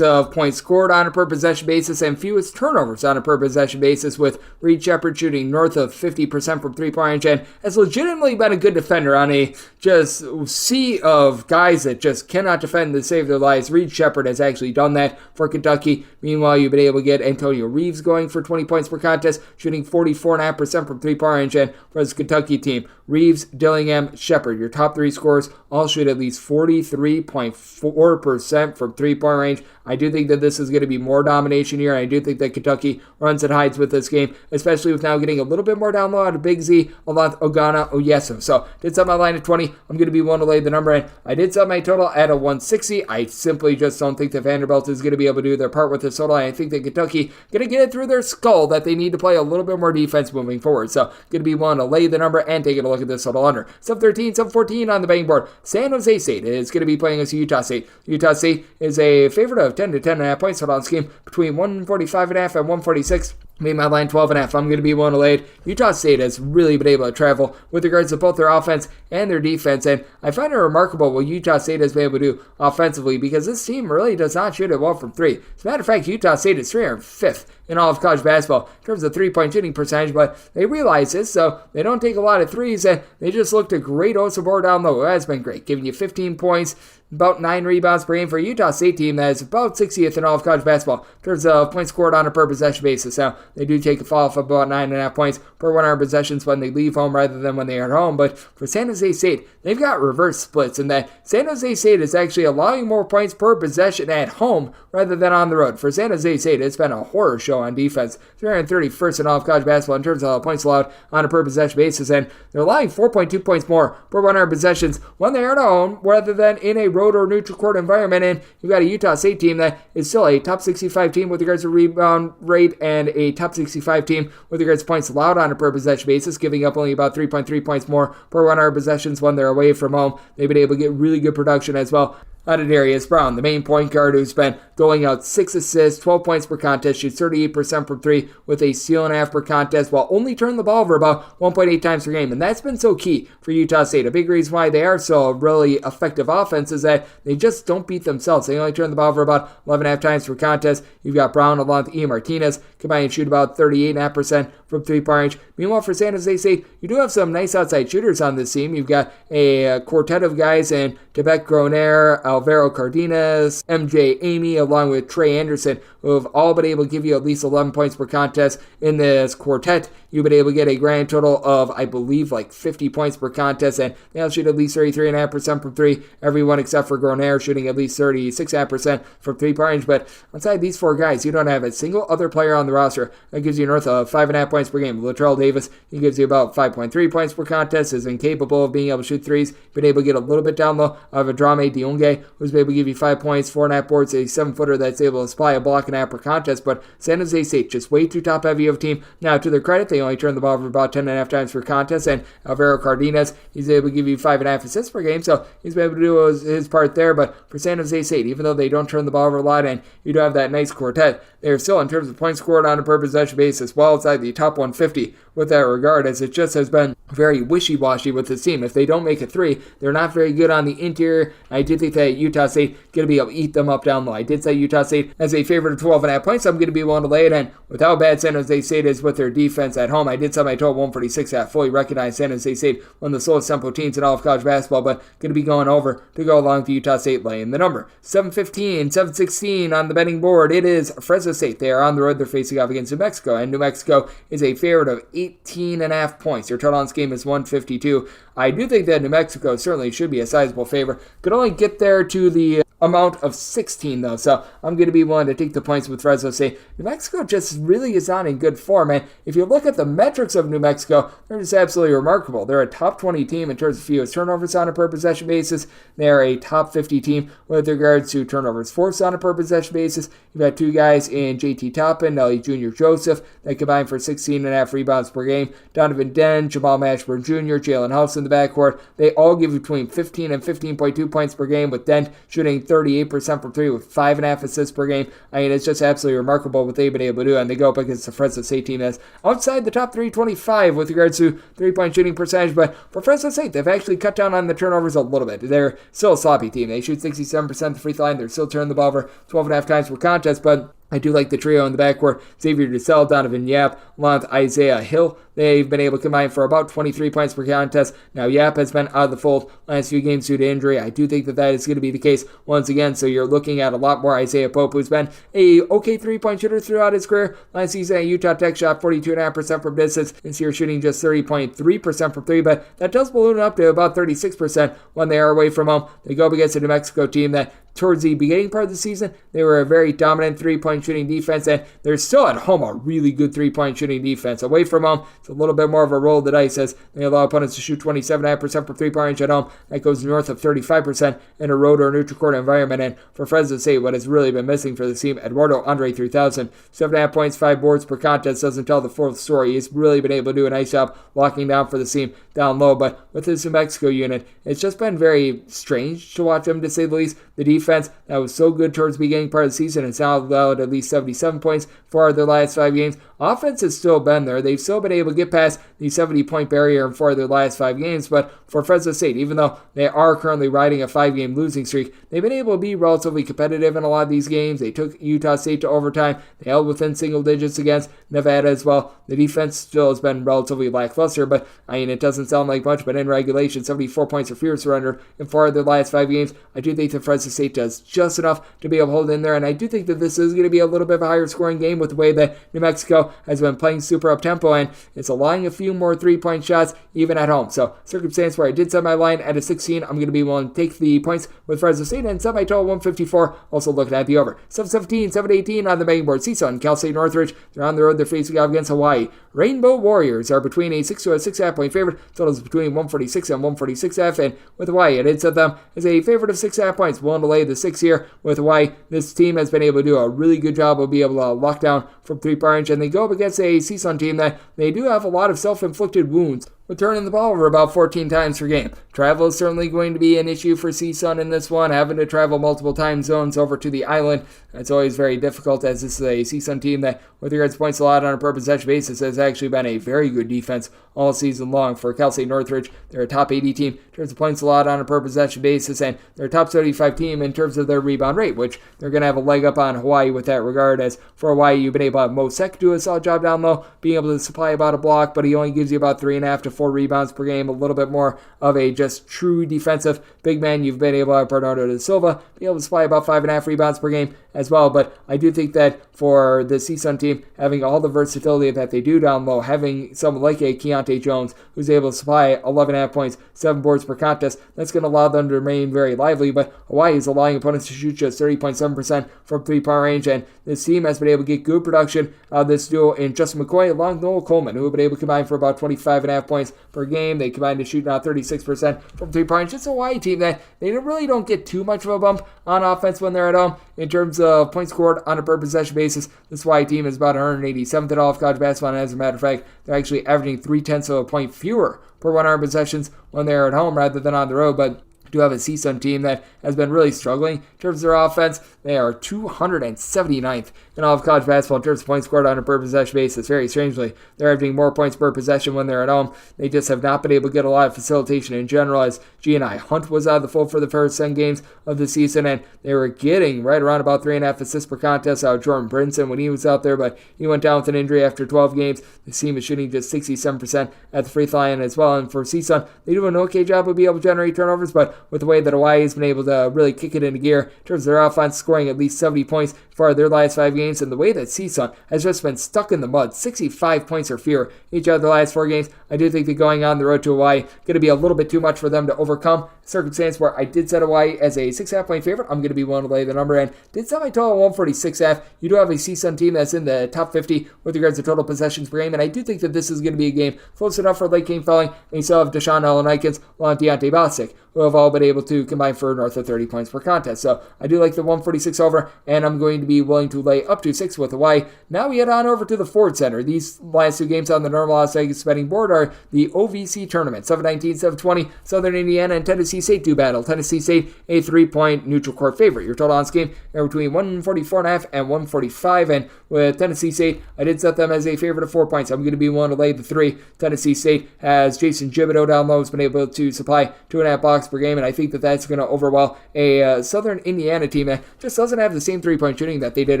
of points scored on a per possession basis and fewest turnovers on a per possession basis, with Reed Sheppard shooting north of 50% from 3-point range and has legitimately been a good defender on a just sea of guys that just cannot defend to save their lives. Reed Sheppard has actually done that for Kentucky. Meanwhile, you've been able to get Antonio Reeves going for 20 points per contest, shooting 44.5% from 3-point range, and for this Kentucky team, Reeves, Dillingham, Sheppard, your top 3 scorers, all shoot at least 43.4% from 3-point range. I do think that this is going to be more domination here. I do think that Kentucky runs and hides with this game, especially with now getting a little bit more down low out of Big Z, along with Ogana Oyeso. So, did set my line at 20. I'm going to be willing to lay the number in. I did set my total at a 160. I simply just don't think that Vanderbilt is going to be able to do their part with this total. I think that Kentucky going to get it through their skull that they need to play a little bit more defense moving forward. So, going to be willing to lay the number and take a look at this total under. Sub 13, sub 14 on the betting board. San Jose State is going to be playing against Utah State. Utah State is a favorite of 10 to 10.5 points on this game, between 145.5 and 146. Made my line 12.5. I'm going to be willing to lay it. Utah State has really been able to travel with regards to both their offense and their defense, and I find it remarkable what Utah State has been able to do offensively, because this team really does not shoot it well from 3. As a matter of fact, Utah State is 305th in all of college basketball in terms of 3-point shooting percentage, but they realize this, so they don't take a lot of threes, and they just looked a great OSA board down low. That's been great, giving you 15 points, about 9 rebounds per game for a Utah State team that is about 60th in all of college basketball in terms of points scored on a per possession basis. Now, they do take a fall of about 9.5 points per 100 possessions when they leave home rather than when they are at home, but for San Jose State, they've got reverse splits in that San Jose State is actually allowing more points per possession at home rather than on the road. For San Jose State, it's been a horror show on defense. 331st in all of college basketball in terms of points allowed on a per possession basis, and they're allowing 4.2 points more per 100 possessions when they are at home rather than in a road or neutral court environment. And you've got a Utah State team that is still a top 65 team with regards to rebound rate and a top 65 team with regards to points allowed on a per possession basis, giving up only about 3.3 points more per 100 possessions when they're away from home. They've been able to get really good production as well out of Darius Brown, the main point guard, who's been going out 6 assists, 12 points per contest, shoots 38% from 3 with a steal and a half per contest, while only turning the ball over about 1.8 times per game. And that's been so key for Utah State. A big reason why they are so really effective offense is that they just don't beat themselves. They only turn the ball over about 11.5 times per contest. You've got Brown along with Ian Martinez combined shoot about 38.5% from 3-point range. Meanwhile, for San Jose State, you do have some nice outside shooters on this team. You've got a quartet of guys in Tebet Groner, Alvaro Cardenas, MJ Amy, along with Trey Anderson, who have all been able to give you at least 11 points per contest in this quartet. You've been able to get a grand total of, I believe, like 50 points per contest, and they all shoot at least 33.5% from 3. Everyone except for Groner shooting at least 36.5% from 3-point range. But outside these 4 guys, you don't have a single other player on the roster that gives you north of 5.5 points per game. Latrell Davis, he gives you about 5.3 points per contest, is incapable of being able to shoot threes. Been able to get a little bit down low of Adrame Dionge, who's been able to give you 5 points, 4.5 boards, a 7-footer that's able to supply a block and a half per contest. But San Jose State, just way too top heavy of a team. Now, to their credit, they only turn the ball over about 10.5 times per contest, and Alvaro Cardenas, he's able to give you 5.5 assists per game, so he's been able to do his part there. But for San Jose State, even though they don't turn the ball over a lot and you do have that nice quartet, they're still, in terms of points scored on a per possession basis, well outside the top 150 with that regard, as it just has been very wishy-washy with this team. If they don't make a 3, they're not very good on the interior. I do think that Utah State going to be able to eat them up down low. I did say Utah State as a favorite of 12.5 points, so I'm going to be willing to lay it in with how bad San Jose State is with their defense at at home. I did set my total 146 at fully recognized San Jose State, one of the slowest tempo teams in all of college basketball, but going to be going over to go along with Utah State laying the number. 7:15, 7:16 on the betting board. It is Fresno State. They are on the road. They're facing off against New Mexico, and New Mexico is a favorite of 18.5 points. Your total on this game is 152. I do think that New Mexico certainly should be a sizable favorite. Could only get there to the amount of 16, though, so I'm going to be willing to take the points with Fresno State. New Mexico just really is not in good form, and if you look at the metrics of New Mexico, they're just absolutely remarkable. They're a top 20 team in terms of fewest turnovers on a per possession basis. They're a top 50 team with regards to turnovers forced on a per possession basis. You've got two guys in JT Toppin, Nelly Jr. Joseph, that combine for 16.5 rebounds per game. Donovan Den, Jamal Mashburn Jr., Jalen House in the backcourt. They all give between 15 and 15.2 points per game, with Dent shooting 38% from three with 5.5 assists per game. I mean, it's just absolutely remarkable what they've been able to do, and they go up against the Fresno State team that's outside the top 325 with regards to three-point shooting percentage, but for Fresno State, they've actually cut down on the turnovers a little bit. They're still a sloppy team. They shoot 67% the free throw line. They're still turning the ball over 12.5 times per contest, but I do like the trio in the backcourt. Xavier DeSalle, Donovan Yap, along with Isaiah Hill. They've been able to combine for about 23 points per contest. Now, Yap has been out of the fold last few games due to injury. I do think that that is going to be the case once again. So you're looking at a lot more Isaiah Pope, who's been a okay three-point shooter throughout his career. Last season at Utah Tech, shot 42.5% from distance. This year, shooting just 30.3% from three, but that does balloon up to about 36% when they are away from home. They go up against a New Mexico team that towards the beginning part of the season, they were a very dominant three-point shooting defense, and they're still at home a really good three-point shooting defense. Away from home, it's a little bit more of a roll of the dice as they allow opponents to shoot 27.5% from three-point range at home. That goes north of 35% in a road or neutral court environment, and for Fresno State, what has really been missing for the team, Eduardo Andre 3000, 7.5 points, 5 boards per contest, doesn't tell the full story. He's really been able to do a nice job locking down for the team down low, but with this New Mexico unit, it's just been very strange to watch them, to say the least. The defense that was so good towards the beginning part of the season has now allowed at least 77 points for their last 5 games. Offense has still been there. They've still been able to get past the 70-point barrier in 4 of their last 5 games, but for Fresno State, even though they are currently riding a 5-game losing streak, they've been able to be relatively competitive in a lot of these games. They took Utah State to overtime. They held within single digits against Nevada as well. The defense still has been relatively lackluster, but I mean, it doesn't sound like much, but in regulation, 74 points or fewer surrendered in 4 of their last 5 games. I do think that Fresno State does just enough to be able to hold in there, and I do think that this is going to be a little bit of a higher scoring game with the way that New Mexico has been playing super up-tempo, and it's allowing a few more three-point shots even at home. So, circumstance where I did set my line at a 16, I'm going to be willing to take the points with Fresno State and set my total 154, also looking at the over. 7:17, 7:18 on the betting board. Seton, Cal State Northridge, they're on the road, they're facing off against Hawaii. Rainbow Warriors are between a 6 to a 6.5 point favorite. Totals between 146 and 146.5, and with Hawaii, I did set them as a favorite of 6.5 points. Willing to lay the 6 here with Hawaii. This team has been able to do a really good job of being able to lock down from three-point range, and they go up against a Seton team that they do have a lot of self-inflicted wounds with turning the ball over about 14 times per game. Travel is certainly going to be an issue for Seton in this one, having to travel multiple time zones over to the island. It's always very difficult, as this is a Seton team that, with regards to points allowed on a per possession basis, has actually been a very good defense all season long. For Cal State Northridge, they're a top 80 team in terms of points allowed on a per possession basis, and they're a top 75 team in terms of their rebound rate, which they're going to have a leg up on Hawaii with that regard. As for Hawaii, you've been able to have Mo Sek do a solid job down low, being able to supply about a block, but he only gives you about 3.5 to 4 rebounds per game, a little bit more of a just true defensive big man. You've been able to have Bernardo da Silva be able to supply about 5.5 rebounds per game as well, but I do think that for the Seton team, having all the versatility that they do down low, having someone like a Keontae Jones who's able to supply 11.5 points, 7 boards per contest, that's going to allow them to remain very lively, but Hawaii is allowing opponents to shoot just 30.7% from three-point range, and this team has been able to get good production out of this duo in Justin McCoy along with Noel Coleman, who have been able to combine for about 25.5 points per game. They combined to shoot now 36% from three-point range. It's a Hawaii team that they really don't get too much of a bump on offense when they're at home. In terms of points scored on a per possession basis, this Hawaii team is about 187th in all of college basketball, and as a matter of fact, they're actually averaging 0.3 of a point fewer per 100 possessions when they're at home rather than on the road, but do have a Seton team that has been really struggling in terms of their offense. They are 279th in all of college basketball in terms of points scored on a per possession basis. Very strangely, they're averaging more points per possession when they're at home. They just have not been able to get a lot of facilitation in general, as G&I Hunt was out of the fold for the first 10 games of the season, and they were getting right around about 3.5 assists per contest out of Jordan Brinson when he was out there, but he went down with an injury after 12 games. The team is shooting just 67% at the free throw line as well, and for Seton, they do an okay job of being able to generate turnovers, but with the way that Hawaii has been able to really kick it into gear in terms of their offense, scoring at least 70 points for their last 5 games, and the way that Seton has just been stuck in the mud, 65 points or fewer each of their last 4 games, I do think that going on the road to Hawaii going to be a little bit too much for them to overcome. Circumstance where I did set Hawaii as a 6.5 point favorite. I'm going to be willing to lay the number, and did set my total 146.5. You do have a Seton team that's in the top 50 with regards to total possessions per game, and I do think that this is going to be a game close enough for late game felling, and you still have Deshaun Alanikins along Deontay Bostic, who have all been able to combine for north of 30 points per contest. So I do like the 146 over, and I'm going to be willing to lay up to 6 with Hawaii. Now we head on over to the Ford Center. These last 2 games on the normal Las Vegas betting board are the OVC tournament. 7-19, 7-20, Southern Indiana and Tennessee State do battle. Tennessee State, a 3-point neutral court favorite. Your total on this game are between 144.5 and 145, and with Tennessee State, I did set them as a favorite of 4 points. I'm going to be willing to lay the 3. Tennessee State has Jason Thibodeau down low, has been able to supply 2.5 blocks per game, and I think that that's going to overwhelm a Southern Indiana team that just doesn't have the same 3-point shooting that they did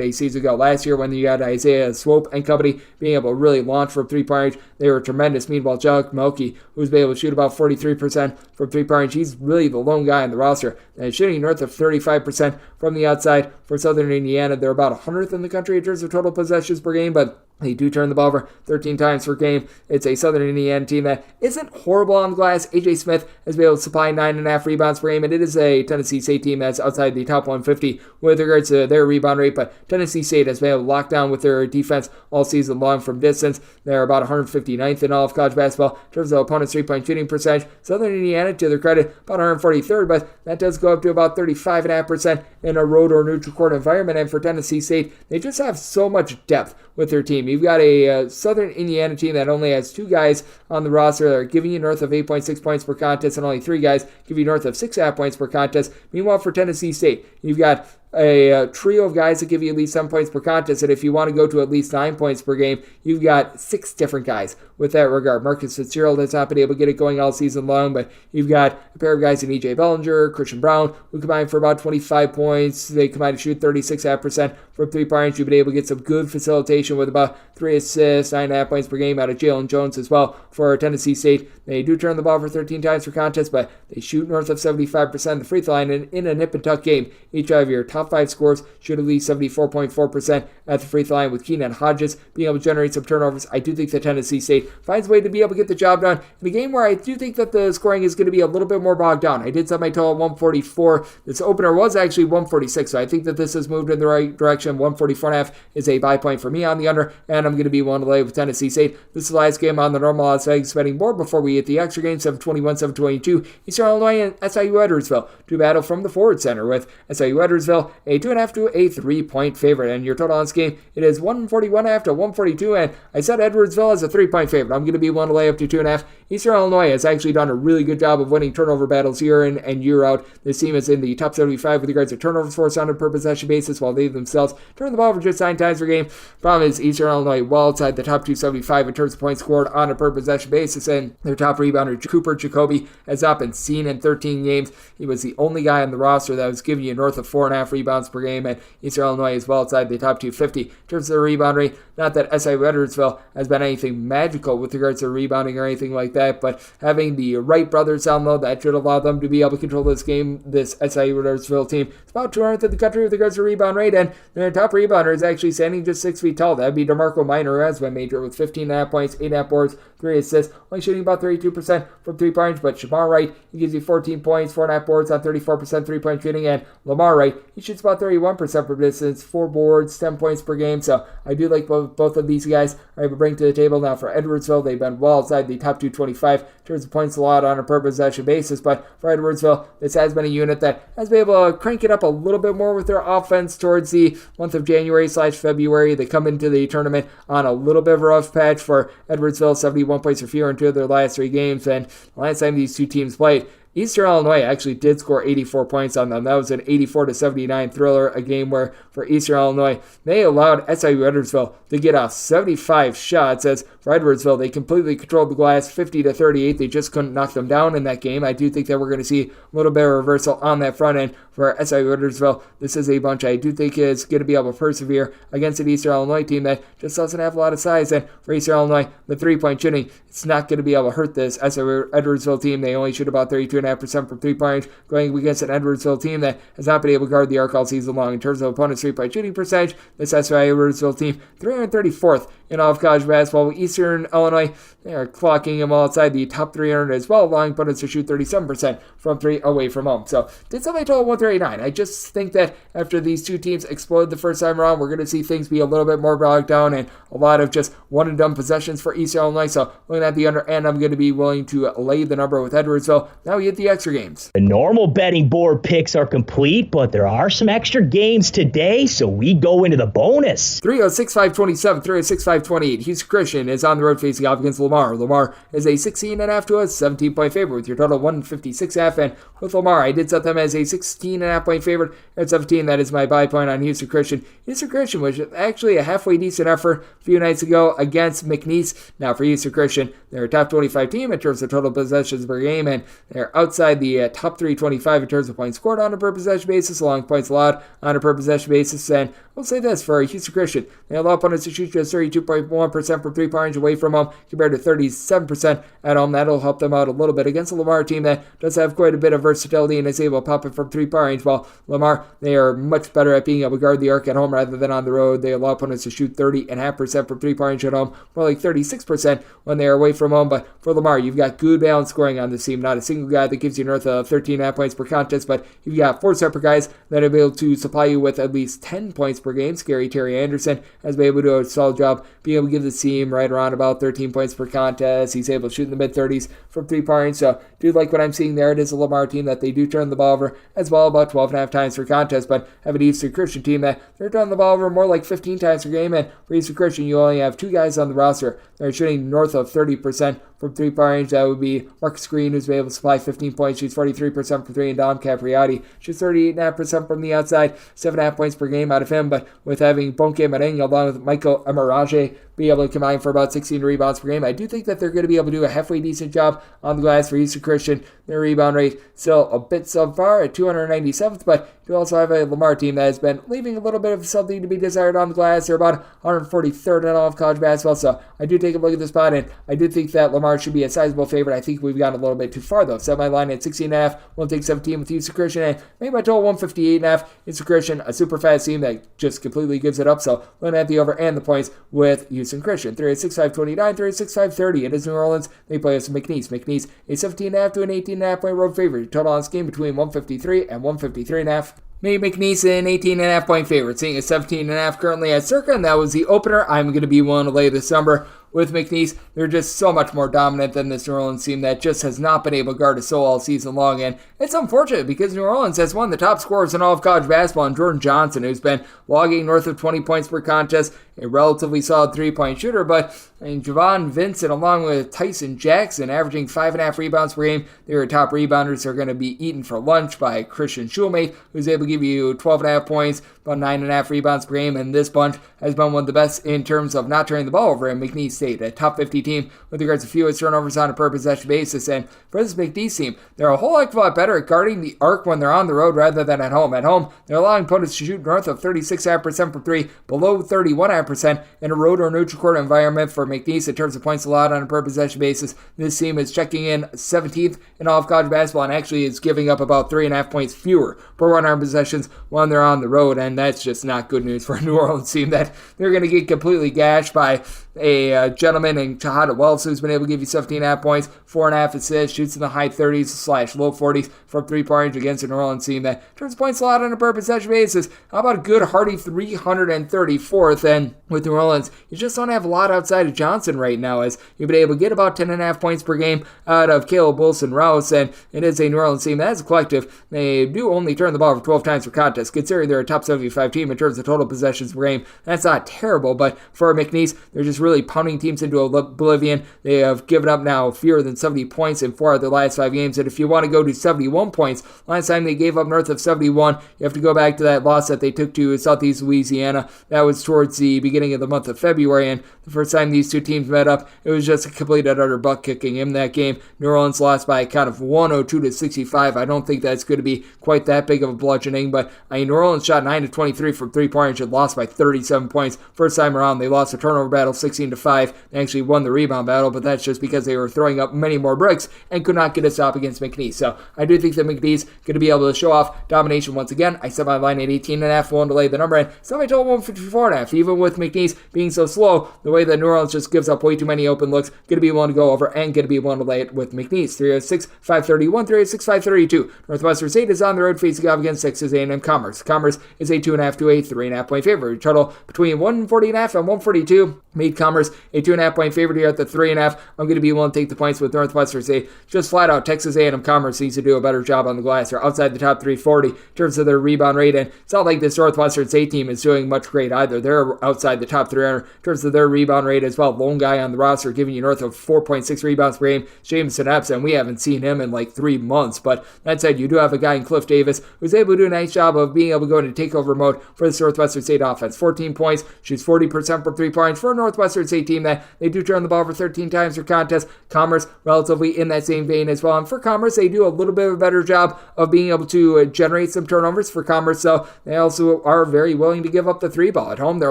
a season ago. Last year when you had Isaiah Swope and company being able to really launch from 3-point range, they were tremendous. Meanwhile, Chuck Melky, who's been able to shoot about 43% from 3-point range, he's really the lone guy on the roster, and shooting north of 35% from the outside for Southern Indiana. They're about 100th in the country in terms of total possessions per game, but they do turn the ball over 13 times per game. It's a Southern Indiana team that isn't horrible on the glass. A.J. Smith has been able to supply 9.5 rebounds per game, and it is a Tennessee State team that's outside the top 150 with regards to their rebound rate, but Tennessee State has been able to lock down with their defense all season long from distance. They're about 159th in all of college basketball in terms of opponents' 3-point shooting percentage. Southern Indiana, to their credit, about 143rd, but that does go up to about 35.5% in a road or neutral court environment, and for Tennessee State, they just have so much depth with their team. You've got a Southern Indiana team that only has 2 guys on the roster that are giving you north of 8.6 points per contest, and only 3 guys give you north of 6.5 points per contest. Meanwhile, for Tennessee State, you've got a trio of guys that give you at least 7 points per contest, and if you want to go to at least 9 points per game, you've got 6 different guys with that regard. Marcus Fitzgerald has not been able to get it going all season long, but you've got a pair of guys in E.J. Bellinger, Christian Brown, who combine for about 25 points. They combine to shoot 36.5% from 3 points. You've been able to get some good facilitation with about 3 assists, 9.5 points per game out of Jalen Jones as well for Tennessee State. They do turn the ball for 13 times per contest, but they shoot north of 75% of the free throw line, and in a nip-and-tuck game, each of your top 5 scores shoot at least 74.4% at the free throw line, with Keenan Hodges being able to generate some turnovers. I do think that Tennessee State finds a way to be able to get the job done in a game where I do think that the scoring is going to be a little bit more bogged down. I did set my total at 144. This opener was actually 146, so I think that this has moved in the right direction. 144.5 is a buy point for me on the under, and I'm going to be willing to lay with Tennessee State. This is the last game on the normal Las Vegas betting board before we hit the extra game. 7:21, 7:22. Eastern Illinois and SIU Edwardsville to battle from the Ford Center, with SIU Edwardsville a 2.5 to a 3-point favorite. And your total on this game, it is 141.5 to 142. And I said Edwardsville as a 3-point favorite. I'm going to be willing to lay up to 2.5. Eastern Illinois has actually done a really good job of winning turnover battles year in and year out. This team is in the top 75 with regards to turnovers forced on a per possession basis, while they themselves turn the ball over just 9 times per game. Problem is, Eastern Illinois well outside the top 275 in terms of points scored on a per possession basis, and their top rebounder, Cooper Jacoby, has not been seen in 13 games. He was the only guy on the roster that was giving you north of 4.5 rebounds per game, and Eastern Illinois is well outside the top 250 in terms of the rebound rate. Not that SIU Edwardsville has been anything magical with regards to rebounding or anything like that, but having the Wright brothers down low, that should allow them to be able to control this game. This SIU Edwardsville team is about 200th in the country with regards to rebound rate, and their top rebounder is actually standing just 6 feet tall. That would be DeMarco Minor, who has been major with 15.5 points, 8.5 boards, 3 assists, only shooting about 32% from 3 points. But Shamar Wright, he gives you 14 points, 4.5 boards on 34% 3-point shooting, and Lamar Wright, he shoots about 31% from distance, 4 boards, 10 points per game. So I do like both of these guys are able to bring to the table. Now for Edwardsville, they've been well outside the top 225 in terms of points allowed on a per possession basis, but for Edwardsville, this has been a unit that has been able to crank it up a little bit more with their offense towards the month of January/February. They come into the tournament on a little bit of a rough patch. For Edwardsville, 71 points or fewer in 2 of their last 3 games, and the last time these two teams played, Eastern Illinois actually did score 84 points on them. That was an 84-79 thriller, a game where for Eastern Illinois, they allowed SIU Edwardsville to get off 75 shots, as for Edwardsville, they completely controlled the glass 50-38. They just couldn't knock them down in that game. I do think that we're going to see a little bit of reversal on that front end for SIU Edwardsville. This is a bunch I do think is going to be able to persevere against an Eastern Illinois team that just doesn't have a lot of size. And for Eastern Illinois, the three-point shooting, it's not going to be able to hurt this SIU Edwardsville team. They only shoot about 32.5% from three-point range, going against an Edwardsville team that has not been able to guard the arc all season long. In terms of opponent's three-point shooting percentage, this SIU Edwardsville team, 334th in all of college basketball. Eastern Illinois, they are clocking them all outside the top 300 as well, allowing opponents to shoot 37% from three away from home. So, did somebody total 139? I just think that after these two teams explode the first time around, we're going to see things be a little bit more bogged down and a lot of just one-and-done possessions for Eastern Illinois. So, looking at the under, and I'm going to be willing to lay the number with Edwardsville. Now we get the extra games. The normal betting board picks are complete, but there are some extra games today, so we go into the bonus. 306-527, 306-528. Houston Christian is on the road facing off against Lamar. Lamar is a 16.5 to a 17-point favorite with your total 156.5. And with Lamar, I did set them as a 16.5-point favorite at 17. That is my buy point on Houston Christian. Houston Christian was actually a halfway decent effort a few nights ago against McNeese. Now for Houston Christian, they're a top 25 team in terms of total possessions per game, and they're outside the top 325 in terms of points scored on a per possession basis, along with points allowed on a per possession basis. And we'll say this for Houston Christian, they allow opponents to shoot just 32.1% from three-point range away from home compared to 37% at home. That'll help them out a little bit against a Lamar team that does have quite a bit of versatility and is able to pop it from three-point range. While Lamar, they are much better at being able to guard the arc at home rather than on the road. They allow opponents to shoot 30.5% from three-point range at home, more like 36% when they are away from home. But for Lamar, you've got good balanced scoring on this team. Not a single guy that gives you north of 13.5 points per contest, but you've got four separate guys that are able to supply you with at least 10 points per game. Scary Terry Anderson has been able to do a solid job being able to give the team right around about 13 points per contest. He's able to shoot in the mid-30s from three-point range. So, do like what I'm seeing there. It is a Lamar team that they do turn the ball over as well, about 12.5 times per contest, but have an Eastern Christian team that they're turning the ball over more like 15 times per game. And for Eastern Christian, you only have two guys on the roster that are shooting north of 30% from three-point range. That would be Marcus Green, who's been able to supply 15 points, shoots 43% from three, and Dom Capriati shoots 38.5% from the outside, 7.5 points per game out of him. But with having Bonke Marenga along with Michael Amarage be able to combine for about 16 rebounds per game, I do think that they're going to be able to do a halfway decent job on the glass for Eastern Christian. Their rebound rate still a bit subpar at 297th, but you also have a Lamar team that has been leaving a little bit of something to be desired on the glass. They're about 143rd in all of college basketball, so I do take a look at this spot, and I do think that Lamar should be a sizable favorite. I think we've gone a little bit too far, though. Set my line at 16.5. We'll take 17 with Houston Christian, and maybe my total 158.5. Houston Christian, a super fast team that just completely gives it up, so looking at the over and the points with Houston Christian. 306-529, 306-530. It is New Orleans. They play us McNeese. McNeese, a 17.5 to an 18.5 point road favorite. Total on this game between 153 and 153.5. Maybe McNeese an 18.5 point favorite, seeing a 17.5 currently at Circa, and that was the opener. I'm going to be willing to lay this number with McNeese. They're just so much more dominant than this New Orleans team that just has not been able to guard a soul all season long. And it's unfortunate because New Orleans has one of the top scorers in all of college basketball, and Jordan Johnson, who's been logging north of 20 points per contest, a relatively solid three-point shooter. But Javon Vincent, along with Tyson Jackson, averaging 5.5 rebounds per game. Their top rebounders are going to be eaten for lunch by Christian Schulmate, who's able to give you 12.5 points, about 9.5 rebounds per game. And this bunch has been one of the best in terms of not turning the ball over in McNeese State, a top 50 team with regards to fewest turnovers on a per possession basis. And for this McNeese team, they're a whole heck of a lot better at guarding the arc when they're on the road rather than at home. At home, they're allowing opponents to shoot north of 36.5% from three, below 31.5% in a road or neutral court environment. For McNeese in terms of points allowed on a per possession basis, this team is checking in 17th in all of college basketball and actually is giving up about 3.5 points fewer per 100 possessions when they're on the road. And that's just not good news for a New Orleans team that they're going to get completely gashed by a gentleman named Chahada Wells, who's been able to give you 17.5 points, 4.5 assists, shoots in the high 30s/low 40s from three-point range against a New Orleans team that turns points allowed on a per possession basis. How about a good hearty 334th? And with New Orleans, you just don't have a lot outside of Johnson right now, as you've been able to get about 10.5 points per game out of Caleb Wilson-Rouse, and it is a New Orleans team that as a collective, they do only turn the ball over 12 times per contest, considering they're a top 75 team in terms of total possessions per game. That's not terrible, but for McNeese, they're just really pounding teams into oblivion. They have given up now fewer than 70 points in 4 of their last 5 games. And if you want to go to 71 points, last time they gave up north of 71, you have to go back to that loss that they took to Southeast Louisiana. That was towards the beginning of the month of February. And the first time these two teams met up, it was just a complete and utter butt kicking in that game. New Orleans lost by a count of 102-65. I don't think that's going to be quite that big of a bludgeoning, but New Orleans shot 9-23 from 3-point range and lost by 37 points. First time around, they lost the turnover battle 16-5. They actually won the rebound battle, but that's just because they were throwing up many more bricks and could not get a stop against McNeese. So I do think that McNeese going to be able to show off domination once again. I set my line at 18.5, willing to lay the number, and set my total 154.5. Even with McNeese being so slow, the way that New Orleans just gives up way too many open looks, going to be willing to go over and going to be willing to lay it with McNeese. 306-531, 306-532. Northwestern State is on the road facing off against Texas A&M Commerce. Commerce is a 2.5 to a 3.5 point favorite. Total between 140.5 and 142. Made Commerce a 2.5 point favorite here at the 3.5. I'm going to be willing to take the points with Northwestern State. Just flat out, Texas A&M Commerce needs to do a better job on the glass. They're outside the top 340 in terms of their rebound rate, and it's not like this Northwestern State team is doing much great either. They're outside the top 300 in terms of their rebound rate as well. Lone guy on the roster giving you north of 4.6 rebounds per game, Jamison Epps, and we haven't seen him in like 3 months. But that said, you do have a guy in Cliff Davis who's able to do a nice job of being able to go into takeover mode for this Northwestern State offense. 14 points, shoots 40% from 3 points for a Northwestern State team that they do turn the ball over 13 times per contest. Commerce relatively in that same vein as well. And for Commerce, they do a little bit of a better job of being able to generate some turnovers for Commerce. So they also are very willing to give up the 3 ball. At home, they're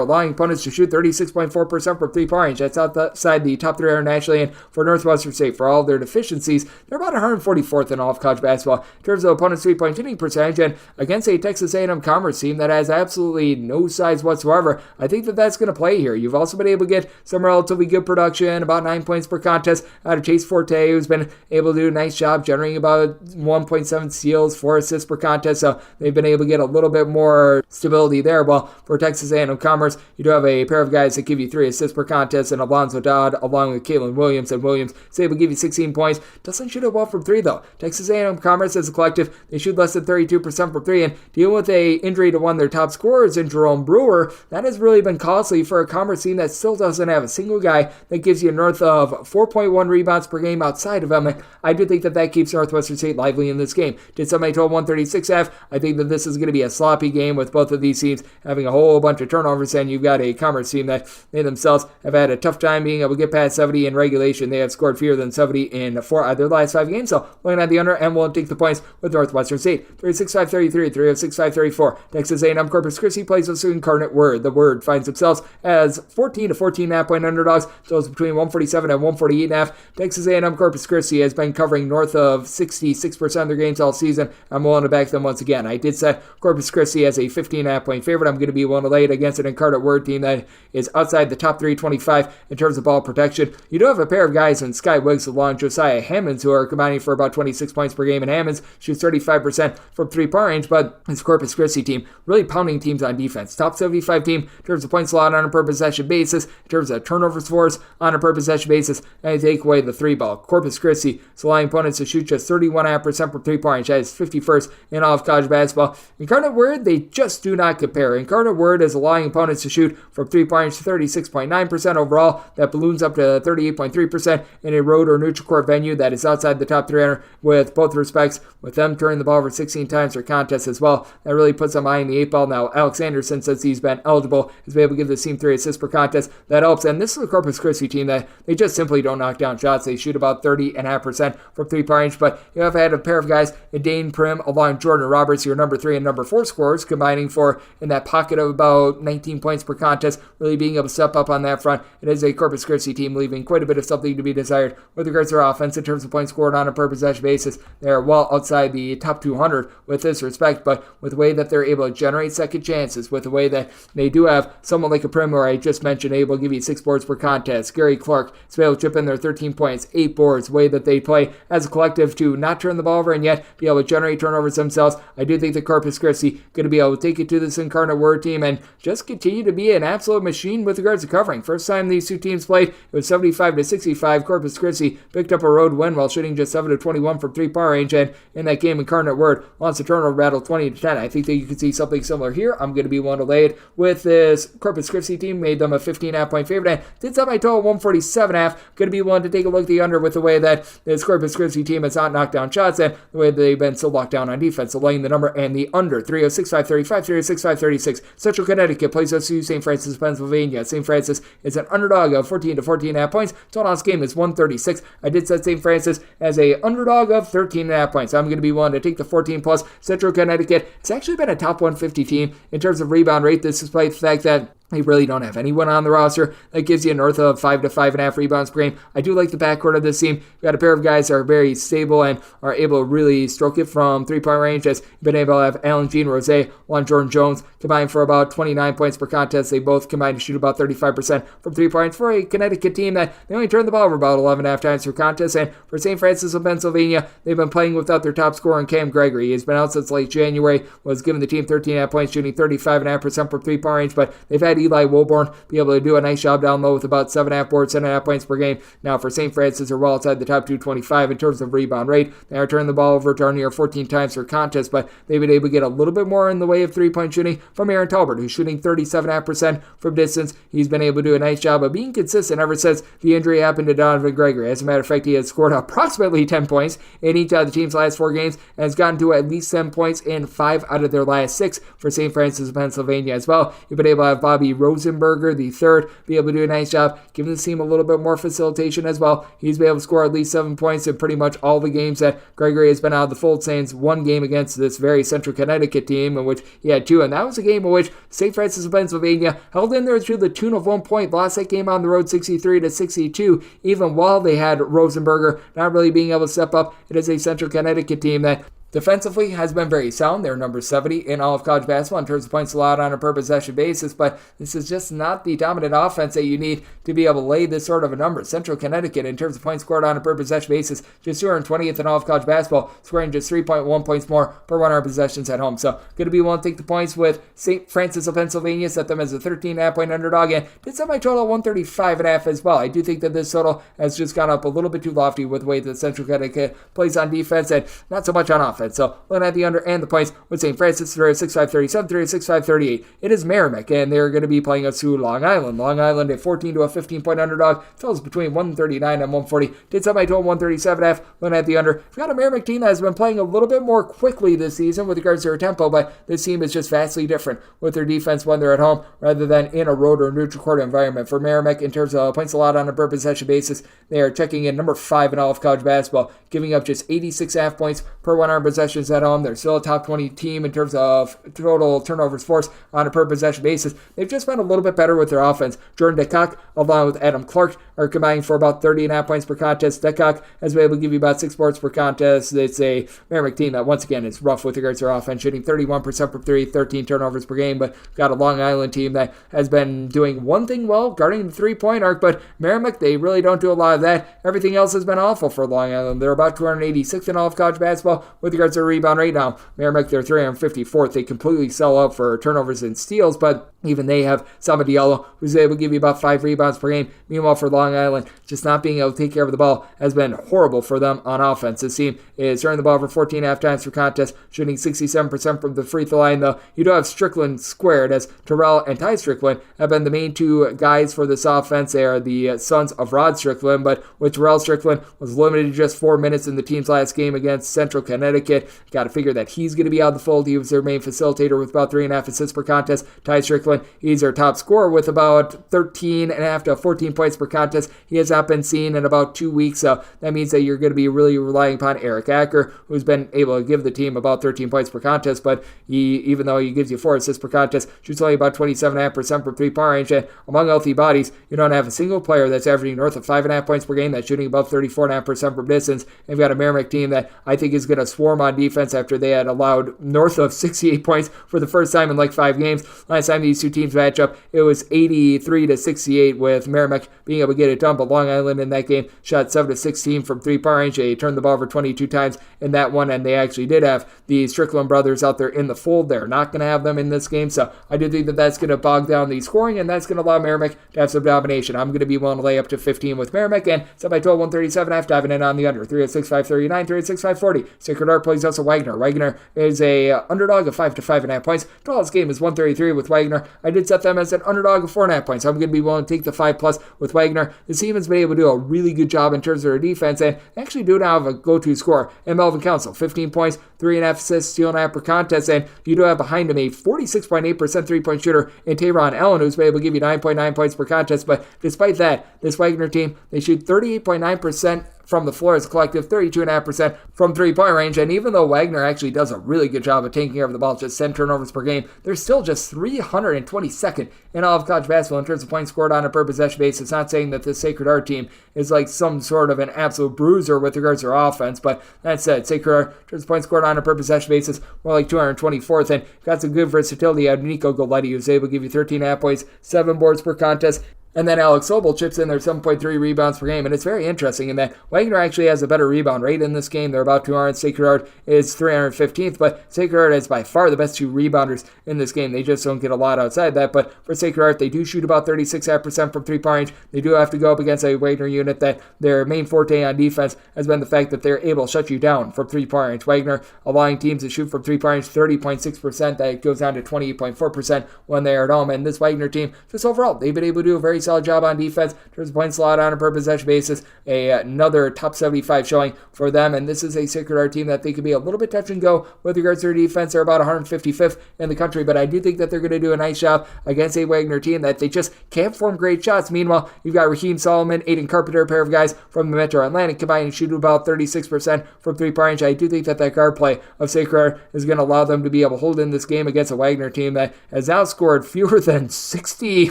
allowing opponents to shoot 36.4% from 3-point range. That's outside the top 300 nationally. And for Northwestern State, for all of their deficiencies, they're about 144th in all of college basketball in terms of opponents' 3-point shooting percentage. And against a Texas A&M Commerce team that has absolutely no size whatsoever, I think that that's going to play here. You've also been able to get some relatively good production, about 9 points per contest out of Chase Forte, who's been able to do a nice job generating about 1.7 steals, 4 assists per contest. So they've been able to get a little bit more stability there. Well, for Texas A&M Commerce, you do have a pair of guys that give you 3 assists per contest, and Alonzo Dodd along with Kalen Williams, and Williams is able to give you 16 points. Doesn't shoot it well from 3 though. Texas A&M Commerce as a collective, they shoot less than 32% from 3, and dealing with a injury to one of their top scorers in Jerome Brewer, that has really been costly for a Commerce team that still doesn't have a single guy that gives you north of 4.1 rebounds per game outside of him. And I do think that that keeps Northwestern State lively in this game. Did somebody told 136F? I think that this is going to be a sloppy game with both of these teams having a whole bunch of turnovers, and you've got a Commerce team that they themselves have had a tough time being able to get past 70 in regulation. They have scored fewer than 70 in 4 out of their last 5 games. So looking at the under, and we'll take the points with Northwestern State. 306-533, 306-534. Texas A&M Corpus Christi plays with Incarnate Word. The Word finds themselves as 14 to 14.5 point underdogs. So it's between 147 and 148.5. Texas A&M Corpus Christi has been covering north of 66% of their games all season. I'm willing to back them once again. I did set Corpus Christi as a 15.5 point favorite. I'm going to be willing to lay it against an Incarnate Word team that is outside the top 325 in terms of ball protection. You do have a pair of guys in Sky Wiggs along Josiah Hammonds who are combining for about 26 points per game, and Hammonds shoots 35% from 3-point range, but this Corpus Christi team really pounding teams on defense. Top 75 team in terms of points allowed on a per possession basis, in terms of turnovers forced on a per possession basis, and they take away the 3 ball. Corpus Christi is allowing opponents to shoot just 31.5% from 3-point range. That is 51st in all of college basketball. Incarnate Word, they just do not compare. Incarnate Word is allowing opponents to shoot from 3-point range to 36.9% overall. That balloons up to 38.3% in a road or neutral court venue that is outside the top 300 with both respects, with them turning the ball over 16 times per contest as well. That really puts them eyeing the 8 ball. Now, Alex Anderson, since he's been eligible, has been able to give the team 3 assists per contest. That helps. And this is a Corpus Christi team that they just simply don't knock down shots. They shoot about 30.5% from 3-point range, but you have had a pair of guys in Dane Prim along Jordan Roberts, your number 3 and number 4 scorers, combining for in that pocket of about 19 points per contest, really being able to step up on that front. It is a Corpus Christi team leaving quite a bit of something to be desired with regards to their offense in terms of points scored on a per possession basis. They're well outside the top 200 with this respect, but with the way that they're able to generate second chances, with the way that they do have someone like a Prim, where I just mentioned, able to give you 6 boards per contest. Gary Clark is able to chip in their 13 points, 8 boards, the way that they play as a collective to not turn the ball over and yet be able to generate turnovers themselves. I do think that Corpus Christi going to be able to take it to this Incarnate Word team and just continue to be an absolute machine with regards to covering. First time these two teams played, it was 75-65. Corpus Christi picked up a road win while shooting just 7-21 from 3-point range, and in that game, Incarnate Word lost the turnover battle 20-10. I think that you can see something similar here. I'm going to be willing to lay it with this Corpus Christi team. Made them a 15.5 point 3-point favorite, and did set my total 147.5. Going to be willing to take a look at the under with the way that this Corpus Christi team has not knocked down shots and the way they've been so locked down on defense. So laying the number and the under 306.535, 306.536. Central Connecticut plays SIU St. Francis, Pennsylvania. St. Francis is an underdog of 14 to 14.5 points. Total on this game is 136. I did set St. Francis as a underdog of 13.5 points. I'm going to be willing to take the 14 plus. Central Connecticut has actually been a top 150 team in terms of rebound rate. This despite the fact that they really don't have anyone on the roster that gives you north of 5 to 5.5 rebounds per game. I do like the backcourt of this team. We've got a pair of guys that are very stable and are able to really stroke it from three-point range, as you've been able to have Allen Jean Rose along Jordan Jones combined for about 29 points per contest. They both combined to shoot about 35% from 3 points for a Connecticut team that they only turned the ball over about 11.5 times per contest. And for St. Francis of Pennsylvania, they've been playing without their top scorer in Cam Gregory. He's been out since late January, was giving the team 13.5 points, shooting 35.5% from 3-point range, but they've had Eli Woburn be able to do a nice job down low with about 7.5 boards, 7.5 points per game. Now for St. Francis, they're well outside the top 225 in terms of rebound rate. They are turning the ball over darn near 14 times per contest, but they've been able to get a little bit more in the way of 3-point shooting from Aaron Talbert, who's shooting 37.5% from distance. He's been able to do a nice job of being consistent ever since the injury happened to Donovan Gregory. As a matter of fact, he has scored approximately 10 points in each of the team's last 4 games and has gotten to at least 7 points in 5 out of their last 6 for St. Francis of Pennsylvania as well. You've been able to have Bobby Rosenberger, the third, be able to do a nice job, giving the team a little bit more facilitation as well. He's been able to score at least 7 points in pretty much all the games that Gregory has been out of the fold, since one game against this very Central Connecticut team in which he had 2, and that was a game in which St. Francis of Pennsylvania held in there to the tune of 1 point, lost that game on the road 63 to 62, even while they had Rosenberger not really being able to step up. It is a Central Connecticut team that defensively has been very sound. They're number 70 in all of college basketball in terms of points allowed on a per possession basis, but this is just not the dominant offense that you need to be able to lay this sort of a number. Central Connecticut, in terms of points scored on a per possession basis, just 220th in all of college basketball, scoring just 3.1 points more per 100 possessions at home. So going to be willing to take the points with St. Francis of Pennsylvania, set them as a 13.5 point underdog, and did set my total 135.5 as well. I do think that this total has just gone up a little bit too lofty with the way that Central Connecticut plays on defense and not so much on offense. So looking at the under and the points with St. Francis, 306.537, 306.538. It is Merrimack, and they're going to be playing us to Long Island. Long Island, a 14 to a 15-point underdog. Totals between 139 and 140. Did set my total 137.5. Looking at the under. We've got a Merrimack team that has been playing a little bit more quickly this season with regards to their tempo, but this team is just vastly different with their defense when they're at home rather than in a road or neutral court environment. For Merrimack, in terms of points allowed on a per possession basis, they are checking in number 5 in all of college basketball, giving up just 86.5 points per 100 possessions at home. They're still a top 20 team in terms of total turnovers forced on a per possession basis. They've just been a little bit better with their offense. Jordan DeCock, along with Adam Clark, are combining for about 30.5 points per contest. DeCock has been able to give you about 6 boards per contest. It's a Merrimack team that, once again, is rough with regards to their offense, shooting 31% from 3, 13 turnovers per game, but we've got a Long Island team that has been doing one thing well, guarding the 3-point arc, but Merrimack, they really don't do a lot of that. Everything else has been awful for Long Island. They're about 286th in all of college basketball with regards to their rebound rate. Now, Merrimack, they're 354th. They completely sell out for turnovers and steals, but even they have Sama Diallo, who's able to give you about 5 rebounds per game. Meanwhile, for Long Island, just not being able to take care of the ball has been horrible for them on offense. This team is turning the ball over 14.5 times per contest, shooting 67% from the free throw line, though you do have Strickland squared, as Terrell and Ty Strickland have been the main 2 guys for this offense. They are the sons of Rod Strickland, but with Terrell Strickland was limited to just 4 minutes in the team's last game against Central Connecticut. Got to figure that he's going to be out of the fold. He was their main facilitator with about 3.5 assists per contest. Ty Strickland, he's their top scorer with about 13.5 to 14 points per contest. He has not been seen in about 2 weeks, so that means that you're going to be really relying upon Eric Acker, who's been able to give the team about 13 points per contest, but even though he gives you 4 assists per contest, shoots only about 27.5% from 3-point range, and among healthy bodies, you don't have a single player that's averaging north of 5.5 points per game, that's shooting above 34.5% from distance. And you've got a Merrimack team that I think is going to swarm on defense after they had allowed north of 68 points for the first time in like 5 games. Last time these 2 teams match up, it was 83 to 68 with Merrimack being able to get it done, but Long Island in that game shot 7 to 16 from 3-point range. They turned the ball over 22 times in that one, and they actually did have the Strickland brothers out there in the fold. They're not going to have them in this game, so I do think that that's going to bog down the scoring, and that's going to allow Merrimack to have some domination. I'm going to be willing to lay up to 15 with Merrimack, and set by 12, 137.5, diving in on the under. 306.539, 306.540. Sacred Heart plays also Wagner. Wagner is a underdog of 5 to 5.5 points. Total this game is 133 with Wagner. I did set them as an underdog of 4.5 points. I'm going to be willing to take the 5+ with Wagner. The team has been able to do a really good job in terms of their defense and actually do now have a go-to scorer in Melvin Council. 15 points, 3.5 assists, steal and a half per contest, and you do have behind him a 46.8% three-point shooter in Tayron Allen, who's been able to give you 9.9 points per contest. But despite that, this Wagner team, they shoot 38.9% from the floor as a collective, 32.5% from three-point range, and even though Wagner actually does a really good job of taking care of the ball, just 10 turnovers per game, they're still just 322nd in all of college basketball in terms of points scored on a per possession basis. It's not saying that this Sacred Heart team is like some sort of an absolute bruiser with regards to their offense, but that said, Sacred Heart, in terms of points scored on a per possession basis, more like 224th, and got some good versatility out of Nico Goletti, who's able to give you 13.5 points, 7 boards per contest. And then Alex Sobel chips in their 7.3 rebounds per game. And it's very interesting in that Wagner actually has a better rebound rate in this game. They're about 200. Sacred Heart is 315th. But Sacred Heart is by far the best two rebounders in this game. They just don't get a lot outside that. But for Sacred Heart, they do shoot about 36% from three-point range. They do have to go up against a Wagner unit that their main forte on defense has been the fact that they're able to shut you down from three-point range. Wagner allowing teams to shoot from three-point range 30.6%. That goes down to 28.4% when they are at home. And this Wagner team, just overall, they've been able to do a very solid job on defense in terms of points allowed on a per possession basis. Another top 75 showing for them, and this is a Sacred Heart team that they could be a little bit touch and go with regards to their defense. They're about 155th in the country, but I do think that they're going to do a nice job against a Wagner team that they just can't form great shots. Meanwhile, you've got Raheem Solomon, Aiden Carpenter, a pair of guys from the Metro Atlantic combined and shoot about 36% from three-point range. I do think that guard play of Sacred Heart is going to allow them to be able to hold in this game against a Wagner team that has now scored fewer than 60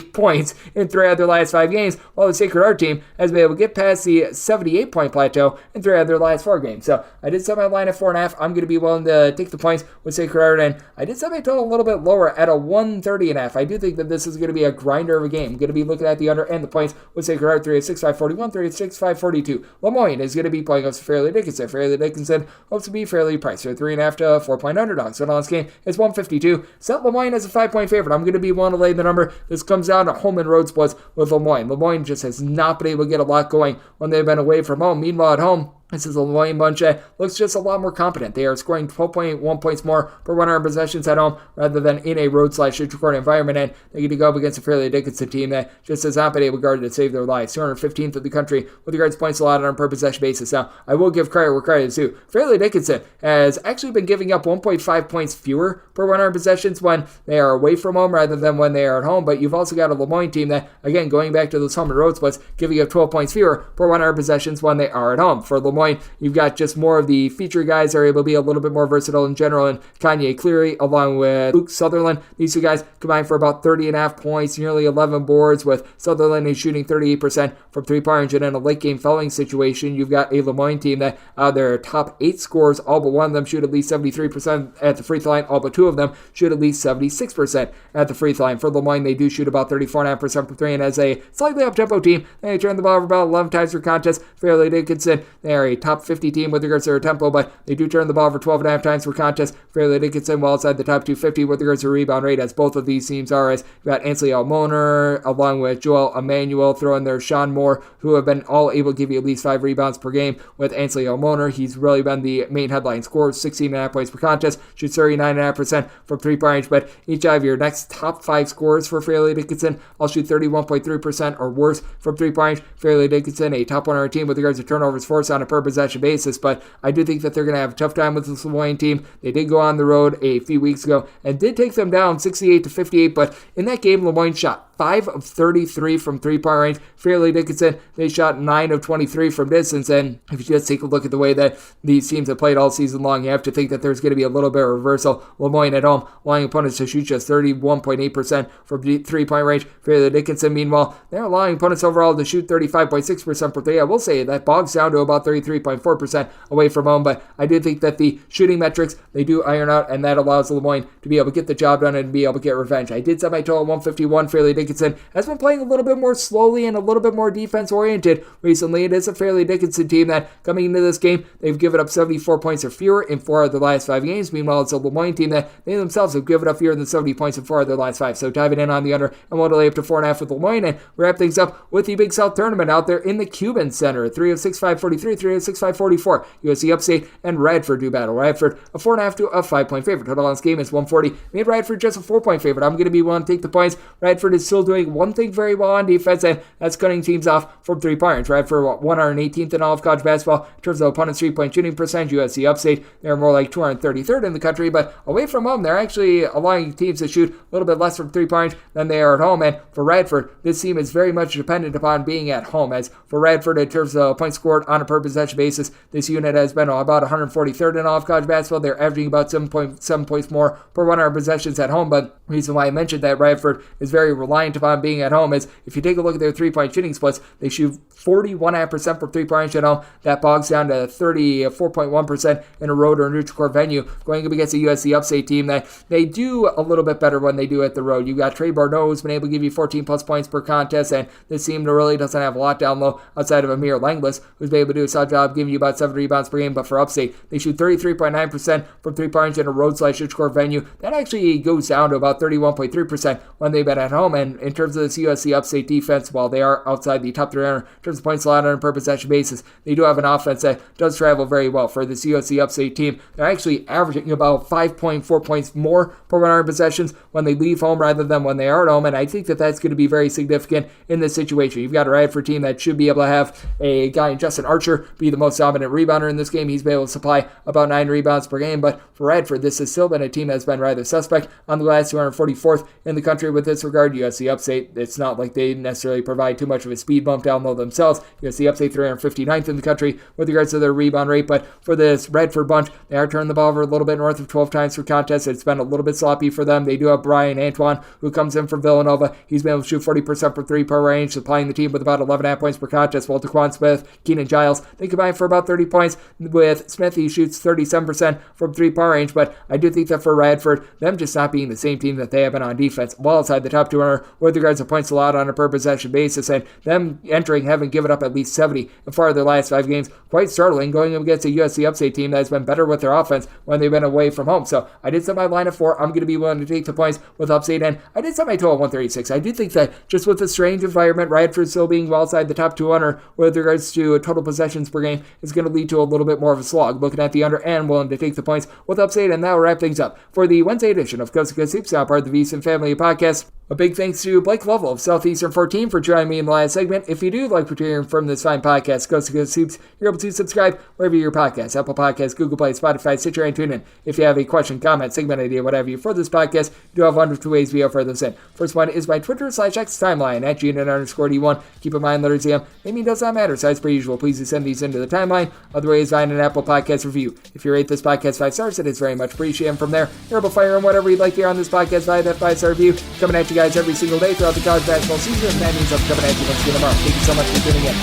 points in 3 of their last 5 games, while the Sacred Heart team has been able to get past the 78-point plateau in 3 of their last 4 games. So I did set my line at 4.5. I'm going to be willing to take the points with Sacred Heart, and I did set my total a little bit lower at a 130.5. I do think that this is going to be a grinder of a game. I'm going to be looking at the under and the points with Sacred Heart. 3-6-5-41, 3-6-5-42. Lemoyne is going to be playing against Fairleigh Dickinson. Fairleigh Dickinson hopes to be fairly priced. They're 3.5 to 4-point underdogs. So on this game is 152. Set Lemoyne as a 5-point favorite. I'm going to be willing to lay the number. This comes down to home and road splits with Lemoyne. Lemoyne just has not been able to get a lot going when they've been away from home. Meanwhile, at home, this is a Lemoyne bunch that looks just a lot more competent. They are scoring 12.1 points more per 100 possessions at home rather than in a road/shooter environment, and they get to go up against a Fairleigh Dickinson team that just has not been able to guard to save their lives. 215th of the country with regards to points allowed on a per possession basis. Now, I will give credit where credit is due. Fairleigh Dickinson has actually been giving up 1.5 points fewer per 100 possessions when they are away from home rather than when they are at home, but you've also got a Lemoyne team that, again, going back to those home and road splits, giving up 12 points fewer per 100 possessions when they are at home. For Lemoyne, you've got just more of the feature guys are able to be a little bit more versatile in general, and Kanye Cleary along with Luke Sutherland. These two guys combined for about 30.5 points, nearly 11 boards, with Sutherland who's shooting 38% from three-point range, and in a late game fouling situation, you've got a Lemoyne team that their top 8 scorers, all but one of them shoot at least 73% at the free throw line, all but 2 of them shoot at least 76% at the free throw line. For Lemoyne, they do shoot about 34.5% from 3, and as a slightly up-tempo team, they turn the ball over about 11 times per contest. Fairleigh Dickinson, they are a top 50 team with regards to their tempo, but they do turn the ball over 12.5 times per contest. Fairleigh Dickinson well outside the top 250 with regards to rebound rate, as both of these teams are, as you've got Ansley Almoner along with Joel Emmanuel, throw in there Sean Moore, who have been all able to give you at least 5 rebounds per game. With Ansley Almoner, he's really been the main headline scorer, 16.5 points per contest, shoots 39.5% from three-point range, but each of your next top 5 scorers for Fairleigh Dickinson all shoot 31.3% or worse from three-point range. Fairleigh Dickinson, a top 100 team with regards to turnovers forced on a per possession basis, but I do think that they're going to have a tough time with this Lemoyne team. They did go on the road a few weeks ago and did take them down 68-58, but in that game, Lemoyne shot 5 of 33 from three-point range. Fairleigh Dickinson, they shot 9 of 23 from distance, and if you just take a look at the way that these teams have played all season long, you have to think that there's going to be a little bit of reversal. Lemoyne at home, allowing opponents to shoot just 31.8% from three-point range. Fairleigh Dickinson, meanwhile, they're allowing opponents overall to shoot 35.6% per 3. I will say that bogs down to about 33.4% away from home, but I do think that the shooting metrics, they do iron out, and that allows Lemoyne to be able to get the job done and be able to get revenge. I did set my total 151. Fairleigh Dickinson Dickinson has been playing a little bit more slowly and a little bit more defense-oriented recently. It is a Fairleigh Dickinson team that, coming into this game, they've given up 74 points or fewer in 4 of their last 5 games. Meanwhile, it's a Lemoyne team that they themselves have given up fewer than 70 points in 4 of their last 5. So diving in on the under, and want to lay up to 4.5 with Lemoyne, and wrap things up with the Big South tournament out there in the Cuban Center. 306-543, 306-544. USC Upstate and Radford do battle. Radford a 4.5 to a 5-point favorite. Total on this game is 140. Made Radford just a 4-point favorite. I'm going to be willing to take the points. Radford is still doing one thing very well on defense, and that's cutting teams off from 3 points. Radford 118th in all of college basketball in terms of opponent's 3-point shooting percentage. USC Upstate, they're more like 233rd in the country, but away from home, they're actually allowing teams to shoot a little bit less from 3 points than they are at home. And for Radford, this team is very much dependent upon being at home. As for Radford, in terms of points scored on a per possession basis, this unit has been about 143rd in all of college basketball. They're averaging about 7 points more per 100 possessions at home. But the reason why I mentioned that Radford is very reliant upon being at home is if you take a look at their 3-point shooting splits, they shoot 41.5% from 3 points at home. That bogs down to 34.1% in a road or neutral court venue, going up against a USC Upstate team that they do a little bit better when they do at the road. You got Trey Barneau, who's been able to give you 14 plus points per contest, and this team really doesn't have a lot down low outside of Amir Langlis, who's been able to do a solid job giving you about 7 rebounds per game. But for Upstate, they shoot 33.9% from 3 points in a road / neutral court venue. That actually goes down to about 31.3% when they've been at home. And in terms of this USC Upstate defense, while they are outside the top 300 in terms of points allowed on a per possession basis, they do have an offense that does travel very well. For this USC Upstate team, they're actually averaging about 5.4 points more per 100 possessions when they leave home rather than when they are at home, and I think that that's going to be very significant in this situation. You've got a Radford team that should be able to have a guy in Justin Archer be the most dominant rebounder in this game. He's been able to supply about 9 rebounds per game, but for Radford, this has still been a team that's been rather suspect on the last 244th in the country with this regard. USC Upstate, it's not like they necessarily provide too much of a speed bump down low themselves. USC Upstate 359th in the country with regards to their rebound rate, but for this Radford bunch, they are turning the ball over a little bit north of 12 times per contest. It's been a little bit sloppy for them. They do have Brian Antoine, who comes in from Villanova. He's been able to shoot 40% from 3-point range, supplying the team with about 11.5 points per contest, while DeQuan Smith, Keenan Giles, they combine for about 30 points. With Smith, he shoots 37% from 3-point range, but I do think that for Radford, them just not being the same team that they have been on defense, well outside the top 200 with regards to points allowed on a per possession basis, and them entering having given up at least 70 in 4 of their last 5 games, quite startling, going up against a USC Upstate team that has been better with their offense when they've been away from home. So I did set my line at 4. I'm going to be willing to take the points with Upstate, and I did set my total at 136. I do think that just with the strange environment, Radford still being well outside the top 200 with regards to total possessions per game is going to lead to a little bit more of a slog. Looking at the under and willing to take the points with Upstate, and that will wrap things up for the Wednesday edition of Coast to Coast Hoops, now part of the VSiN Family Podcast. A big thanks to Blake Lovell of Southeastern 14 for joining me in the last segment. If you do like what you're hearing from this fine podcast, Coast to Coast Hoops, you're able to subscribe wherever your podcasts, Apple Podcasts, Google Play, Spotify, Stitcher, and TuneIn. If you have a question, comment, segment idea, whatever you for this podcast, you do have one of 2 ways via further this in. First one is my Twitter /X timeline at GNN_D1. Keep in mind, letters AM, maybe does not matter, so as per usual, please do send these into the timeline. Other ways, find an Apple Podcast review. If you rate this podcast 5 stars, it is very much appreciated. And from there, you're able to fire in whatever you'd like to hear on this podcast via that 5-star review. Coming at you guys every single day throughout the college basketball season, and that means I'm coming at you once again tomorrow. Thank you so much for tuning in.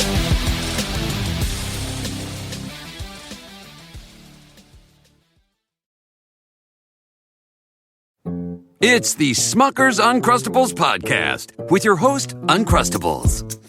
It's the Smucker's Uncrustables podcast with your host, Uncrustables.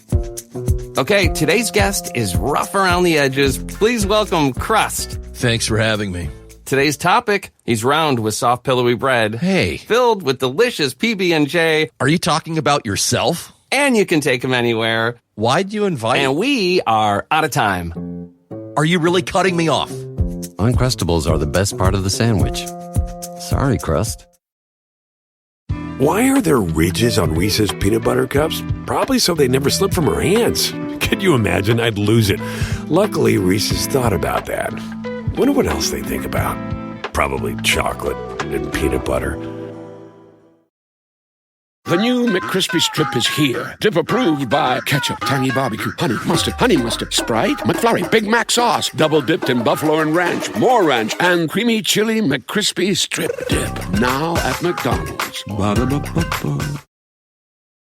Okay, today's guest is rough around the edges. Please welcome Crust. Thanks for having me. Today's topic, he's round with soft pillowy bread. Hey. Filled with delicious PB&J. Are you talking about yourself? And you can take him anywhere. Why'd you invite? And we are out of time. Are you really cutting me off? Uncrustables are the best part of the sandwich. Sorry, Crust. Why are there ridges on Reese's peanut butter cups? Probably so they never slip from her hands. Could you imagine? I'd lose it. Luckily, Reese's thought about that. Wonder what else they think about. Probably chocolate and peanut butter. The new McCrispy Strip is here. Dip approved by ketchup, tangy barbecue, honey mustard, Sprite, McFlurry, Big Mac sauce, double dipped in buffalo and ranch, more ranch, and creamy chili McCrispy Strip Dip. Now at McDonald's. Ba-da-ba-ba-ba.